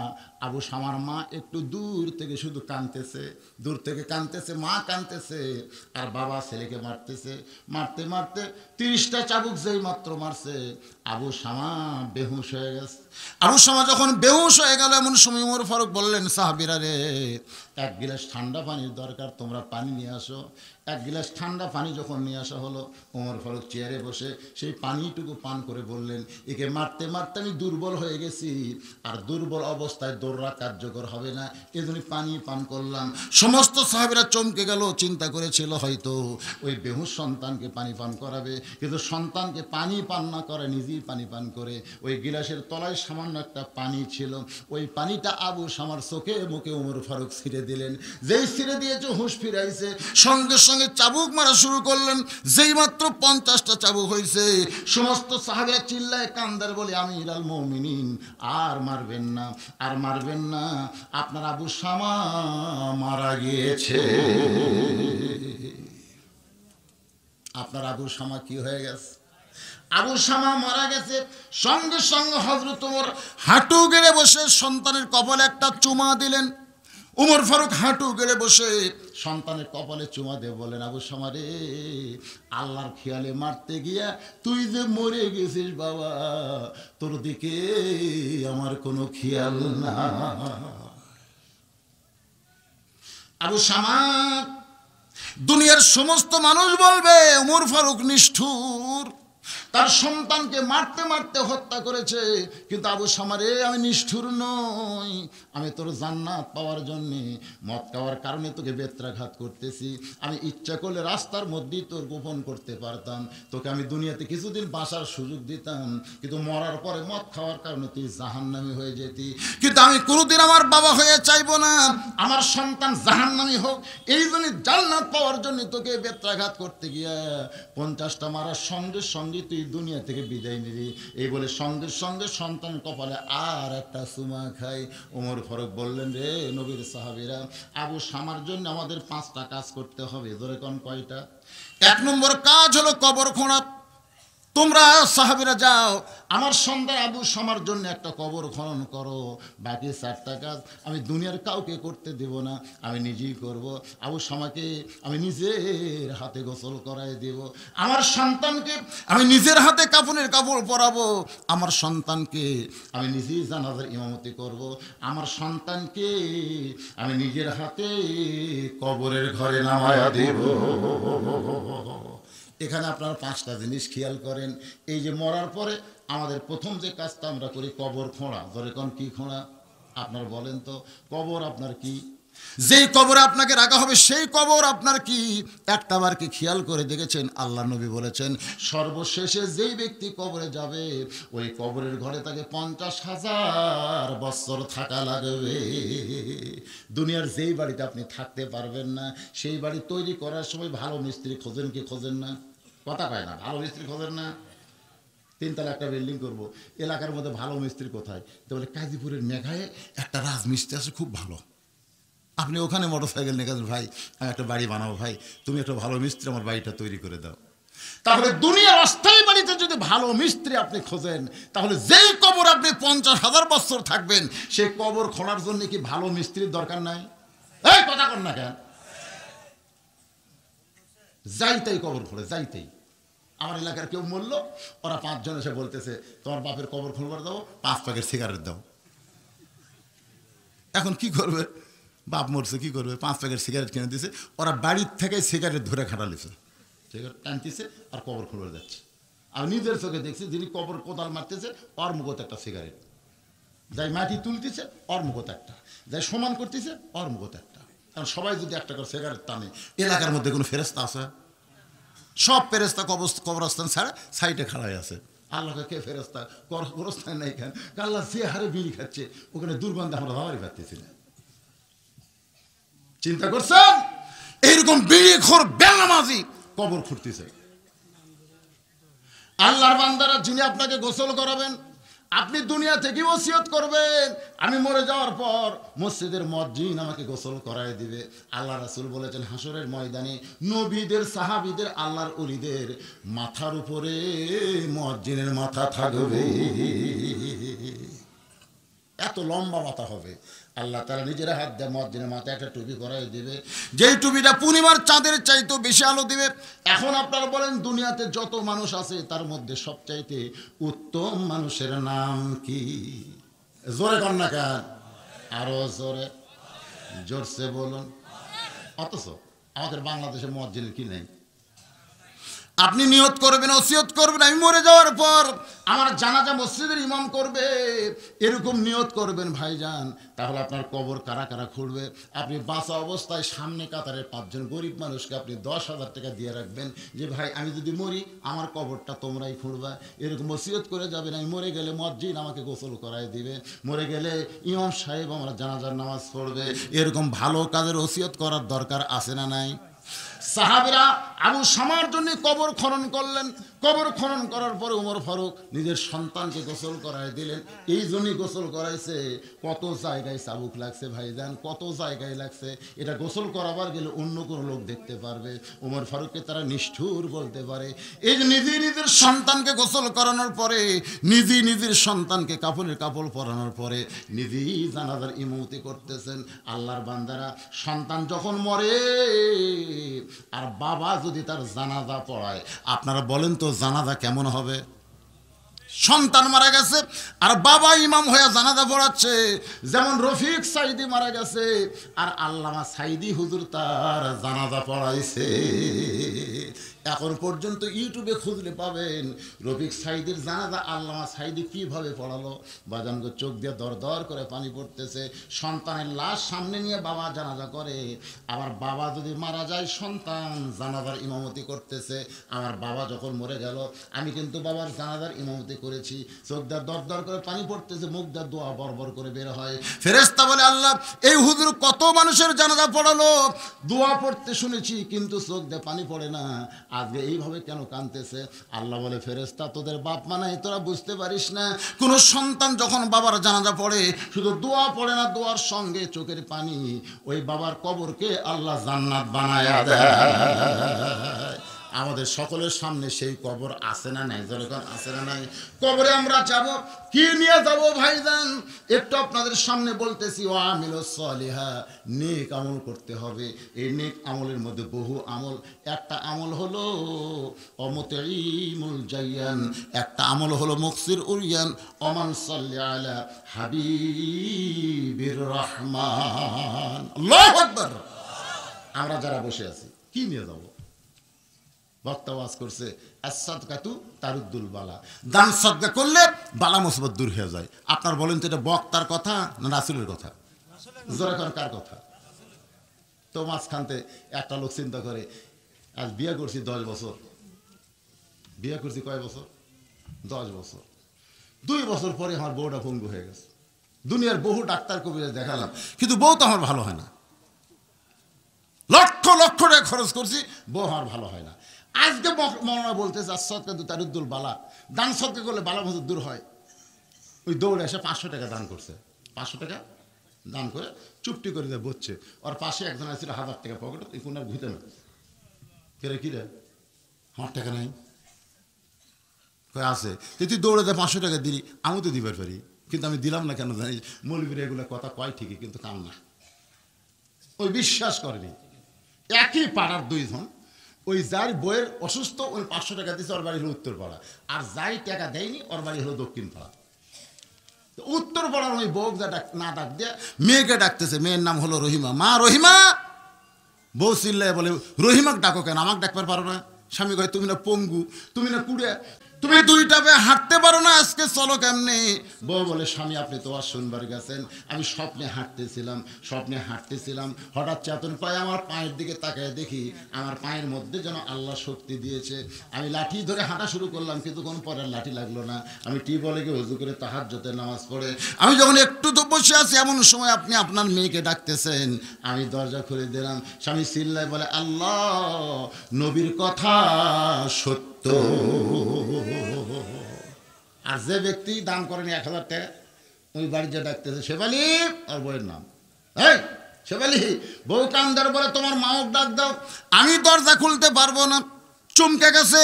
আবু শামার মা একটু দূর থেকে শুধু কাঁদতেছে, দূর থেকে কাঁদতেছে, মা কাঁদতেছে, আর বাবা ছেলেকে মারতেছে। মারতে মারতে 30টা চাবুক যেই মাত্র মারছে, আবু শামা বেহুশ হয়ে গেছে। আবু শামা যখন বেহুশ হয়ে গেল, এমন সময় ওমর ফারুক বললেন, সাহাবীরা রে, এক গিলাস ঠান্ডা পানির দরকার, তোমরা পানি নিয়ে আসো। এক গিলাস ঠান্ডা পানি যখন নিয়ে আসা হলো, ওমর ফারুক চেয়ারে বসে সেই পানিটুকু পান করে বললেন, একে মারতে মারতে আমি দুর্বল হয়ে গেছি, আর দুর্বল অবস্থায় দৌড়া কার্যকর হবে না, এজন্য পানি পান করলাম। সমস্ত সাহাবীরা চমকে গেল, চিন্তা করেছিল হয়তো ওই বেহুশ সন্তানকে পানি পান করাবে, কিন্তু সন্তানকে পানি পান না করে নিজেই পানি পান করে। ওই গিলাসের তলায় সামান্য একটা পানি ছিল, ওই পানিটা আবু শামার চোখে মুখে ওমর ফারুক ছিঁড়ে দিলেন। যেই ছিঁড়ে দিয়েছে হুঁশ ফিরাইছে, সঙ্গে সঙ্গে চাবুক মারা শুরু করলেন। যেই মাত্র 50টা চাবুক হয়েছে, সমস্ত সাহাবীরা চিল্লায় কান্দার বলে, আমিরুল মুমিনিন, আর মারবেন না, আর মারবেন না, আপনার আবু শামা মারা গিয়েছে, আপনার আবু শামা কি হয়ে গেছে, আবু শামা মারা গেছে। সঙ্গে সঙ্গে হযরত ওমর হাঁটু গেড়ে বসে সন্তানের কপালে একটা চুমা দিলেন। ওমর ফারুক হাঁটু গেড়ে বসে সন্তানের কপালে চুমা দিয়ে বলেন, আবু শামা রে, আল্লাহর খেয়ালে মারতে গিয়া তুই যে মরে গেছিস বাবা, তোর দিকে আমার কোনো খেয়াল না। আবু শামা, দুনিয়ার সমস্ত মানুষ বলবে ওমর ফারুক নিষ্ঠুর, তার সন্তানকে মারতে মারতে হত্যা করেছে, কিন্তু আবু শামা রে, আমি নিষ্ঠুর নই, আমি তোর জান্নাত পাওয়ার জন্যে মদ খাওয়ার কারণে তোকে বেত্রাঘাত করতেছি। আমি ইচ্ছা করলে রাস্তার মধ্যেই তোর গোপন করতে পারতাম, তোকে আমি দুনিয়াতে কিছুদিন বাঁচার সুযোগ দিতাম, কিন্তু মরার পরে মদ খাওয়ার কারণে তুই জাহান্নামী হয়ে যেতি। কিন্তু আমি কোনোদিন আমার বাবা হয়ে চাইবো না আমার সন্তান জাহান্নামী হোক, এই জন্য জান্নাত পাওয়ার জন্য তোকে বেত্রাঘাত করতে গিয়া 50টা মারার সঙ্গে সঙ্গে তুই দুনিয়া থেকে বিদায় নিবি। এই বলে সঙ্গে সঙ্গে সন্তান কপালে আর একটা চুমা খাই। ওমর ফারুক বললেন, রে নবীর সাহাবীরা, আবু শামার জন্য আমাদের 5টা কাজ করতে হবে। ধরে কোন কয়টা? 1 নম্বর কাজ হলো কবর খোঁড়া। তোমরা সাহাবীরা যাও, আমার সন্তান আবু শামার জন্য একটা কবর খনন করো। বাকি 4টা কাজ আমি দুনিয়ার কাউকে করতে দেব না, আমি নিজেই করব। আবু শামাকে আমি নিজের হাতে গোসল করাই দেব, আমার সন্তানকে আমি নিজের হাতে কাফনের কাপড় পরাবো, আমার সন্তানকে আমি নিজেই জানাজার ইমামতি করব, আমার সন্তানকে আমি নিজের হাতে কবরের ঘরে নামায়া দেব। এখানে আপনারা 5টা জিনিস খেয়াল করেন। এই যে মরার পরে আমাদের প্রথম যে কাজটা আমরা করি, কবর খোঁড়া। ধরে কোন কি খোঁড়া? আপনার বলেন তো, কবর আপনার কি? যেই কবরে আপনাকে রাখা হবে সেই কবর আপনার কি? একটাবার কি খেয়াল করে দেখেছেন? আল্লাহ নবী বলেছেন, সর্বশেষে যেই ব্যক্তি কবরে যাবে, ওই কবরের ঘরে তাকে 50,000 বছর থাকা লাগবে। দুনিয়ার যেই বাড়িতে আপনি থাকতে পারবেন না, সেই বাড়ি তৈরি করার সময় ভালো মিস্ত্রি খোঁজেন কি খোঁজেন না? কথা কয় না, ভালো মিস্ত্রি খোঁজেন না? 3 তলা একটা বিল্ডিং করব, এলাকার মধ্যে ভালো মিস্ত্রি কোথায়? তো বলে কাজীপুরের মেঘায় একটা রাজমিস্ত্রি আছে, খুব ভালো। আপনি ওখানে মোটরসাইকেল নিয়ে গেছেন, ভাই আমি একটা বাড়ি বানাবো, ভাই তুমি একটা ভালো মিস্ত্রি আমার বাড়িটা তৈরি করে দাও। তাহলে দুনিয়ার অস্থায়ী বাড়িতে যদি ভালো মিস্ত্রি আপনি খোঁজেন, তাহলে যেই কবর আপনি 50,000 বছর থাকবেন, সেই কবর খোঁড়ার জন্য কি ভালো মিস্ত্রির দরকার নাই? এই কথা কর না কেন? যাইতেই কবর খোঁড়ে, যাইতেই। আমার এলাকার কেউ মরল, ওরা 5 জন এসে বলতেছে, তোমার বাপের কবর খুলবার দাও, 5 প্যাকেট সিগারেট দাও। এখন কি করবে? বাপ মরছে, কি করবে? 5 প্যাকেট সিগারেট কিনে দিয়েছে, ওরা বাড়ির থেকে সিগারেট ধরে খাটালিছে, সিগারেট টানতেছে আর কবর খুলবার যাচ্ছে। আমি নিজের চোখে দেখছি, যিনি কবর কোদাল মারতেছে, ওর মুখত একটা সিগারেট, যাই মাটি তুলতেছে ওর মুখত একটা, যাই সমান করতেছে ওর মুখত একটা। কারণ সবাই যদি একটা করে সিগারেট টানে, এলাকার মধ্যে কোনো ফেরেস্তা আছে? সব ফেরেস্তা কবরস্থান ছাড়া সাইডে খাড়াই আছে। আল্লাহকে কে ফেরেস্তা? কবরস্থান নাই কেন? আল্লাহ যে হারে বিড়ি খাচ্ছে, ওখানে দুর্গন্ধে আমরা ভাবারই পারতেছি না। চিন্তা করছেন? এইরকম বিড়ি খোর বেনামাজি কবর খুঁড়তেছে। আল্লাহর বান্দারা, যিনি আপনাকে গোসল করাবেন, আপনি দুনিয়া থেকে ওসিয়ত করবেন, আমি মরে যাওয়ার পর মসজিদের মুয়াজ্জিন আমাকে গোসল করায় দিবে। আল্লাহ রাসূল বলেছেন, হাসরের ময়দানে নবীদের, সাহাবীদের, আল্লাহর ওলিদের মাথার উপরে মুয়াজ্জিনের মাথা থাকবে। এত লম্বা মাথা হবে। আল্লাহ তাআলা নিজের হাত দিয়ে মুয়াজ্জিনের মাথায় একটা টুপি পরাই দিবে, যেই টুপিটা পূর্ণিমার চাঁদের চাইতেও বেশি আলো দিবে। এখন আপনারা বলেন দুনিয়াতে যত মানুষ আছে তার মধ্যে সবচাইতে উত্তম মানুষের নাম কি? জোরে কর না কেন? আরো জোরে, জোরসে বলুন। অথচ আমাদের বাংলাদেশে মুয়াজ্জিনের কি নেই? আপনি নিয়ত করবেন, ওসিয়ত করবেন, আমি মরে যাওয়ার পর আমার জানাজা মসজিদের ইমাম করবে, এরকম নিয়ত করবেন ভাইজান, তাহলে আপনার কবর কারা কারা খুঁড়বে? আপনি বাঁচা অবস্থায় সামনে কাতারের 5 জন গরিব মানুষকে আপনি 10,000 টাকা দিয়ে রাখবেন যে ভাই আমি যদি মরি আমার কবরটা তোমরাই খুঁড়বা, এরকম ওসিয়ত করে যাবেন। আমি মরে গেলে মুয়াজ্জিন আমাকে গোসল করায় দিবে, মরে গেলে ইমাম সাহেব আমার জানাজার নামাজ পড়বে। এরকম ভালো কাজের ওসিয়ত করার দরকার আছে না নাই? সাহাবীরা আবু শামার জন্য কবর খনন করলেন। কবর খনন করার পরে ওমর ফারুক নিজের সন্তানকে গোসল করায় দিলেন। এই জন্যই গোসল করাইছে। কত জায়গায় চাবুক লাগছে ভাইজান, কত জায়গায় লাগছে। এটা গোসল করাবার গেলে অন্য কোনো লোক দেখতে পারবে, ওমর ফারুককে তারা নিষ্ঠুর বলতে পারে। এই যে নিজেই নিজের সন্তানকে গোসল করানোর পরে, নিজেই নিজের সন্তানকে কাপড়ের কাপড় পরানোর পরে নিজেই জানাজার ইমামতি করতেছেন। আল্লাহর বান্দারা, সন্তান যখন মরে আর বাবা যদি তার জানাজা পড়ায়, আপনারা বলেন তো জানাজা কেমন হবে? সন্তান মারা গেছে আর বাবা ইমাম হয়ে জানাজা পড়াচ্ছে। যেমন রফিক সাইদি মারা গেছে আর আল্লামা সাইদি হুজুর তার জানাজা পড়াইছে। এখন পর্যন্ত ইউটিউবে খুঁজলে পাবেন রফিক সাইদির জানাজা আল্লামা সাইদি কিভাবে পড়ালো। বাজানগো চোখ দিয়ে দর দর করে পানি পড়তেছে। সন্তানের লাশ সামনে নিয়ে বাবা জানাজা করে, আবার বাবা যদি মারা যায় সন্তান জানাজার ইমামতি করতেছে। আমার বাবা যখন মরে গেল আমি কিন্তু বাবার জানাজার ইমামতি করেছি। চোখ দিয়ে দর দর করে পানি পড়তেছে, মুখ দিয়ে দোয়া বরবর করে বের হয়। ফেরেশতা বলে আল্লাহ এই হুজুর কত মানুষের জানাজা পড়ালো, দোয়া পড়তে শুনেছি কিন্তু চোখ দিয়ে পানি পড়ে না, আজকে এইভাবে কেন কাঁদতেছে? আল্লাহ বলে ফেরেশতা তোদের বাপ মা নাই, তোরা বুঝতে পারিস না। কোন সন্তান যখন বাবার জানাজা পড়ে শুধু দোয়া পড়ে না, দোয়ার সঙ্গে চোখের পানি ওই বাবার কবরকে আল্লাহ জান্নাত বানায়া দেয়। আমাদের সকলের সামনে সেই কবর আছে না নাই? যখন আছে না নাই? কবরে আমরা যাব, কি নিয়ে যাব ভাইজান? একটু আপনাদের সামনে বলতেছি, ও আমিলুস সলিহা, নেক আমল করতে হবে। এই নেক আমলের মধ্যে বহু আমল। একটা আমল হলো অমুতাইমুল জাইয়ান, একটা আমল হলো মুকসির উরিয়ান, ওমান সাল্লি আলা হাবিবির রহমান। আল্লাহু আকবার। আমরা যারা বসে আছি কি নিয়ে যাব? বক্তা ওয়াজ করছে আস-সাদকাতু তারুদ্দুল বালা, দান সাদকা করলে বালা মুসিবত দূর হয়ে যায়। আপনার বলেন তো এটা বক্তার কথা না রাসূলের কথা? জোরে কোন কার কথা? তো মাঝখানতে একটা লোক চিন্তা করে আজ বিয়ে করছি 10 বছর, বিয়ে করছি কয় বছর? 10 বছর। 2 বছর পরে আমার বউটা পঙ্গু হয়ে গেছে। দুনিয়ার বহু ডাক্তার কবিরাজ দেখালাম কিন্তু বউ তো আমার ভালো হয় না। লক্ষ লক্ষ টাকা খরচ করছি, বউ আমার ভালো হয় না। আজকে মৌলানা বলতেছে আস-সাদকাতু তারুদ্দুল বালা, দান সদকা করলে বালা মুসিবত দূর হয়। ওই দৌড়ে এসে 500 টাকা দান করছে। 500 টাকা দান করে চুপটি করে দিয়ে বসছে। ওর পাশে একজন আসছিল 1000 টাকা পকেটে, এই কোনার ঘুরতে না কেরে কি রে আমার টাকা নাই আছে, তুই দৌড়ে দেয় 500 টাকা দিলি, আমি তো দিবার পারি কিন্তু আমি দিলাম না কেন জানি? মৌলবীরা এগুলো কথা কয় ঠিকই কিন্তু কাম না। ওই বিশ্বাস করেনি। একই পাড়ার 2 জন, ওই যার বইয়ের অসুস্থ ওই 500 টাকা দিয়েছে, ওর বাড়ি হলো উত্তর পাড়া, আর যাই টাকা দেয়নি ওর বাড়ি হলো দক্ষিণ পাড়া। উত্তর পাড়ার ওই বউ যা না ডাক দিয়ে মেয়েকে ডাকতেছে, মেয়ের নাম হলো রহিমা। মা রহিমা, বউ চিল্লায় বলে রহিমাকে ডাকো কেন, আমাকে ডাকবার পারো না? স্বামী কয় তুমি না পঙ্গু, তুমি না কুড়ে, তুমি 2টা পায়ে হাঁটতে পারো না, আজকে চলো কেমনে? বউ বলে স্বামী আপনি তো আর শুনবার গেছেন, আমি স্বপ্নে হাঁটতেছিলাম, হঠাৎ চেতন পায়ে আমার পায়ের দিকে তাকায় দেখি আমার পায়ের মধ্যে যেন আল্লাহ শক্তি দিয়েছে। আমি লাঠি ধরে হাঁটা শুরু করলাম কিন্তু কোনো পরের লাঠি লাগলো না। আমি টিউবওয়েলে গিয়ে ওযু করে তাহাজ্জুদের নামাজ পড়ে আমি যখন একটু তো বসে আছি, এমন সময় আপনি আপনার মেয়েকে ডাকতেছেন। আমি দরজা খুলে দিলাম, স্বামী চিল্লায় বলে আল্লাহ নবীর কথা সত্য। আর যে ব্যক্তি দান করেনি 1000 টাকা, ওই বাড়ি যে ডাকতেছে শেফালি, আর বউয়ের নাম এই শেফালি, বউ কান্দার বলে তোমার মাকে ডাক দাও। আমি দরজা খুলতে পারবো না, চমকে গেছে,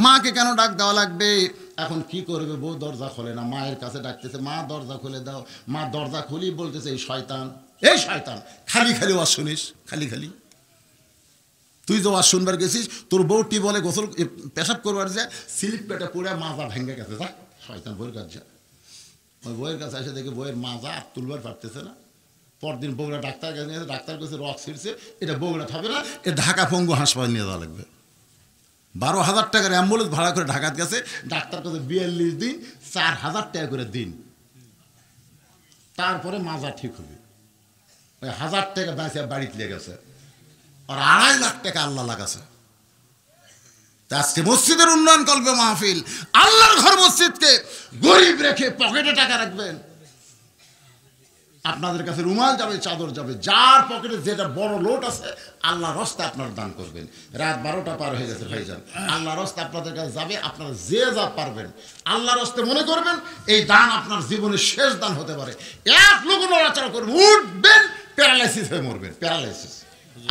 মাকে কেন ডাক দেওয়া লাগবে? এখন কি করবে, বউ দরজা খোলে না, মায়ের কাছে ডাকতেছে, মা দরজা খুলে দাও। মা দরজা খুলি বলতেছে, এই শয়তান, এই শয়তান, খালি খালি ওয়াজ শুনিস, খালি খালি। তুই যে ওয়াজ শুনবার গেছিস, তোর বউটি বলে গোসল পেশাব করবার যায়, স্লিপ পেটে পড়ে মাজা ভেঙে গেছে, যা শয়তান বউয়ের কাছে যা। ওই বউয়ের কাছে এসে দেখে বউয়ের মাজা আর তুলবার পারতেছে না। পরদিন বউরা ডাক্তার কাছে নিয়েছে, ডাক্তার কাছে রক ছিঁড়ছে, এটা বউরা থাকবে না, এ ঢাকা পঙ্গু হাসপাতাল নিয়ে যাওয়া লাগবে। 12,000 টাকার অ্যাম্বুলেন্স ভাড়া করে ঢাকাত গেছে, ডাক্তার কাছে 42 দিন 4,000 টাকা করে দিন, তারপরে মাজা ঠিক হবে। ওই 1000 টাকা বেঁচে বাড়িতে লেগে গেছে, আর 2.5 লাখ টাকা আল্লাহ লাগাছে। আজকে মসজিদের উন্নয়ন কল্পে মাহফিল, আল্লাহর ঘর মসজিদকে গরিব রেখে পকেটে টাকা রাখবেন। আপনাদের কাছে রুমাল যাবে, চাদর যাবে, যার পকেটে যেটা বড় লোট আছে আল্লাহর রাস্তায় আপনারা দান করবেন। রাত 12টা পার হয়ে গেছে ভাইজান, আল্লাহর রাস্তায় আপনাদের কাছে যাবে, আপনারা যে যা পারবেন আল্লাহর রাস্তায় মনে করবেন এই দান আপনার জীবনের শেষ দান হতে পারে। এক লোক নড়াচড়া করবেন, উঠবেন, প্যারালাইসিস হয়ে মরবেন, প্যারালাইসিস।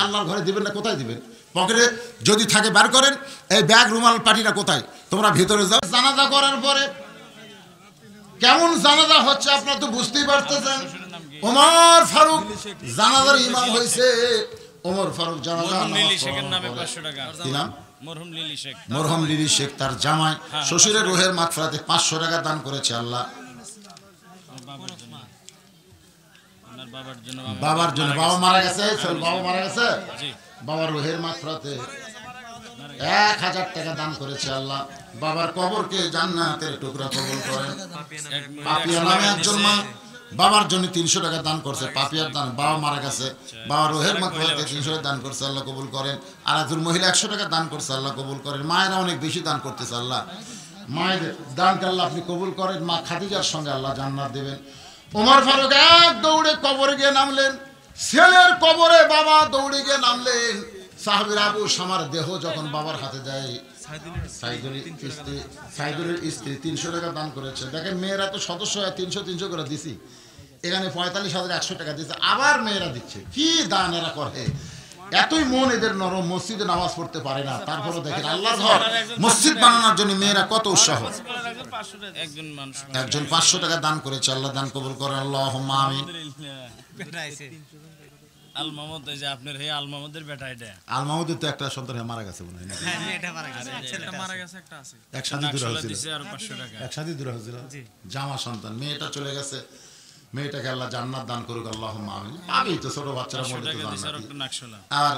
আল্লাহর ঘরে দিবেন না, কোথায় দিবেন? পকেটে যদি থাকে বার করেন। এই ব্যাগ রুমাল পাটিটা কোথায়? তোমরা ভিতরে যাও। জানাজা করার পরে কেমন জানাজা হচ্ছে আপনারা তো বুঝতেই পারতেছেন। ওমর ফারুক জানাজার ইমাম হয়েছে। ওমর ফারুক জানাজা মরহুম লিলি শেখ তার জামাই শ্বশুরের রুহের মাগফিরাতে 500 টাকা দান করেছে আল্লাহ। বাবার জন্য, বাবা মারা গেছে, বাবা মারা গেছে, বাবার রুহের মাগফিরাতে 1000 টাকা দান করেছে আল্লাহ। বাবার কবরকে জান্নাতের টুকরা কবুল করেন। পাপিয়া নামে একজন মা বাবার জন্য 300 টাকা দান করছে, পাপিয়ার দান, বাবা মারা গেছে, বাবার রোহের মাগফিরাতে 300 টাকা দান করছে, আল্লাহ কবুল করেন। আর একজন মহিলা 100 টাকা দান করছে, আল্লাহ কবুল করেন। মায়েরা অনেক বেশি দান করতেছে, আল্লাহ মায়েদের দানকে আল্লাহ আপনি কবুল করেন। মা খাদিজার সঙ্গে আল্লাহ জান্নাত দেবেন। ওমর ফারুক এক দৌড়ে কবরে গিয়ে নামলেন, ছেলের কবরে বাবা দৌড়ে গিয়ে নামলেন। সাহাবীর আবু শামার দেহ যখন বাবার হাতে দেয়, সাইদুলের স্ত্রী 300 টাকা দান করেছে। দেখেন মেয়েরা তো সদস্য হয় 300 করে দিছি, এখানে 45,100 টাকা দিচ্ছে, আবার মেয়েরা দিচ্ছে। কি দান এরা করে, এতই মন এদের নরম, মসজিদে নামাজ পড়তে পারে না, তারপরে দেখেন আল্লাহর ঘর মসজিদ বানানোর জন্য মেয়েরা কত উৎসাহ। একজন 500 টাকা দান করেছে, আল্লাহ দান কবুল করেন, আল্লাহুম্মা আমিন। আল মাহমুদ, এই যে আপনার হে আল মাহমুদের বেটা, এটা আল মাহমুদের তো একটা সন্তান মারা গেছে মনে হয়, হ্যাঁ এটা মারা গেছে, ছেলেটা মারা গেছে, একটা আছে, একসাথে দূরে হয়েছিল, দিছে আর 500 টাকা একসাথে দূরে হয়েছিল, জামা সন্তান। মেয়েটা চলে গেছে, মেয়েটাকে আল্লাহ জান্নাত দান করুক, আল্লাহুম্মা আমিন। পাবেই তো, ছোট বাচ্চারা মরে তো জান্নাত। আর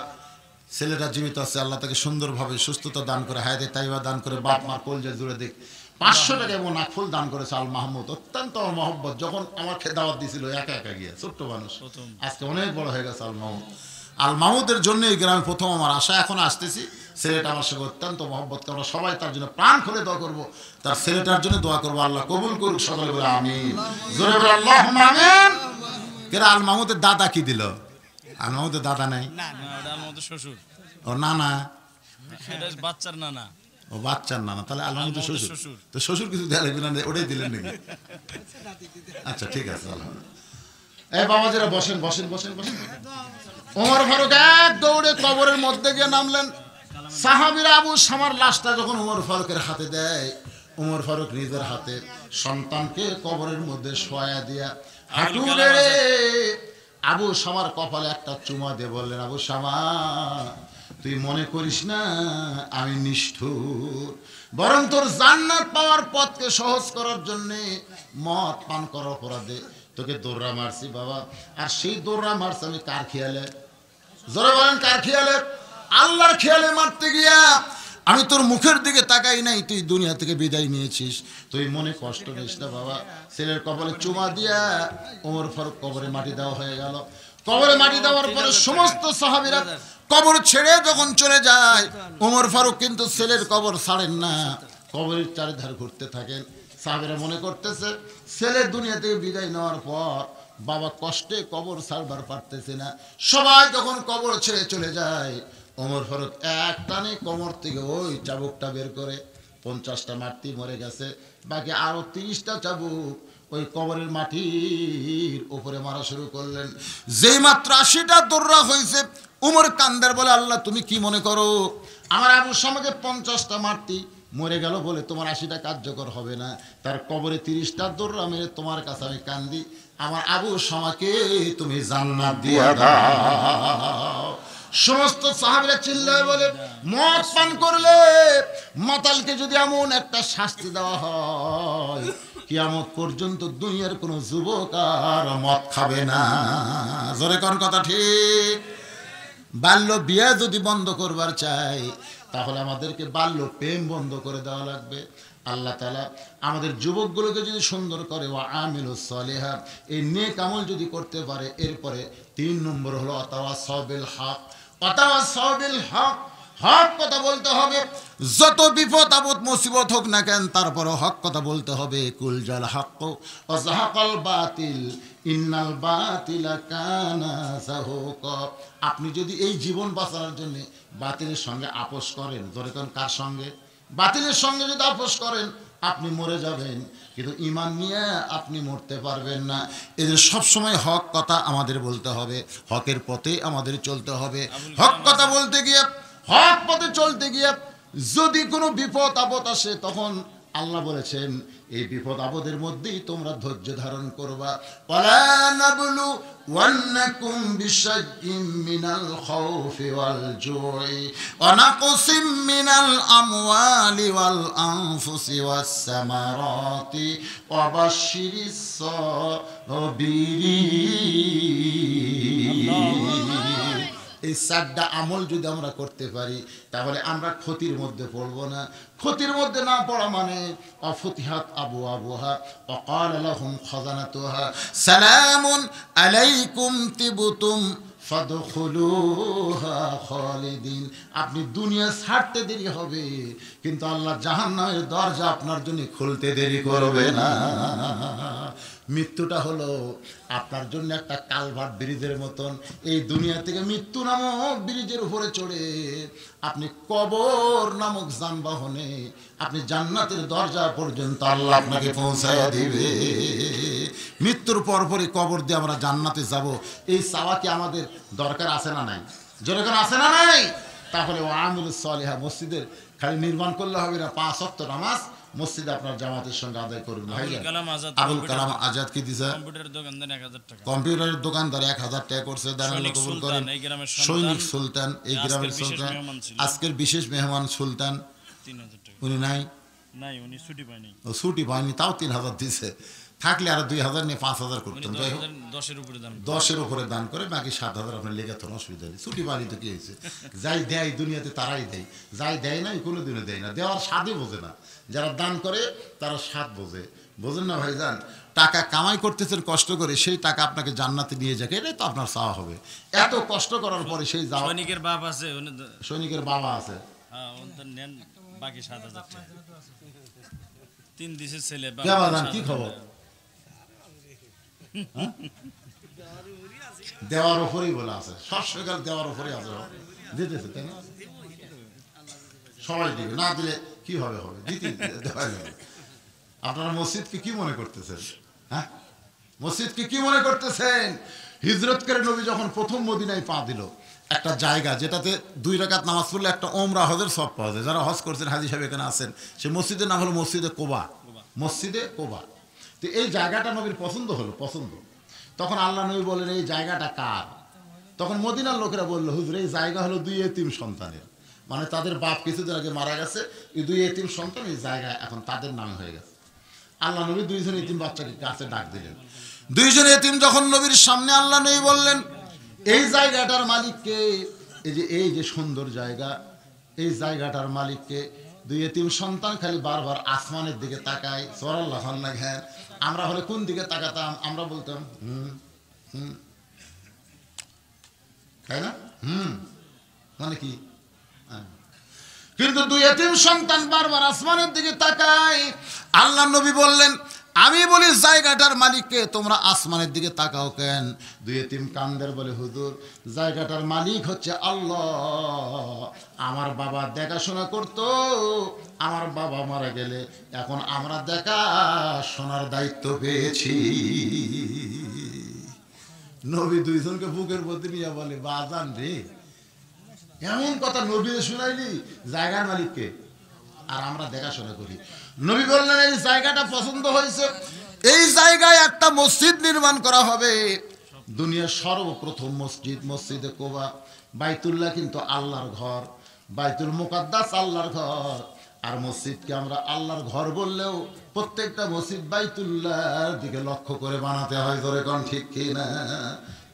ছেলেটা জীবিত আছে, আল্লাহ তাকে সুন্দরভাবে সুস্থতা দান করে, হায়াতে তাইবা দান করে, বাপ মার কলজে জুড়ে দেখ। 500 টাকা এবং নাকফুল দান করেছে আল মাহমুদ, অত্যন্ত মহব্বত। যখন আমাকে দাওয়াত দিছিল একা একা গিয়ে, ছোট্ট মানুষ, আজকে অনেক বড় হয়ে গেছে আল মাহমুদ। আল মাহমুদের জন্য এই গ্রামে প্রথম আমার আশা, এখন আসতেছি। ছেলেটা আমার সঙ্গে অত্যন্ত মহব্বত, আমরা সবাই তার জন্য প্রাণ খুলে দোয়া করবো, তার ছেলেটার জন্য দোয়া করবো, আল্লাহ কবুল করুক, সকলে বলে আমিন, জোরে বলে আল্লাহুম্মা আমিন। কেরা আল মাহমুদের দাদা কি দিল? আল মাহমুদের দাদা নাই, শ্বশুর, ও নানা, বাচ্চার নানা, ও বাচ্চার নানা, তাহলে আল মাহমুদের শ্বশুর। তো শ্বশুর কিছু দেওয়া লাগবে না, ওটাই দিলেন নাকি? আচ্ছা ঠিক আছে, আলহামদুলিল্লাহ। এই বাবা যারা বসেন বসেন বসেন বসেন। ওমর ফারুক এক দৌড়ে কবরের মধ্যে গিয়ে নামলেন। সাহাবীরা আবু শামার লাশটা যখন ওমর ফারুকের হাতে দেয়, ওমর ফারুক নিজের হাতে সন্তানকে কবরের মধ্যে শোয়া দিয়া হাঁটু গেড়ে আবু শামার কপালে একটা চুমা দিয়ে বললেন, আবু শামা তুই মনে করিস না আমি নিষ্ঠুর, বরং তোর জান্নাত পাওয়ার পথকে সহজ করার জন্য মদ পান করার অপরাধে তোকে দৌড়া মারছি বাবা। আর সেই দৌড়া মারছি আমি কার খেয়ালে? জোরে বলেন কার খেয়ালে? আল্লাহর খেয়ালে মারতে গিয়া আমি তোর মুখের দিকে তাকাই নাই, তুই দুনিয়া থেকে বিদায় নিয়েছিস, তুই মনে কষ্ট নিস না বাবা। ছেলের কপালে চুমা দিয়া ওমর ফারুক কবরে মাটি দেওয়া হয়ে গেল। কবরে মাটি দেওয়ার পরে সমস্ত সাহাবীরা কবর ছেড়ে যখন চলে যায়, ওমর ফারুক কিন্তু ছেলের কবর ছাড়েন না, কবরের চারিধার ঘুরতে থাকেন। সাহাবীরা মনে করতেছে ছেলে দুনিয়া থেকে বিদায় নেওয়ার পর বাবা কষ্টে কবর ছাড়বার পারতেছে না। সবাই যখন কবর ছেড়ে চলে যায়, ওমর ফারুক এক টানে কবর থেকে ওই চাবুকটা বের করে 50টা মাটি মরে গেছে, বাকি আরো 30টা চাবুক ওই কবরের মাটির উপরে মারা শুরু করলেন। যেই মাত্র 80টা দৌড়া হয়েছে, উমর কান্দার বলে, আল্লাহ তুমি কি মনে করো আমার আবু শামাকে 50টা মাটি মরে গেল বলে তোমার 80টা কার্যকর হবে না, তার কবরে 30টা দৌড়া মেরে তোমার কাছে আমি কান্দি, আমার আবু শামাকে তুমি জান্নাত দিয়ে দাও। সমস্ত সাহাবীরা চিল্লায় বলে, মদ পান করলে মাতালকে যদি এমন একটা শাস্তি দেওয়া হয়, কিয়ামত পর্যন্ত দুনিয়ার কোনো যুবক আর মদ খাবে না। জোরে কোন কথা ঠিক? বাল্য বিয়ে যদি বন্ধ করবার চাই, তাহলে আমাদেরকে বাল্য প্রেম বন্ধ করে দেওয়া লাগবে। আল্লাহ তাআলা আমাদের যুবকগুলোকে যদি সুন্দর করে ওয়া আমিলুস সলিহাত, এই নেক আমল যদি করতে পারে, এরপরে 3 নম্বর হলো আতাওয়াসাউ বিল হক। আতাওয়াসাউ বিল হক, হক কথা বলতে হবে। যত বিপদ আপদ মুসিবত হোক না কেন, তারপরে হক কথা বলতে হবে। কুল জাল হক ওয়া যাহাকাল বাতিল ইন্নাল বাতিলা কানা যাহুকা। আপনি যদি এই জীবন বাঁচানোর জন্য বাতিলের সঙ্গে আপোষ করেন, ধরে কোন কার সঙ্গে? বাতিলের সঙ্গে যদি আপোষ করেন, আপনি মরে যাবেন, কিন্তু ঈমান নিয়ে আপনি মরতে পারবেন না। এই যে সবসময় হক কথা আমাদের বলতে হবে, হকের পথে আমাদের চলতে হবে। হক কথা বলতে গিয়ে, হক পথে চলতে গিয়ে যদি কোনো বিপদ আপদ আসে, তখন আল্লাহ বলেছেন এই বিপদ আপদের মধ্যেই তোমরা ধৈর্য ধারণ করবা। ওয়ালা নাবলু ওয়ান্নাকুম বিশাইইম মিনাল খাউফি ওয়াল জুই ওয়া নাকসিম মিনাল আমওয়ালি ওয়াল আনফুসি ওয়াস সামারাতি ওয়া বাশশিরিস সাবিরিন। এই 4টা আমল যদি আমরা করতে পারি, তাহলে আমরা ক্ষতির মধ্যে পড়ব না। ক্ষতির মধ্যে না পড়া মানে অফতিহাত আবওয়াবুহা ওয়া ক্বালা লাহুম খাযানাতুহা সালামুন আলাইকুম তিবতুম ফাদখুলুহা খালিদিন। আপনি দুনিয়া ছাড়তে দেরি হবে, কিন্তু আল্লাহ জাহান্নামের দরজা আপনার জন্য খুলতে দেরি করবে না। মৃত্যুটা হলো আপনার জন্য একটা কালভার্ট ব্রিজের মতন। এই দুনিয়া থেকে মৃত্যু নামক ব্রিজের উপরে চড়ে আপনি কবর নামক যানবাহনে আপনি জান্নাতের দরজা পর্যন্ত আল্লাহ আপনাকে পৌঁছায়া দিবে। মৃত্যুর পরপরই কবর দিয়ে আমরা জান্নাতে যাব, এই চাওয়া কি আমাদের দরকার আছে না নাই? যেরকম আছে না নাই? তাহলে ও আমিলুস সলিহা, মসজিদের খালি নির্মাণ করলে হবে না, 5 ওয়াক্ত নামাজ মসজিদে আপনার জামাতের সঙ্গে আদায় করবেন। আবুল কালাম আজাদ কি দিছে? কম্পিউটারের দোকানদার 1000 টাকা করছে। কবুল করেন। সৈনিক সুলতান, এই গ্রামের সুলতান, আজকের বিশেষ মেহমান সুলতান, উনি নাই, উনি ছুটি পায়নি। ও ছুটি পায়নি, তাও 3000 দিছে। থাকলে আরো 2000 নিয়ে 5000 করতেন। 10-এর উপরে দান করে বাকি 7000 আপনার লেগে তো অসুবিধা নেই। ছুটি পানি তো কি হয়েছে? যাই দেয় দুনিয়াতে তারাই দেয়, যাই দেয় না কোনো দিনে দেয় না। দেওয়ার স্বাদই বোঝে না। যারা দান করে তারা স্বাদ বোঝে। বোঝেন না ভাইজান? টাকা কামাই করতেছেন কষ্ট করে, সেই টাকা আপনাকে জান্নাতে নিয়ে যাকে, এটাই তো আপনার চাওয়া হবে। এত কষ্ট করার পরে সেই যাওয়া। সৈনিকের বাপ আছে, সৈনিকের বাবা আছে, নেন বাকি 7000 টাকা 3 দিছে ছেলে। কি খবর? দেওয়ার উপরেই বলা আছে, সবসময় দেওয়ার উপরেই আছে, দিতেছে তাই না? সবাই দিবে, না দিলে কি হবে? হবে দিতে দেওয়া যাবে। আপনারা মসজিদকে কি মনে করতেছেন? হ্যাঁ, মসজিদকে কি মনে করতেছেন? হিজরত করে নবী যখন প্রথম মদিনায় পা দিল, একটা জায়গা যেটাতে 2 রাকাত নামাজ পড়লে একটা ওমরা হজের সব পাওয়া যায়। যারা হজ করছেন, হাজী সাহেব এখানে আছেন, সে মসজিদের নাম হলো মসজিদে কোবা। মসজিদে কোবা। তো এই জায়গাটা নবীর পছন্দ হলো, পছন্দ। তখন আল্লাহ নবী বলেন এই জায়গাটা কার? তখন মদিনার লোকেরা বললো, হুজুর এই জায়গা হলো 2 এতিম সন্তানের, মানে তাদের বাপ কিছুদিন আগে মারা গেছে, এই 2 এতিম সন্তান এই জায়গা এখন তাদের নামে হয়ে গেছে। আল্লাহ নবী 2 জন এতিম বাচ্চাকে কাছে ডাক দিলেন। 2 জন এতিম যখন নবীর সামনে, আল্লাহ নবী বললেন এই জায়গাটার মালিককে, এই যে সুন্দর জায়গা, এই জায়গাটার মালিককে। 2 এতিম সন্তান খালি বারবার আসমানের দিকে তাকায়। সুবহানাল্লাহ। হ্যাঁ, আমরা হলে কোন দিকে তাকাতাম? আমরা বলতাম তাই না? মানে কি? কিন্তু 2 এতিম সন্তান বারবার আসমানের দিকে তাকায়। আল্লাহ নবী বললেন, আমি বলি জায়গাটার মালিককে, তোমরা আসমানের দিকে তাকাও কেন? 2 এতিম কান্দের বলে, হুজুর জায়গাটার মালিক হচ্ছে আল্লাহ। আমার বাবা দেখাশোনা করতো, আমার বাবা মারা গেলে এখন আমরা দেখাশোনার দায়িত্ব পেয়েছি। নবী 2 জনকে বুকের মধ্যে নিয়ে বলে, বাজান রে, এমন কথা নবী শুনাইলি? জায়গার মালিককে আর আমরা দেখাশোনা করি। নবী বললেন এই জায়গাটা পছন্দ হয়েছে, এই জায়গায় একটা মসজিদ নির্মাণ করা হবে। দুনিয়ার সর্বপ্রথম মসজিদ মসজিদে কোবা। বাইতুল্লাহ কিন্তু আল্লাহর ঘর, বাইতুল মুকাদ্দাস আল্লাহর ঘর। আর মসজিদকে আমরা আল্লাহর ঘর বললেও প্রত্যেকটা মসজিদ বাইতুল্লাহর দিকে লক্ষ্য করে বানাতে হয়। ধরে কোন ঠিক কি না?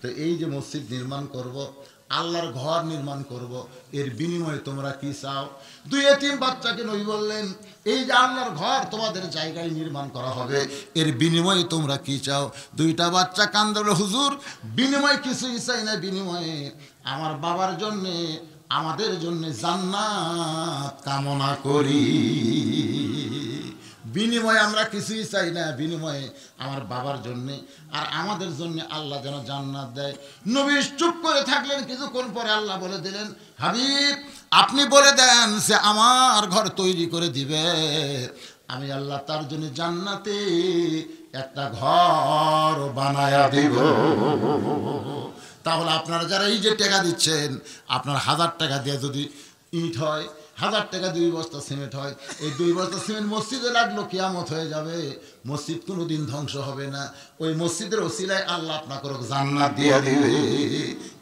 তো এই যে মসজিদ নির্মাণ করব, আল্লাহর ঘর নির্মাণ করব, এর বিনিময়ে তোমরা কি চাও? দুই এতিম বাচ্চাকে নবী বললেন এই যে আল্লাহর ঘর তোমাদের জায়গায় নির্মাণ করা হবে, এর বিনিময়ে তোমরা কি চাও? দুইটা বাচ্চা কান্দে বলে হুজুর বিনিময় কিছুই চাই না, বিনিময়ে আমার বাবার জন্যে আমাদের জন্য জান্নাত কামনা করি। বিনিময়ে আমরা কিছুই চাই না, বিনিময়ে আমার বাবার জন্য আর আমাদের জন্য আল্লাহ যেন জান্নাত দেয়। নবী চুপ করে থাকলেন, কিছুক্ষণ পরে আল্লাহ বলে দিলেন হাবিব আপনি বলে দেন সে আমার ঘর তৈরি করে দিবে, আমি আল্লাহ তার জন্য জান্নাতে একটা ঘর বানায়া দিব। তাহলে আপনারা যারা এই যে টাকা দিচ্ছেন, আপনার 1000 টাকা দিয়ে যদি ইট হয়, 1000 টাকা 2 বস্তা সিমেন্ট হয়, এই 2 বস্তা সিমেন্ট মসজিদে লাগলো কিয়ামত হয়ে যাবে, মসজিদ কোনোদিন ধ্বংস হবে না। ওই মসজিদের ওসিলায় আল্লাহ আপনাকে জান্নাত দিয়ে দিবে।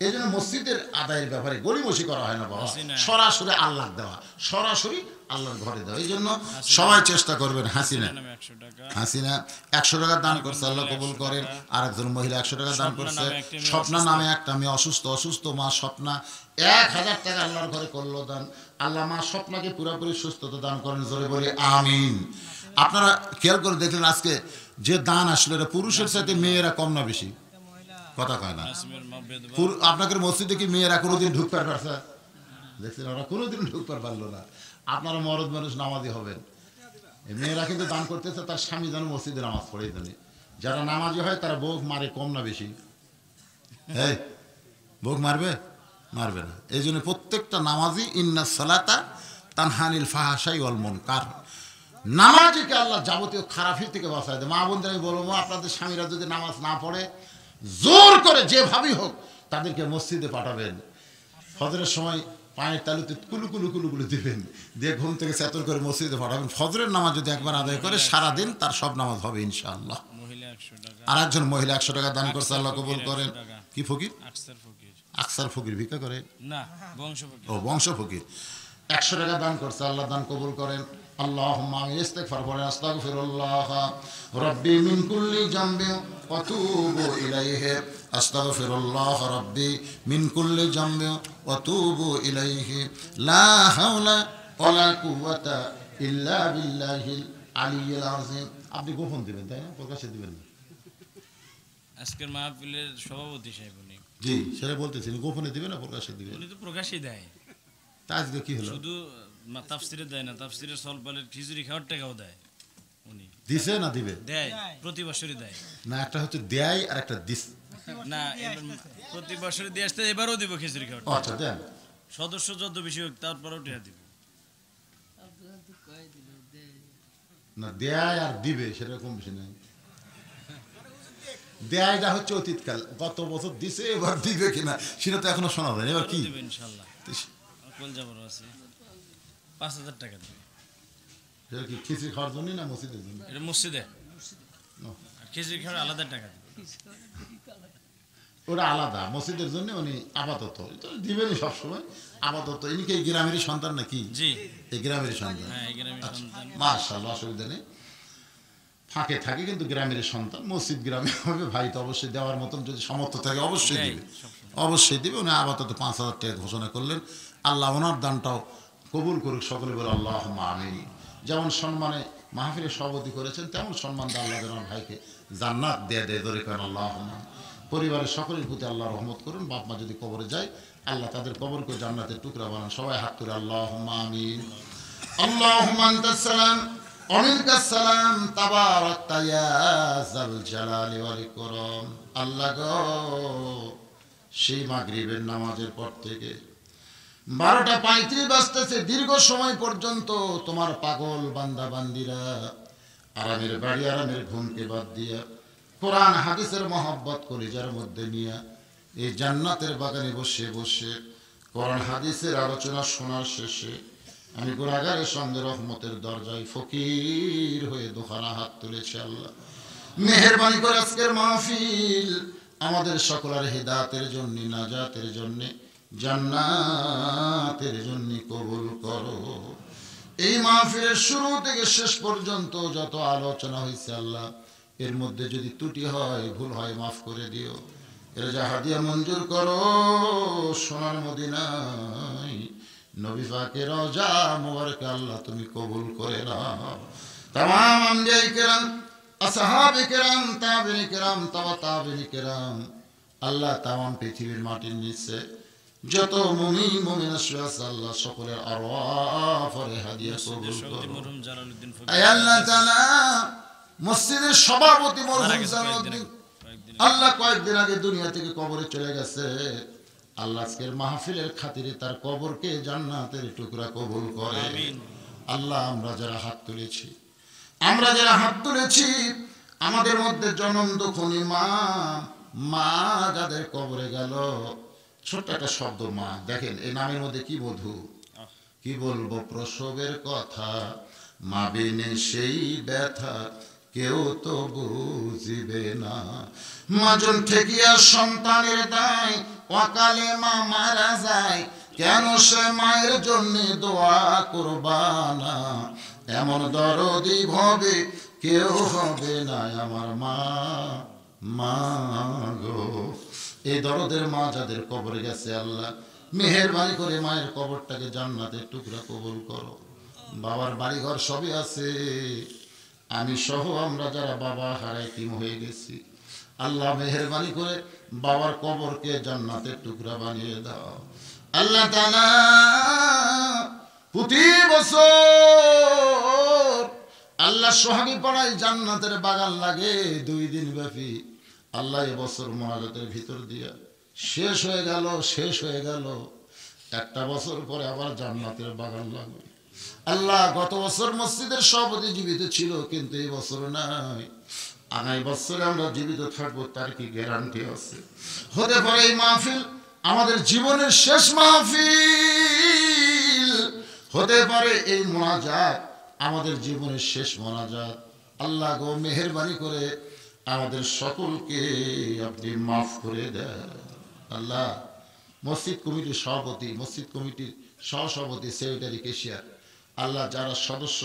এই জন্য মসজিদের আদায়ের ব্যাপারে গড়িমসি করা হয় না বাবা, সরাসরি আল্লাহ দেওয়া, সরাসরি আল্লাহর ঘরে দেওয়া। এই জন্য সবাই চেষ্টা করবেন। হাসিনা 100 টাকা দান করছে, আল্লাহ কবুল করেন। আর একজন মহিলা 100 টাকা দান করছে। স্বপ্না নামে একটা মেয়ে অসুস্থ মা স্বপ্না 1000 টাকা আল্লাহর ঘরে করলো দান। আল্লাহ মা স্বপ্নাকে পুরোপুরি সুস্থতা দান করেন, জোরে বলি আমিন। আপনারা খেয়াল করে দেখলেন আজকে যে দান আসলে এটা পুরুষের সাথে মেয়েরা কম না বেশি? কথা কয় না। আপনাদের মসজিদে কি মেয়েরা কোনোদিন ঢুকতে পারছে? দেখছেন ওরা কোনোদিন ঢুকতে পারলো না। আপনারা মরদ মানুষ নামাজি হবেন। মেয়েরা কিন্তু দান করতেছে তার স্বামী যেন মসজিদে নামাজ পড়ে জানে। যারা নামাজি হয় তারা বউ মারে কম না বেশি? হ্যাঁ, বউ মারবে না। এই জন্য প্রত্যেকটা নামাজি ইন্না সালাতা তানহানিল ফাহাশাই ওয়াল মুনকার, নামাজিকে আল্লাহ যাবতীয় খারাপি থেকে বাঁচায় দেয়। মা বোনদের আমি বলবো আপনাদের স্বামীরা যদি নামাজ না পড়ে জোর করে যেভাবেই হোক তাদেরকে মসজিদে পাঠাবেন। ফজরের সময় পায়ের তালুতে কুলু কুলু কুলু কুলু দিবেন, দিয়ে ঘুম থেকে চেতন করে মসজিদে পাঠাবেন। ফজরের নামাজ যদি একবার আদায় করে সারাদিন তার সব নামাজ হবে ইনশাআল্লাহ। আর একজন মহিলা 100 টাকা দান করছে, আল্লাহ কবুল করেন। কি ফকির? আকসার ফকির ভিক্ষা করে না, বংশ ফকির। 100 টাকা দান করছে, আল্লাহ দান কবুল করেন। আল্লাহুম্মা আমিন। ইস্তিগফার পড়েন, আস্তাগফিরুল্লাহ রাব্বি মিন কুল্লি জামবি ওয়া তুবু ইলাইহি, আস্তাগফিরুল্লাহ রাব্বি মিন কুল্লি জামবি ওয়া তুবু ইলাইহি, লা হাওলা ওয়ালা কুওয়াতা ইল্লা বিল্লাহিল আলিয়্যিল আযীম। আপনি গোপন দিবেন তাই না, প্রকাশে দিবেন না? আজকের মাহফিলের সভাপতি সাহেব উনি। জি সেটা বলতেছেন, গোপনে দিবেন না প্রকাশে দিবেন? উনি তো প্রকাশই দেয়। তা আজকে কি হলো? শুধু তাফসিরে দেয় না, তাফসিরের সলপালের খিচুড়ি খাওয়ার টাকাও দেয় উনি। দিছে না দিবে? দেয়, প্রতি বছরই দেয়। না একটা হচ্ছে দেয় আর একটা দিস না, প্রতি বছরই দিয়ে আসতে, এবারও দিব খিচুড়ি খাওয়ার। আচ্ছা দেন। সদস্য যত বেশি হোক তারপরেও টাকা দিব। না দেয় আর দিবে সেরকম বেশি নাই। দেয়টা হচ্ছে অতীতকাল, গত বছর দিছে এবার দিবে কিনা সেটা তো এখনো শোনা যায়। এবার কি দিবে ইনশাআল্লাহ। কলজাবর আছে 5000 টাকা দিবে। সেটা কি খিচুড়ি খাওয়ার জন্য না মসজিদের জন্য? এটা মসজিদে, আর খিচুড়ি খাওয়ার আলাদা টাকা দিবে। ওটা আলাদা, মসজিদের জন্য উনি আপাতত দিবেনই সবসময় আপাতত। ইনি কি এই গ্রামেরই সন্তান নাকি? জি এই গ্রামেরই সন্তান। হ্যাঁ, এই গ্রামের সন্তান। মাশাআল্লাহ, অসুবিধা নেই। ফাঁকে থাকে কিন্তু গ্রামের সন্তান, মসজিদ গ্রামে হবে। ভাই তো অবশ্যই দেওয়ার মতন যদি সামর্থ্য থাকে অবশ্যই দিবে, অবশ্যই দিবে। উনি আপাতত 5000 টাকা ঘোষণা করলেন। আল্লাহ ওনার দানটাও কবুল করুক, সকলে বলে আল্লাহুম্মা আমিন। যেমন সম্মানে মাহফিলের সভাপতি করেছেন তেমন সম্মান দিয়ে আল্লাহ যেন ভাইকে জান্নাত দিয়ে দেয়, ধরে করেন আল্লাহুম্মা। পরিবারের সকলের প্রতি আল্লাহ রহমত করুন। বাপ মা যদি কবরে যায় আল্লাহ তাদের কবরকে জান্নাতের টুকরা বানান। সবাই হাত করে আল্লাহুম্মা আমিন। আল্লাহুম্মা আনতাস সালাম ওয়া মিনকাস সালাম, তাবারাকতা ইয়া যাল জালালি ওয়াল ইকরাম। আল্লাহ গো, সেই মাগরিবের নামাজের পর থেকে 12:35 বাজতেছে, দীর্ঘ সময় পর্যন্ত তোমার পাগল বান্দা বান্দিরা আরামের বাড়ি আরামের ঘুমকে বাদ দিয়া কোরআন হাদিসের মহব্বত কলিজার মধ্যে নিয়ে এই জান্নাতের বাগানে বসে বসে কোরআন হাদিসের আলোচনা শোনার শেষে আমি গুনাহগারের সঙ্গে রহমতের দরজায় ফকির হয়ে দুখানা হাত তুলেছি আল্লাহ মেহেরবানি করে আজকের মাহফিল আমাদের সকলের হিদায়াতের জন্য, নাজাতের জন্য, জান্নাতের জন্য কবুল করো। এই মাহফিলের শুরু থেকে শেষ পর্যন্ত যত আলোচনা হয়েছে আল্লাহ, এর মধ্যে যদি ত্রুটি হয়, ভুল হয়, মাফ করে দিও। এর যা হাদিয়া মঞ্জুর করো সোনার মদিনায় নবী পাকের রওজা মুবারকে আল্লাহ তুমি কবুল করে নাও। তামাম আম্বিয়ায়ে কেরাম, আসহাবে কেরাম, তাবেঈনে কেরাম, তাবেঈনে কেরাম, আল্লাহ তামাম পৃথিবীর মাটির নিচে যত মুমিন মুমিনা শুয়ে আছে আল্লাহ সকলের আরওয়াহ ফরে হাদিয়া কবুল করো। আয় আল্লাহ তাআলা মসজিদের সভাপতি মরহুম জালালউদ্দিন আল্লাহ কয়েকদিন আগে দুনিয়া থেকে কবরে চলে গেছে। আল্লাহ আজকের মাহফিলের খাতিরে তার কবরকে জান্নাতের টুকরা কবুল করে। আল্লাহ আমরা যারা হাত তুলেছি আমাদের মধ্যে জনম দুঃখনী মা যাদের কবরে গেল, ছোট্ট একটা শব্দ মা, দেখেন এই নামের মধ্যে কি মধু। কি বলবো প্রসবের কথা, মা বিনে সেই ব্যথা কেউ তো বুঝিবে না। মাজন ঠেকিয়া সন্তানের দায়, অকালে মা মারা যায়, কেন সে মায়ের জন্য দোয়া করবানা। এমন দরদি ভবে কেউ হবে না আমার মা গো। এই দরদের মা যাদের কবরে গেছে আল্লাহ মেহেরবানি করে মায়ের কবরটাকে জান্নাতের টুকরা কবুল করো। বাবার বাড়িঘর সবই আছে, আমি সহ আমরা যারা বাবা হারাই এতিম হয়ে গেছি, আল্লাহ মেহেরবানি করে বাবার কবরকে জান্নাতের টুকরা বানিয়ে দাও। আল্লাহ তাআলা প্রতি বছর আল্লাহ সোহাগী পাড়ায় জান্নাতের বাগান লাগে 2 দিন ব্যাপী। আল্লাহ এবছর মোনাজাতের ভিতর দিয়া শেষ হয়ে গেল। একটা বছর পরে আবার জান্নাতের বাগান লাগবে। আল্লাহ গত বছর মসজিদের সভাপতি জীবিত ছিল, কিন্তু এই বছর নাই। আগামী বছরে আমরা জীবিত থাকবো তার কি গ্যারান্টি আছে? হতে পারে এই মাহফিল আমাদের জীবনের শেষ মাহফিল, হতে পারে এই মোনাজাত আমাদের জীবনের শেষ মোনাজাত। আল্লাহ গো মেহেরবানি করে আমাদের সকলকে আপনি মাফ করে দেন। আল্লাহ মসজিদ কমিটির সভাপতি, মসজিদ কমিটির সহসভাপতি, সেক্রেটারি, কেশিয়ার, আল্লাহ যারা সদস্য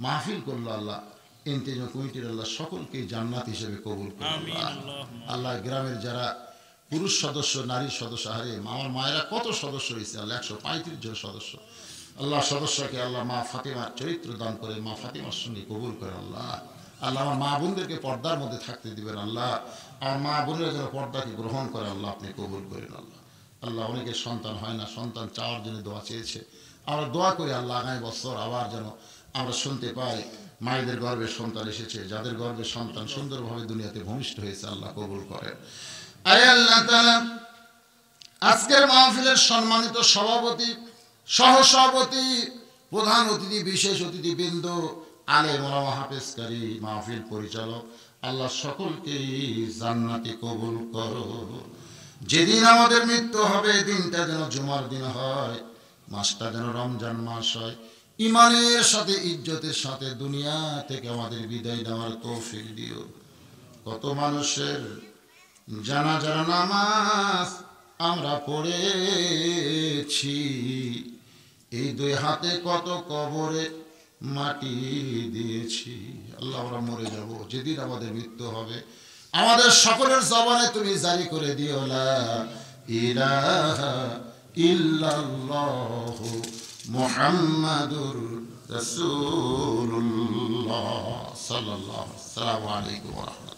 মাহফিল করলো আল্লাহ ইন্তেজাম কমিটির আল্লাহ সকলকে জান্নাত হিসেবে কবুল করুন। আল্লাহ গ্রামের যারা পুরুষ সদস্য, নারী সদস্য, হারে আমার মায়েরা কত সদস্য হয়েছে আল্লাহ 135 জন সদস্য। আল্লাহ সদস্যকে আল্লাহ মা ফাতিমার চরিত্র দান করে মা ফাতিমার সঙ্গে কবুল করে। আল্লাহ আমার মা বোনদেরকে পর্দার মধ্যে থাকতে দিবেন। আল্লাহ আমার মা বোনেরা যেন পর্দাকে গ্রহণ করে আল্লাহ আপনি কবুল করেন। আল্লাহ অনেকের সন্তান হয় না, সন্তান চাওয়ার জন্য দোয়া চেয়েছে, আমরা দোয়া করি আল্লাহ আগামী বছর আবার যেন আমরা শুনতে পাই মায়েদের গর্ভে সন্তান এসেছে, যাদের গর্ভে সন্তান সুন্দরভাবে দুনিয়াতে ভূমিষ্ঠ হয়েছে আল্লাহ কবুল করেন। আয় আল্লাহ তাআলা আজকের মাহফিলের সম্মানিত সভাপতি, সহসভাপতি, প্রধান অতিথি, বিশেষ অতিথিবৃন্দ, আলেম ওলামা, হাফেজকারী, মাহফিল পরিচালক, আল্লাহ সকলকেই জান্নাতে কবুল করো। যেদিন আমাদের মৃত্যু হবে দিনটা যেন জুমার দিন হয়, মাসটা যেন রমজান মাস হয়, ইমানের সাথে ইজ্জতের সাথে দুনিয়া থেকে আমাদের বিদায় দেওয়ার তৌফিক দিও। কত মানুষের জানাজার নামাজ আমরা পড়েছি, এই 2 হাতে কত কবরে মাটি দিয়েছি। আল্লাহ আমরা মরে যাব, যেদিন আমাদের মৃত্যু হবে আমাদের সকলের জবানে তুমি জারি করে দিও লা ইলাহা ইল্লাল্লাহু মুহাম্মাদুর রাসূলুল্লাহ সাল্লাল্লাহু আলাইহি ওয়া সাল্লাম।